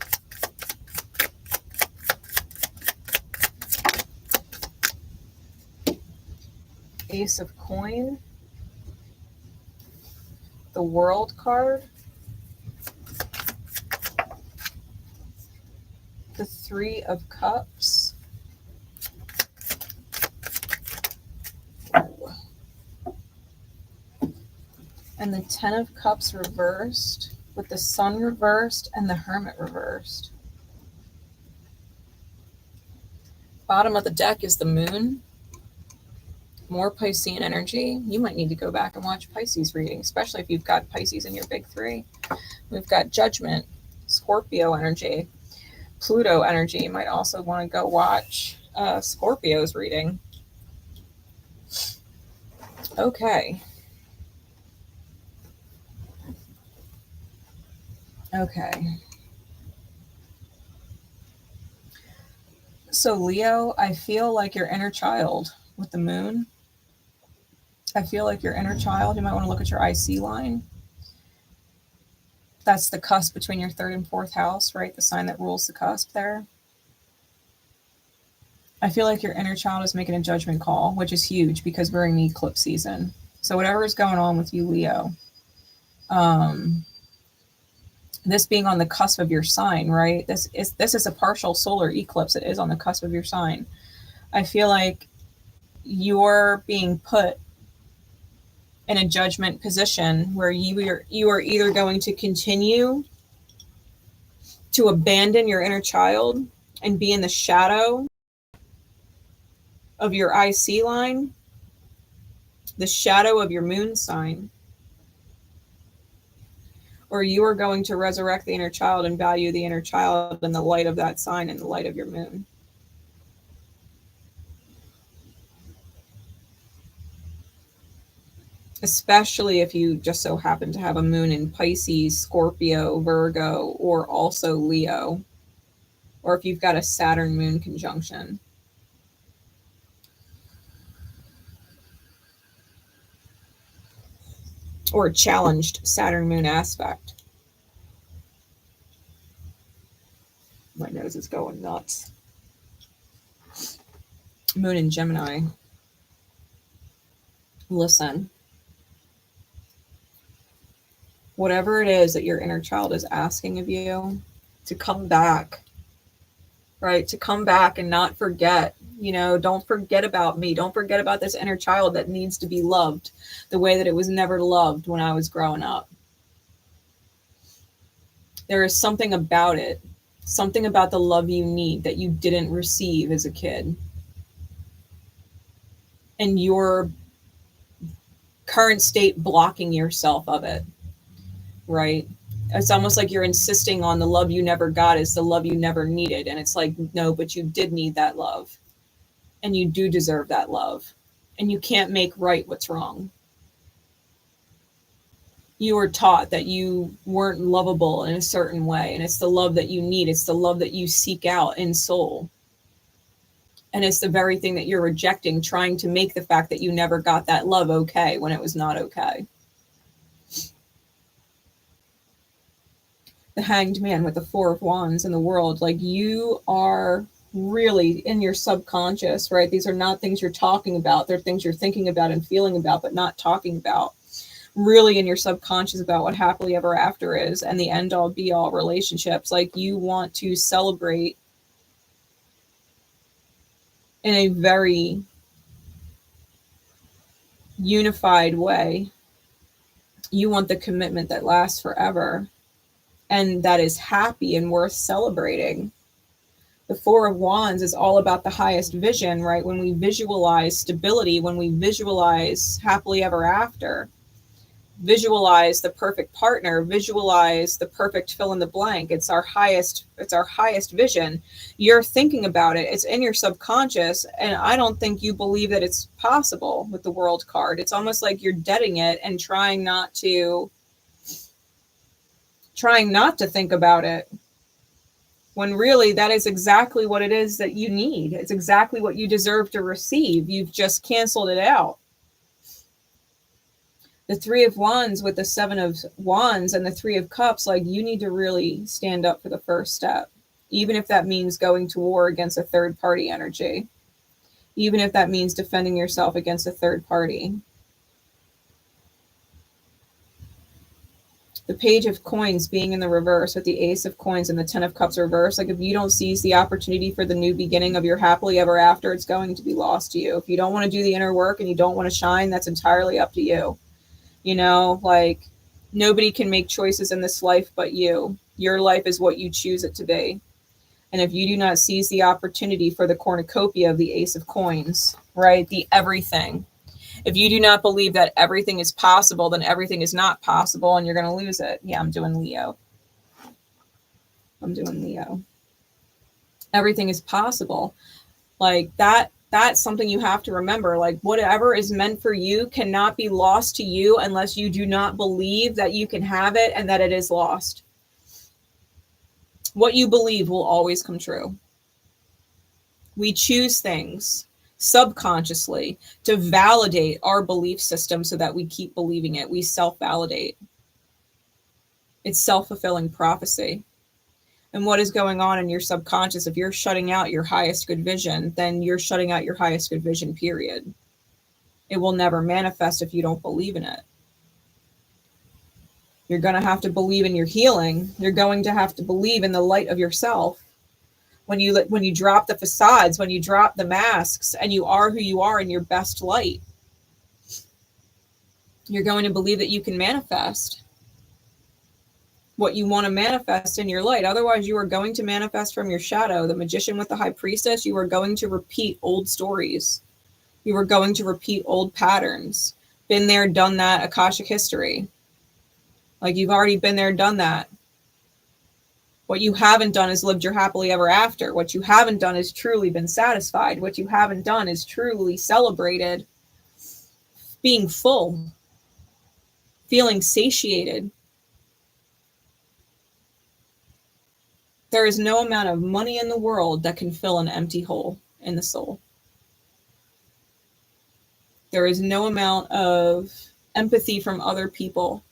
Ace of Coin. The World card. The Three of Cups. And the Ten of Cups reversed, with the Sun reversed and the Hermit reversed. Bottom of the deck is the Moon. More Piscean energy. You might need to go back and watch Pisces reading, especially if you've got Pisces in your big three. We've got Judgment, Scorpio energy, Pluto energy. You might also want to go watch Scorpio's reading. Okay. Okay. So Leo, I feel like your inner child with the Moon. I feel like your inner child, you might want to look at your IC line. That's the cusp between your third and fourth house, right? The sign that rules the cusp there. I feel like your inner child is making a judgment call, which is huge because we're in the eclipse season. So whatever is going on with you, Leo, this being on the cusp of your sign, right? This is a partial solar eclipse. It is on the cusp of your sign. I feel like you're being put in a judgment position where you are either going to continue to abandon your inner child and be in the shadow of your IC line, the shadow of your moon sign, or you are going to resurrect the inner child and value the inner child in the light of that sign and the light of your moon. Especially if you just so happen to have a moon in Pisces, Scorpio, Virgo, or also Leo, or if you've got a Saturn moon conjunction. Or a challenged Saturn moon aspect. nose is going nuts. Moon in Gemini. Listen. Whatever it is that your inner child is asking of you, to come back, right? To come back and not forget, don't forget about me. Don't forget about this inner child that needs to be loved the way that it was never loved when I was growing up. There is something about it, something about the love you need that you didn't receive as a kid. And your current state blocking yourself of it, right? It's almost like you're insisting on the love you never got is the love you never needed. And it's like, no, but you did need that love. And you do deserve that love. And you can't make right what's wrong. You were taught that you weren't lovable in a certain way. And it's the love that you need. It's the love that you seek out in soul. And it's the very thing that you're rejecting, trying to make the fact that you never got that love okay when it was not okay. The Hanged Man with the Four of Wands in the world, like you are really in your subconscious, right? These are not things you're talking about. They're things you're thinking about and feeling about, but not talking about. Really in your subconscious about what happily ever after is and the end all be all relationships. Like you want to celebrate in a very unified way. You want the commitment that lasts forever and that is happy and worth celebrating. The Four of Wands is all about the highest vision, right? When we visualize stability, when we visualize happily ever after, visualize the perfect partner, visualize the perfect fill in the blank. It's our highest vision. You're thinking about it. It's in your subconscious. And I don't think you believe that it's possible with the World card. It's almost like you're deading it and trying not to think about it. When really that is exactly what it is that you need. It's exactly what you deserve to receive. You've just canceled it out. The Three of Wands with the Seven of Wands and the Three of Cups, like you need to really stand up for the first step, even if that means going to war against a third party energy, even if that means defending yourself against a third party. The Page of Coins being in the reverse with the Ace of Coins and the Ten of Cups reverse, like if you don't seize the opportunity for the new beginning of your happily ever after, it's going to be lost to you. If you don't want to do the inner work and you don't want to shine, that's entirely up to you. Like nobody can make choices in this life but you. Your life is what you choose it to be. And if you do not seize the opportunity for the cornucopia of the Ace of Coins, right? The everything. If you do not believe that everything is possible, then everything is not possible and you're going to lose it. Yeah, I'm doing Leo. Everything is possible. Like that's something you have to remember. Like whatever is meant for you cannot be lost to you unless you do not believe that you can have it and that it is lost. What you believe will always come true. We choose things subconsciously to validate our belief system so that we keep believing it. We self-validate. It's self-fulfilling prophecy. And what is going on in your subconscious, if you're shutting out your highest good vision, then you're shutting out your highest good vision, period. It will never manifest if you don't believe in it. You're going to have to believe in your healing. You're going to have to believe in the light of yourself. When you drop the facades, when you drop the masks, and you are who you are in your best light, you're going to believe that you can manifest what you want to manifest in your light. Otherwise, you are going to manifest from your shadow. The Magician with the High Priestess, you are going to repeat old stories. You are going to repeat old patterns. Been there, done that, Akashic history. Like you've already been there, done that. What you haven't done is lived your happily ever after. What you haven't done is truly been satisfied. What you haven't done is truly celebrated being full, feeling satiated. There is no amount of money in the world that can fill an empty hole in the soul. There is no amount of empathy from other people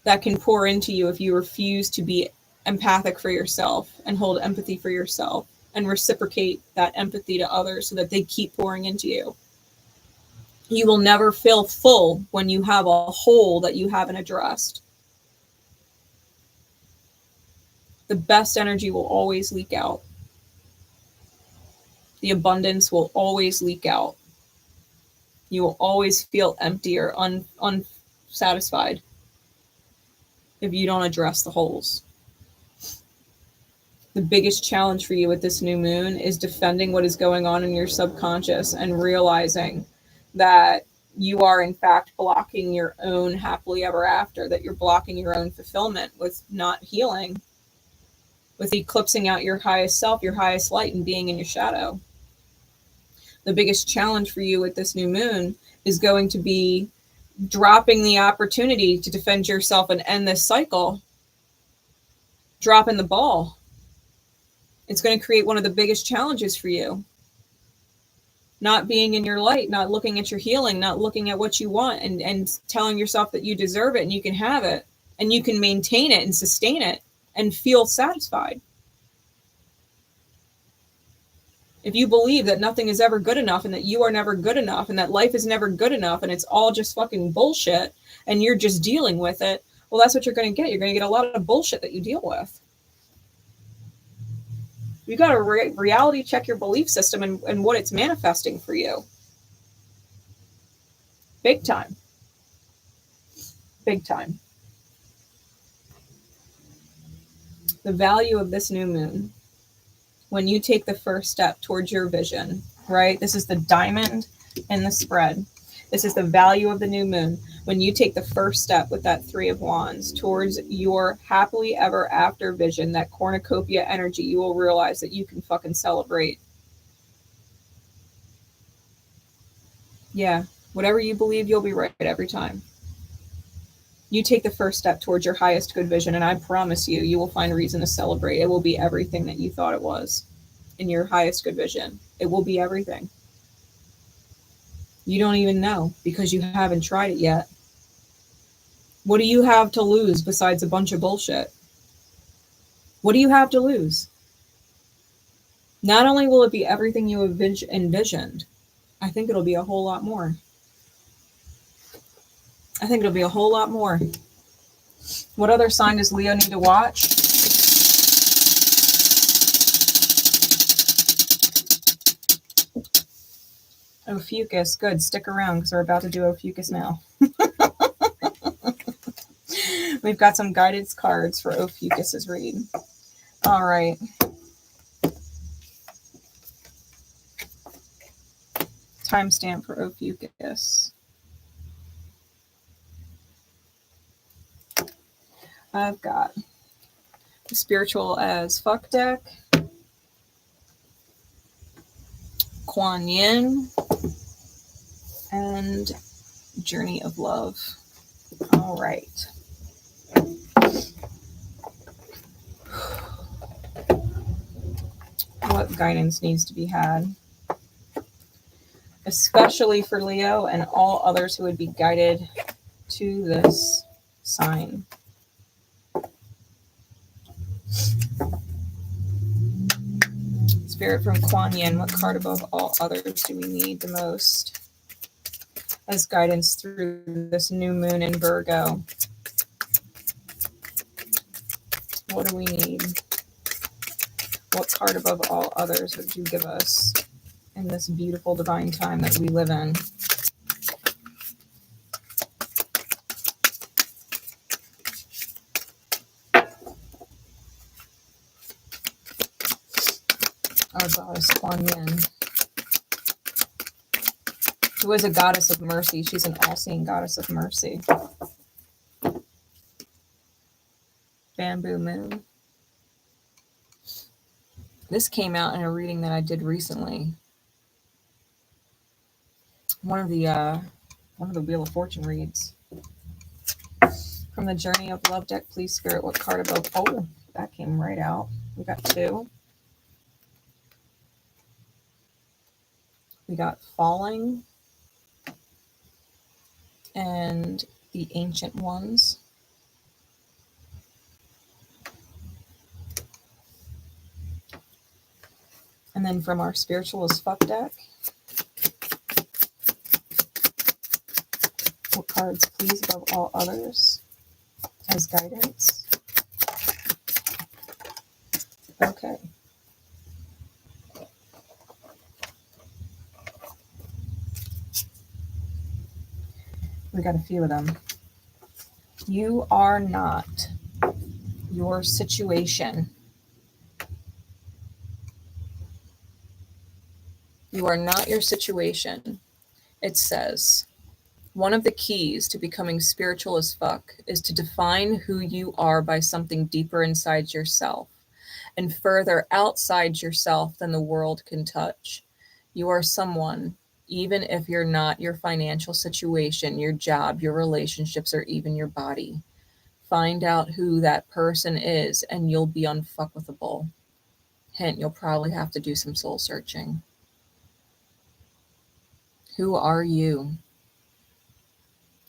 that can pour into you if you refuse to be empathic for yourself and hold empathy for yourself and reciprocate that empathy to others so that they keep pouring into you. You will never feel full when you have a hole that you haven't addressed. The best energy will always leak out. The abundance will always leak out. You will always feel empty or unsatisfied if you don't address the holes. The biggest challenge for you with this new moon is defending what is going on in your subconscious and realizing that you are in fact blocking your own happily ever after, that you're blocking your own fulfillment with not healing, with eclipsing out your highest self, your highest light, and being in your shadow. The biggest challenge for you with this new moon is going to be dropping the opportunity to defend yourself and end this cycle, dropping the ball. It's going to create one of the biggest challenges for you. Not being in your light, not looking at your healing, not looking at what you want and telling yourself that you deserve it and you can have it and you can maintain it and sustain it and feel satisfied. If you believe that nothing is ever good enough and that you are never good enough and that life is never good enough and it's all just fucking bullshit and you're just dealing with it, well, that's what you're going to get. You're going to get a lot of bullshit that you deal with. You got to reality check your belief system and what it's manifesting for you. Big time. Big time. The value of this new moon, when you take the first step towards your vision, right? This is the diamond in the spread. This is the value of the new moon. When you take the first step with that 3 of Wands towards your happily ever after vision, that cornucopia energy, you will realize that you can fucking celebrate. Yeah, whatever you believe, you'll be right every time. You take the first step towards your highest good vision, and I promise you, you will find a reason to celebrate. It will be everything that you thought it was in your highest good vision. It will be everything. You don't even know because you haven't tried it yet. What do you have to lose besides a bunch of bullshit? What do you have to lose? Not only will it be everything you envisioned, I think it'll be a whole lot more. I think it'll be a whole lot more. What other sign does Leo need to watch? Ophiuchus. Good. Stick around because we're about to do Ophiuchus now. We've got some guidance cards for Ophiuchus's read. All right. Timestamp for Ophiuchus. I've got the Spiritual as Fuck deck, Kuan Yin, and Journey of Love. All right. What guidance needs to be had? Especially for Leo and all others who would be guided to this sign. Spirit from Kuan Yin, what card above all others do we need the most as guidance through this new moon in Virgo? What do we need? What card above all others would you give us in this beautiful divine time that we live in? Our goddess Kuan Yin, who is a goddess of mercy. She's an all-seeing goddess of mercy. Bamboo Moon. This came out in a reading that I did recently. One of the Wheel of Fortune reads. From the Journey of Love deck, please, Spirit, what card above? Oh, that came right out. We got 2. We got Falling and the Ancient Ones. then from our spiritual as fuck deck, what cards please above all others as guidance? Okay. We got a few of them. You are not your situation. You are not your situation. It says, one of the keys to becoming spiritual as fuck is to define who you are by something deeper inside yourself and further outside yourself than the world can touch. You are someone, even if you're not your financial situation, your job, your relationships, or even your body. Find out who that person is and you'll be unfuckwithable. Hint, you'll probably have to do some soul searching. Who are you?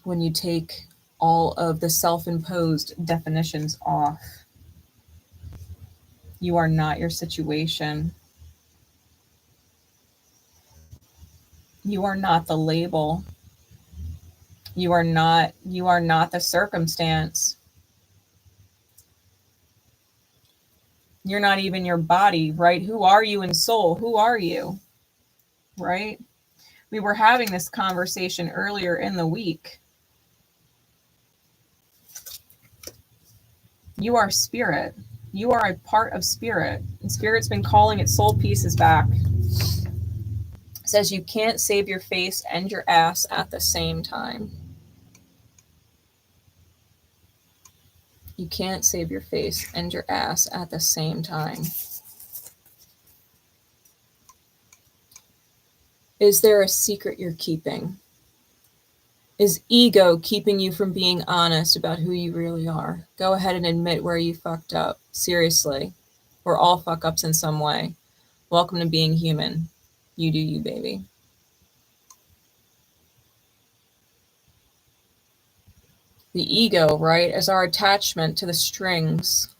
When you take all of the self-imposed definitions off, you are not your situation. You are not the label. You are not the circumstance. You're not even your body, right? Who are you in soul? Who are you? Right? We were having this conversation earlier in the week. You are spirit. You are a part of spirit. And spirit's been calling its soul pieces back. It says you can't save your face and your ass at the same time. You can't save your face and your ass at the same time. Is there a secret you're keeping? Is ego keeping you from being honest about who you really are? Go ahead and admit where you fucked up. Seriously. We're all fuck ups in some way. Welcome to being human. You do you, baby. The ego, right, is our attachment to the strings.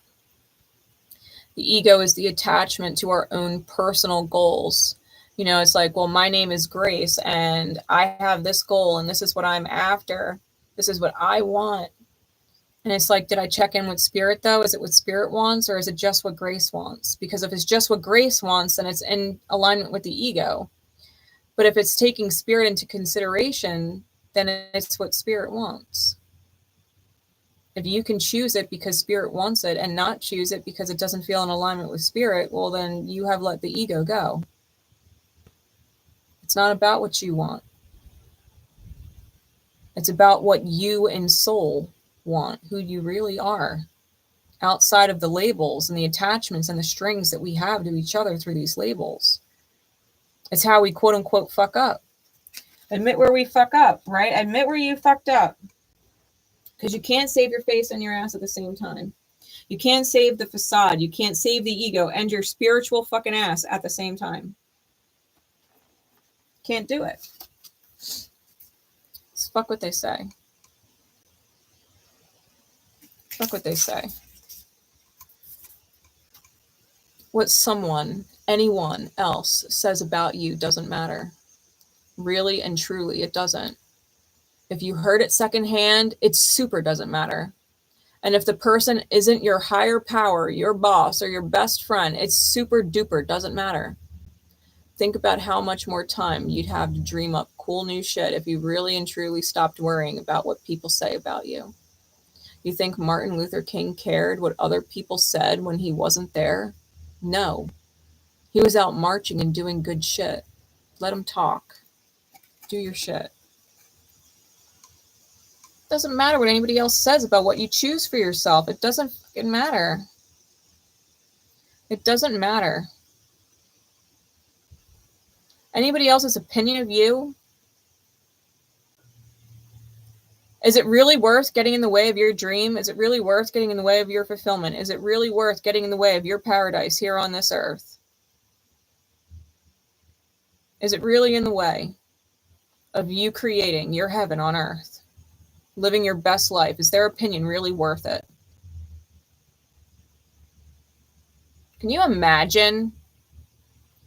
The ego is the attachment to our own personal goals. You know, it's like, well, my name is Grace and I have this goal and this is what I'm after. This is what I want. And it's like, did I check in with spirit though? Is it what spirit wants or is it just what Grace wants? Because if it's just what Grace wants, then it's in alignment with the ego. But if it's taking spirit into consideration, then it's what spirit wants. If you can choose it because spirit wants it and not choose it because it doesn't feel in alignment with spirit, well, then you have let the ego go. It's not about what you want. It's about what you in soul want, who you really are, outside of the labels and the attachments and the strings that we have to each other through these labels. It's how we quote unquote fuck up. Admit where we fuck up, right? Admit where you fucked up. Because you can't save your face and your ass at the same time. You can't save the facade. You can't save the ego and your spiritual fucking ass at the same time. Can't do it. It's fuck what they say. Fuck what they say. What someone, anyone else says about you doesn't matter. Really and truly, it doesn't. If you heard it secondhand, it super doesn't matter. And if the person isn't your higher power, your boss, or your best friend, it's super duper doesn't matter. Think about how much more time you'd have to dream up cool new shit if you really and truly stopped worrying about what people say about you. You think Martin Luther King cared what other people said when he wasn't there? No. He was out marching and doing good shit. Let him talk. Do your shit. Doesn't matter what anybody else says about what you choose for yourself. It doesn't fucking matter. It doesn't matter. Anybody else's opinion of you? Is it really worth getting in the way of your dream? Is it really worth getting in the way of your fulfillment? Is it really worth getting in the way of your paradise here on this earth? Is it really in the way of you creating your heaven on earth? Living your best life? Is their opinion really worth it? Can you imagine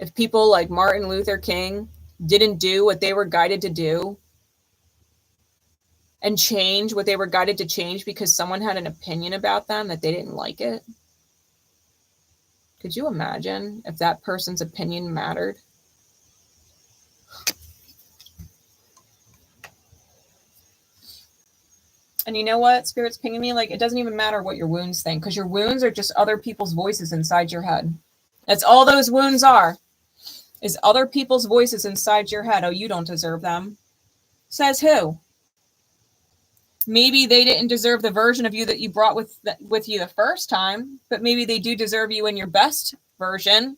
If people like Martin Luther King didn't do what they were guided to do and change what they were guided to change because someone had an opinion about them that they didn't like it, could you imagine if that person's opinion mattered? And you know what? Spirit's pinging me. Like, it doesn't even matter what your wounds think, because your wounds are just other people's voices inside your head. That's all those wounds are, is other people's voices inside your head. Oh, you don't deserve them. Says who? Maybe they didn't deserve the version of you that you brought with you the first time, but maybe they do deserve you in your best version.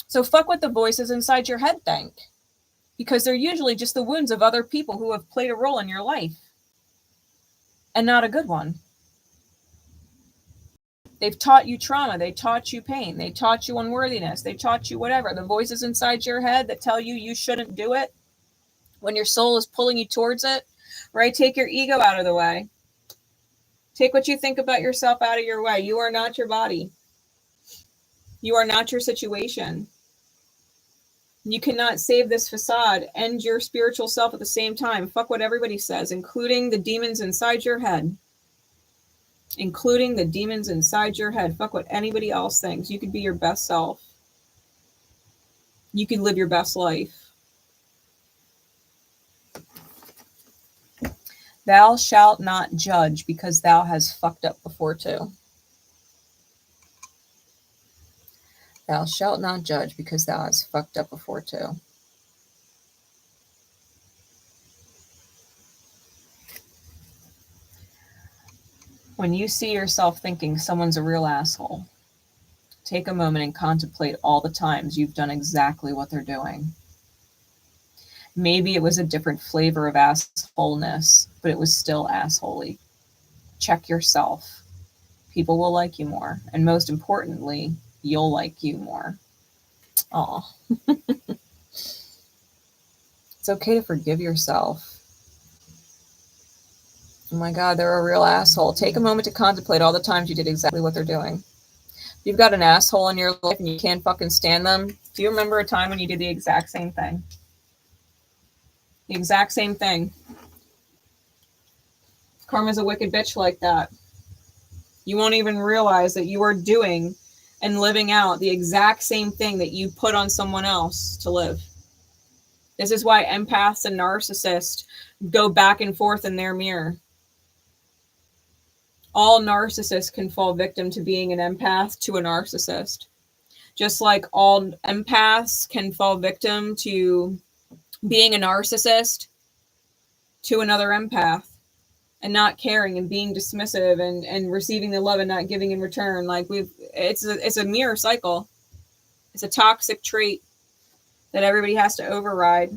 So fuck what the voices inside your head think, because they're usually just the wounds of other people who have played a role in your life. And not a good one. They've taught you trauma. They taught you pain. They taught you unworthiness. They taught you whatever. The voices inside your head that tell you you shouldn't do it when your soul is pulling you towards it, right? Take your ego out of the way. Take what you think about yourself out of your way. You are not your body. You are not your situation. You cannot save this facade and your spiritual self at the same time. Fuck what everybody says, including the demons inside your head. Including the demons inside your head. Fuck what anybody else thinks. You could be your best self. You can live your best life. Thou shalt not judge, because thou has fucked up before too. Thou shalt not judge, because thou hast fucked up before too. When you see yourself thinking someone's a real asshole, take a moment and contemplate all the times you've done exactly what they're doing. Maybe it was a different flavor of assholeness, but it was still assholey. Check yourself. People will like you more. And most importantly, you'll like you more. Aw. It's okay to forgive yourself. Oh my God, they're a real asshole. Take a moment to contemplate all the times you did exactly what they're doing. If you've got an asshole in your life and you can't fucking stand them, do you remember a time when you did the exact same thing? The exact same thing. Karma's a wicked bitch like that. You won't even realize that you are doing and living out the exact same thing that you put on someone else to live. This is why empaths and narcissists go back and forth in their mirror. All narcissists can fall victim to being an empath to a narcissist. Just like all empaths can fall victim to being a narcissist to another empath. And not caring and being dismissive and receiving the love and not giving in return. Like it's a mirror cycle. It's a toxic trait that everybody has to override.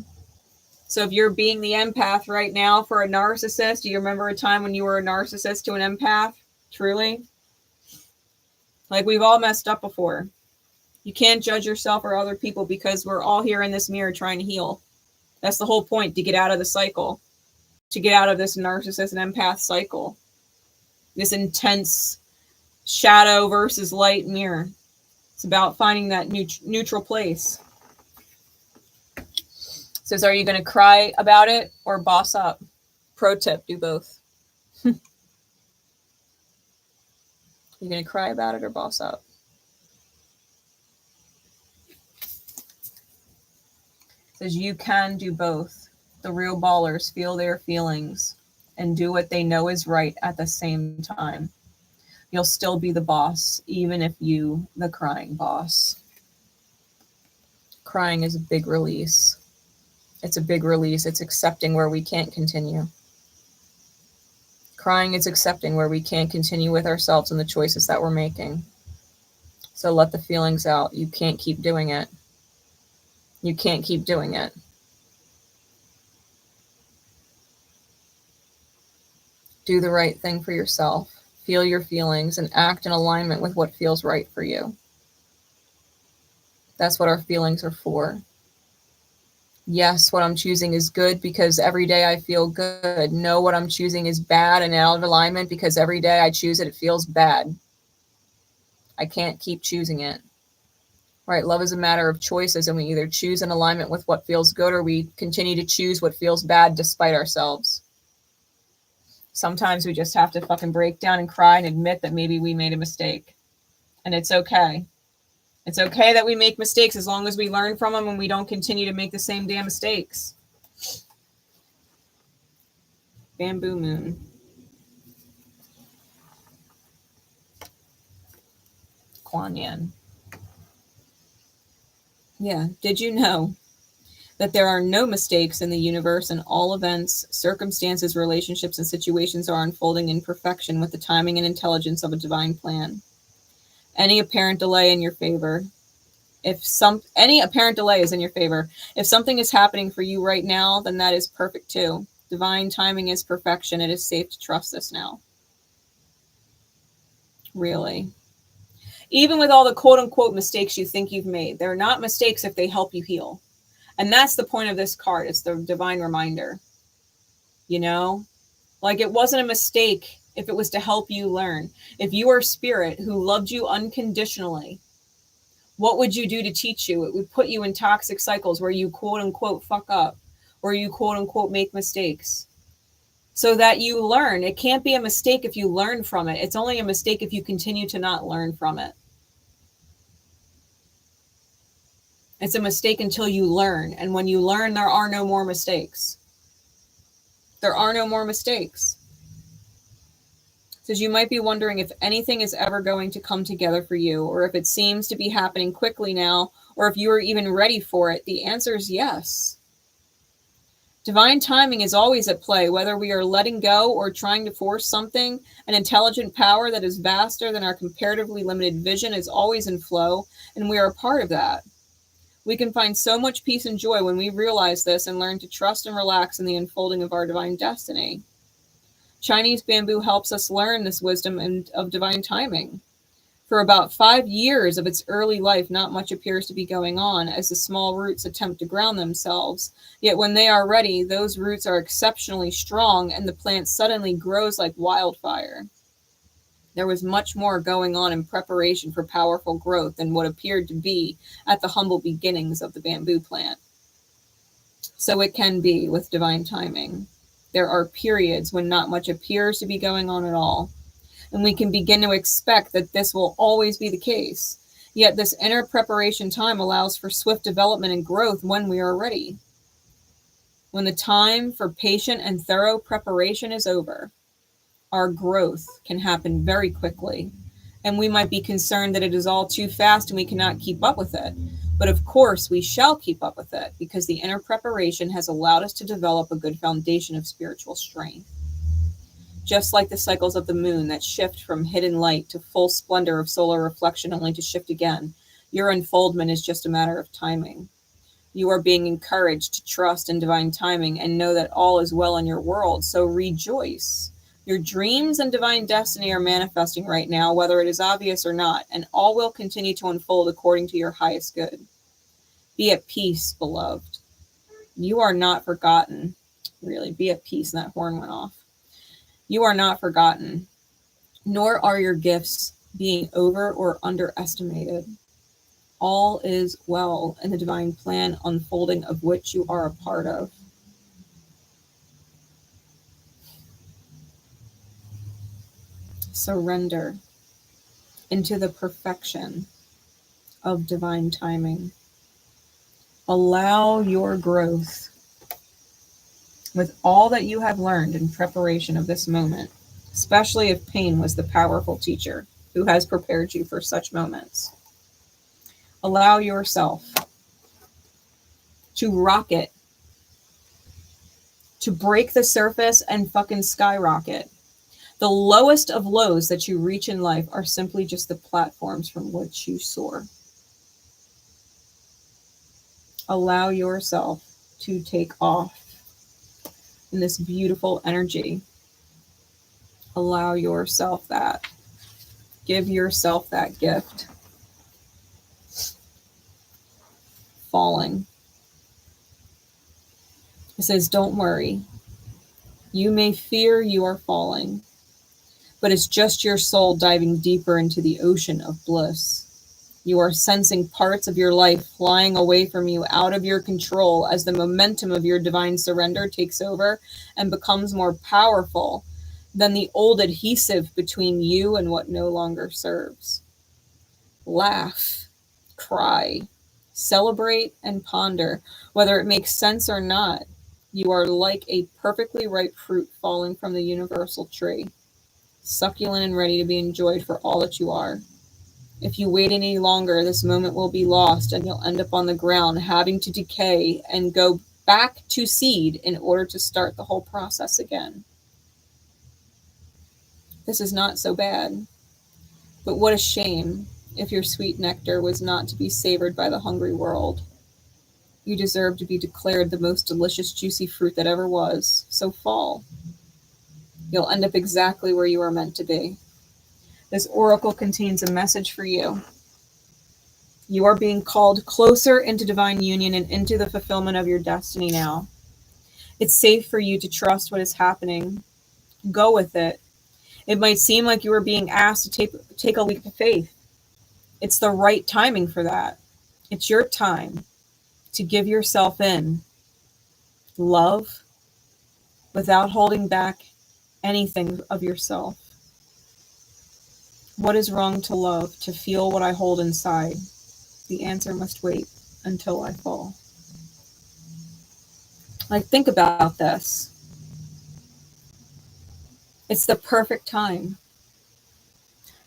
So if you're being the empath right now for a narcissist, do you remember a time when you were a narcissist to an empath? Truly? Like, we've all messed up before. You can't judge yourself or other people, because we're all here in this mirror trying to heal. That's the whole point, to get out of the cycle. To get out of this narcissist and empath cycle. This intense shadow versus light mirror. It's about finding that neutral place. It says, are you going to cry about it or boss up? Pro tip, do both. You're going to cry about it or boss up? It says you can do both. The real ballers feel their feelings and do what they know is right at the same time. You'll still be the boss, even if you, the crying boss. Crying is a big release. It's a big release. It's accepting where we can't continue. Crying is accepting where we can't continue with ourselves and the choices that we're making. So let the feelings out. You can't keep doing it. You can't keep doing it. Do the right thing for yourself. Feel your feelings and act in alignment with what feels right for you. That's what our feelings are for. Yes, what I'm choosing is good because every day I feel good. No, what I'm choosing is bad and out of alignment because every day I choose it, it feels bad. I can't keep choosing it. Right? Love is a matter of choices, and we either choose in alignment with what feels good, or we continue to choose what feels bad despite ourselves. Sometimes we just have to fucking break down and cry and admit that maybe we made a mistake. And it's okay. It's okay that we make mistakes as long as we learn from them and we don't continue to make the same damn mistakes. Bamboo moon. Kuan Yin. Yeah. Did you know that there are no mistakes in the universe, and all events, circumstances, relationships, and situations are unfolding in perfection with the timing and intelligence of a divine plan? Any apparent delay in your favor. Any apparent delay is in your favor. If something is happening for you right now, then that is perfect too. Divine timing is perfection. It is safe to trust this now. Really. Even with all the quote unquote mistakes you think you've made, they're not mistakes if they help you heal. And that's the point of this card. It's the divine reminder. You know, like it wasn't a mistake if it was to help you learn. If you are spirit who loved you unconditionally, what would you do to teach you? It would put you in toxic cycles where you quote unquote fuck up, or you quote unquote make mistakes, so that you learn. It can't be a mistake if you learn from it. It's only a mistake if you continue to not learn from it. It's a mistake until you learn. And when you learn, there are no more mistakes. There are no more mistakes. So you might be wondering if anything is ever going to come together for you, or if it seems to be happening quickly now, or if you are even ready for it. The answer is yes. Divine timing is always at play, whether we are letting go or trying to force something. An intelligent power that is vaster than our comparatively limited vision is always in flow, and we are a part of that. We can find so much peace and joy when we realize this and learn to trust and relax in the unfolding of our divine destiny. Chinese bamboo helps us learn this wisdom and of divine timing. For about 5 years of its early life, not much appears to be going on as the small roots attempt to ground themselves. Yet when they are ready, those roots are exceptionally strong and the plant suddenly grows like wildfire. There was much more going on in preparation for powerful growth than what appeared to be at the humble beginnings of the bamboo plant. So it can be with divine timing. There are periods when not much appears to be going on at all, and we can begin to expect that this will always be the case. Yet this inner preparation time allows for swift development and growth when we are ready. When the time for patient and thorough preparation is over, our growth can happen very quickly, and we might be concerned that it is all too fast and we cannot keep up with it. But of course, we shall keep up with it, because the inner preparation has allowed us to develop a good foundation of spiritual strength. Just like the cycles of the moon that shift from hidden light to full splendor of solar reflection only to shift again, your unfoldment is just a matter of timing. You are being encouraged to trust in divine timing and know that all is well in your world, so rejoice. Your dreams and divine destiny are manifesting right now, whether it is obvious or not, and all will continue to unfold according to your highest good. Be at peace, beloved. You are not forgotten. Really, be at peace. And that horn went off. You are not forgotten, nor are your gifts being over or underestimated. All is well in the divine plan unfolding of which you are a part of. Surrender into the perfection of divine timing. Allow your growth with all that you have learned in preparation of this moment, especially if pain was the powerful teacher who has prepared you for such moments. Allow yourself to rocket, to break the surface and fucking skyrocket. The lowest of lows that you reach in life are simply just the platforms from which you soar. Allow yourself to take off in this beautiful energy. Allow yourself that. Give yourself that gift. Falling. It says, don't worry. You may fear you are falling, but it's just your soul diving deeper into the ocean of bliss. You are sensing parts of your life flying away from you, out of your control, as the momentum of your divine surrender takes over and becomes more powerful than the old adhesive between you and what no longer serves. Laugh, cry, celebrate, and ponder. Whether it makes sense or not, you are like a perfectly ripe fruit falling from the universal tree, succulent and ready to be enjoyed for all that you are. If you wait any longer, this moment will be lost and you'll end up on the ground, having to decay and go back to seed in order to start the whole process again. This is not so bad. But what a shame if your sweet nectar was not to be savored by the hungry world. You deserve to be declared the most delicious, juicy fruit that ever was. So fall. You'll end up exactly where you are meant to be. This oracle contains a message for you. You are being called closer into divine union and into the fulfillment of your destiny now. It's safe for you to trust what is happening. Go with it. It might seem like you are being asked to take a leap of faith. It's the right timing for that. It's your time to give yourself in. Love without holding back anything of yourself. What is wrong to love, to feel what I hold inside? The answer must wait until I fall. Like, think about this. It's the perfect time.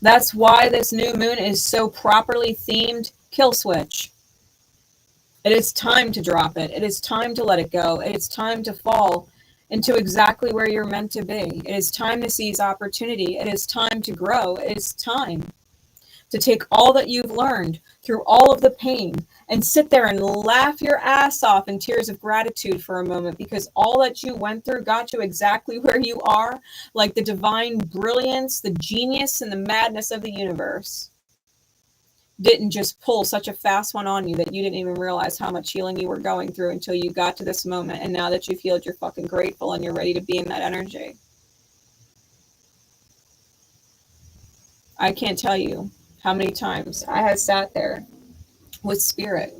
That's why this new moon is so properly themed kill switch. It is time to drop it. It is time to let it go. It is time to fall into exactly where you're meant to be. It is time to seize opportunity. It is time to grow. It is time to take all that you've learned through all of the pain and sit there and laugh your ass off in tears of gratitude for a moment, because all that you went through got you exactly where you are, like the divine brilliance, the genius, and the madness of the universe didn't just pull such a fast one on you that you didn't even realize how much healing you were going through until you got to this moment. And now that you've healed, you're fucking grateful and you're ready to be in that energy. I can't tell you how many times I have sat there with spirit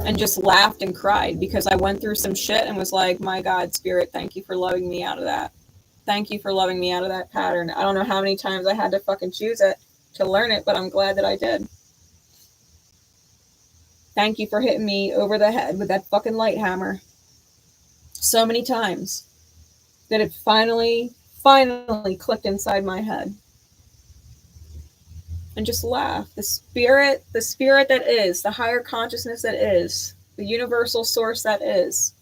and just laughed and cried because I went through some shit and was like, my God, spirit, thank you for loving me out of that. Thank you for loving me out of that pattern. I don't know how many times I had to fucking choose it to learn it, but I'm glad that I did. Thank you for hitting me over the head with that fucking light hammer so many times that it finally clicked inside my head. And just laugh. The spirit that is, the higher consciousness that is, the universal source that is,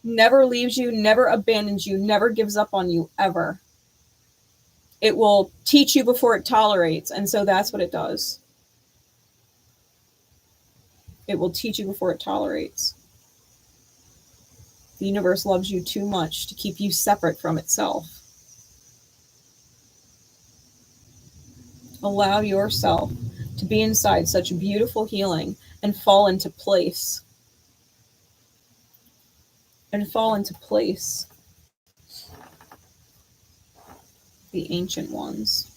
never leaves you, never abandons you, never gives up on you, ever. It will teach you before it tolerates, and so that's what it does. It will teach you before it tolerates. The universe loves you too much to keep you separate from itself. Allow yourself to be inside such beautiful healing and fall into place. And fall into place. The ancient ones.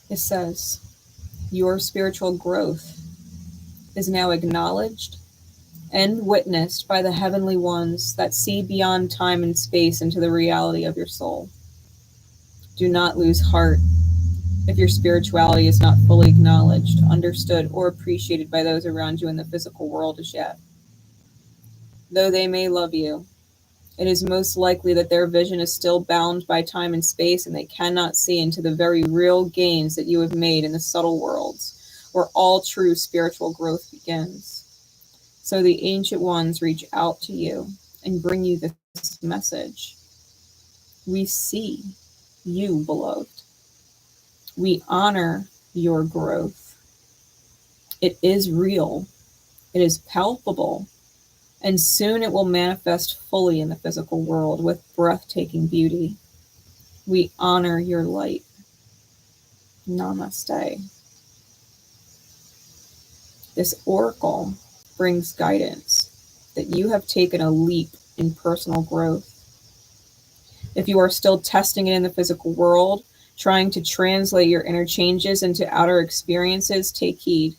It says, your spiritual growth is now acknowledged and witnessed by the heavenly ones that see beyond time and space into the reality of your soul. Do not lose heart if your spirituality is not fully acknowledged, understood, or appreciated by those around you in the physical world as yet. Though they may love you, it is most likely that their vision is still bound by time and space, and they cannot see into the very real gains that you have made in the subtle worlds, where all true spiritual growth begins. So the ancient ones reach out to you and bring you this message. We see you, beloved. We honor your growth. It is real. It is palpable. And soon it will manifest fully in the physical world with breathtaking beauty. We honor your light. Namaste. This oracle brings guidance that you have taken a leap in personal growth. If you are still testing it in the physical world, trying to translate your inner changes into outer experiences, take heed.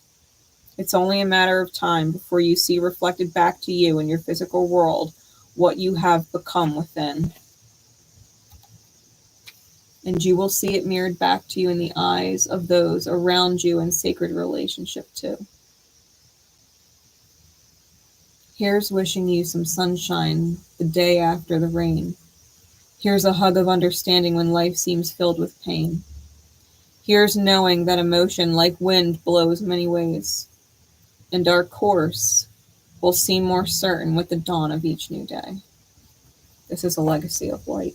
It's only a matter of time before you see reflected back to you in your physical world what you have become within. And you will see it mirrored back to you in the eyes of those around you in sacred relationship too. Here's wishing you some sunshine the day after the rain. Here's a hug of understanding when life seems filled with pain. Here's knowing that emotion, like wind, blows many ways, and our course will seem more certain with the dawn of each new day. This is a legacy of light.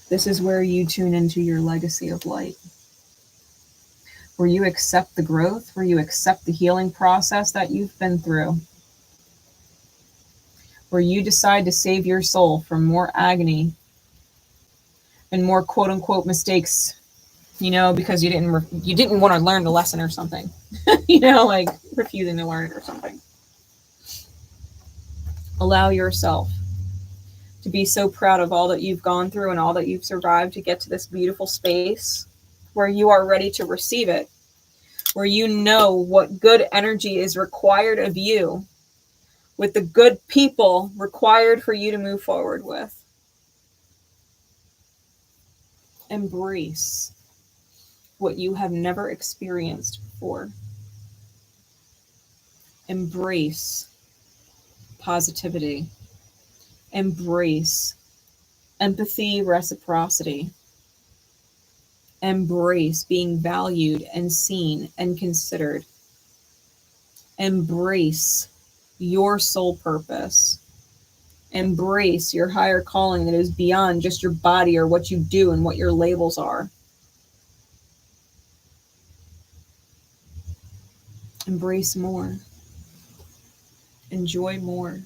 This is where you tune into your legacy of light, where you accept the growth, where you accept the healing process that you've been through, where you decide to save your soul from more agony and more quote unquote mistakes, because you didn't want to learn the lesson or something, like refusing to learn it or something. Allow yourself to be so proud of all that you've gone through and all that you've survived to get to this beautiful space where you are ready to receive it, where you know what good energy is required of you, with the good people required for you to move forward with. Embrace what you have never experienced before. Embrace positivity. Embrace empathy, reciprocity. Embrace being valued and seen and considered. Embrace your soul purpose. Embrace your higher calling that is beyond just your body or what you do and what your labels are. Embrace more. Enjoy more.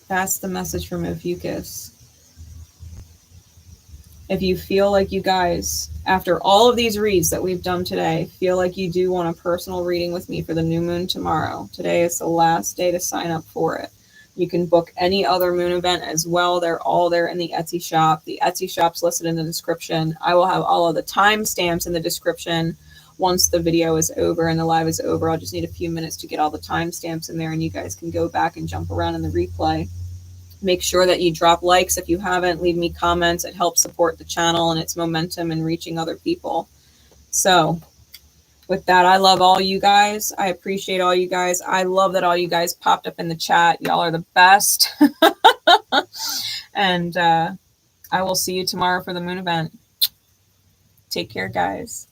That's the message from OPHIUCHUS. If you feel like you guys, after all of these reads that we've done today, feel like you do want a personal reading with me for the new moon tomorrow, today is the last day to sign up for it. You can book any other moon event as well. They're all there in the Etsy shop. The Etsy shop's listed in the description. I will have all of the timestamps in the description once the video is over and the live is over. I'll just need a few minutes to get all the timestamps in there, and you guys can go back and jump around in the replay. Make sure that you drop likes if you haven't. Leave me comments. It helps support the channel and its momentum and reaching other people. So with that, I love all you guys. I appreciate all you guys. I love that all you guys popped up in the chat. Y'all are the best. And I will see you tomorrow for the moon event. Take care, guys.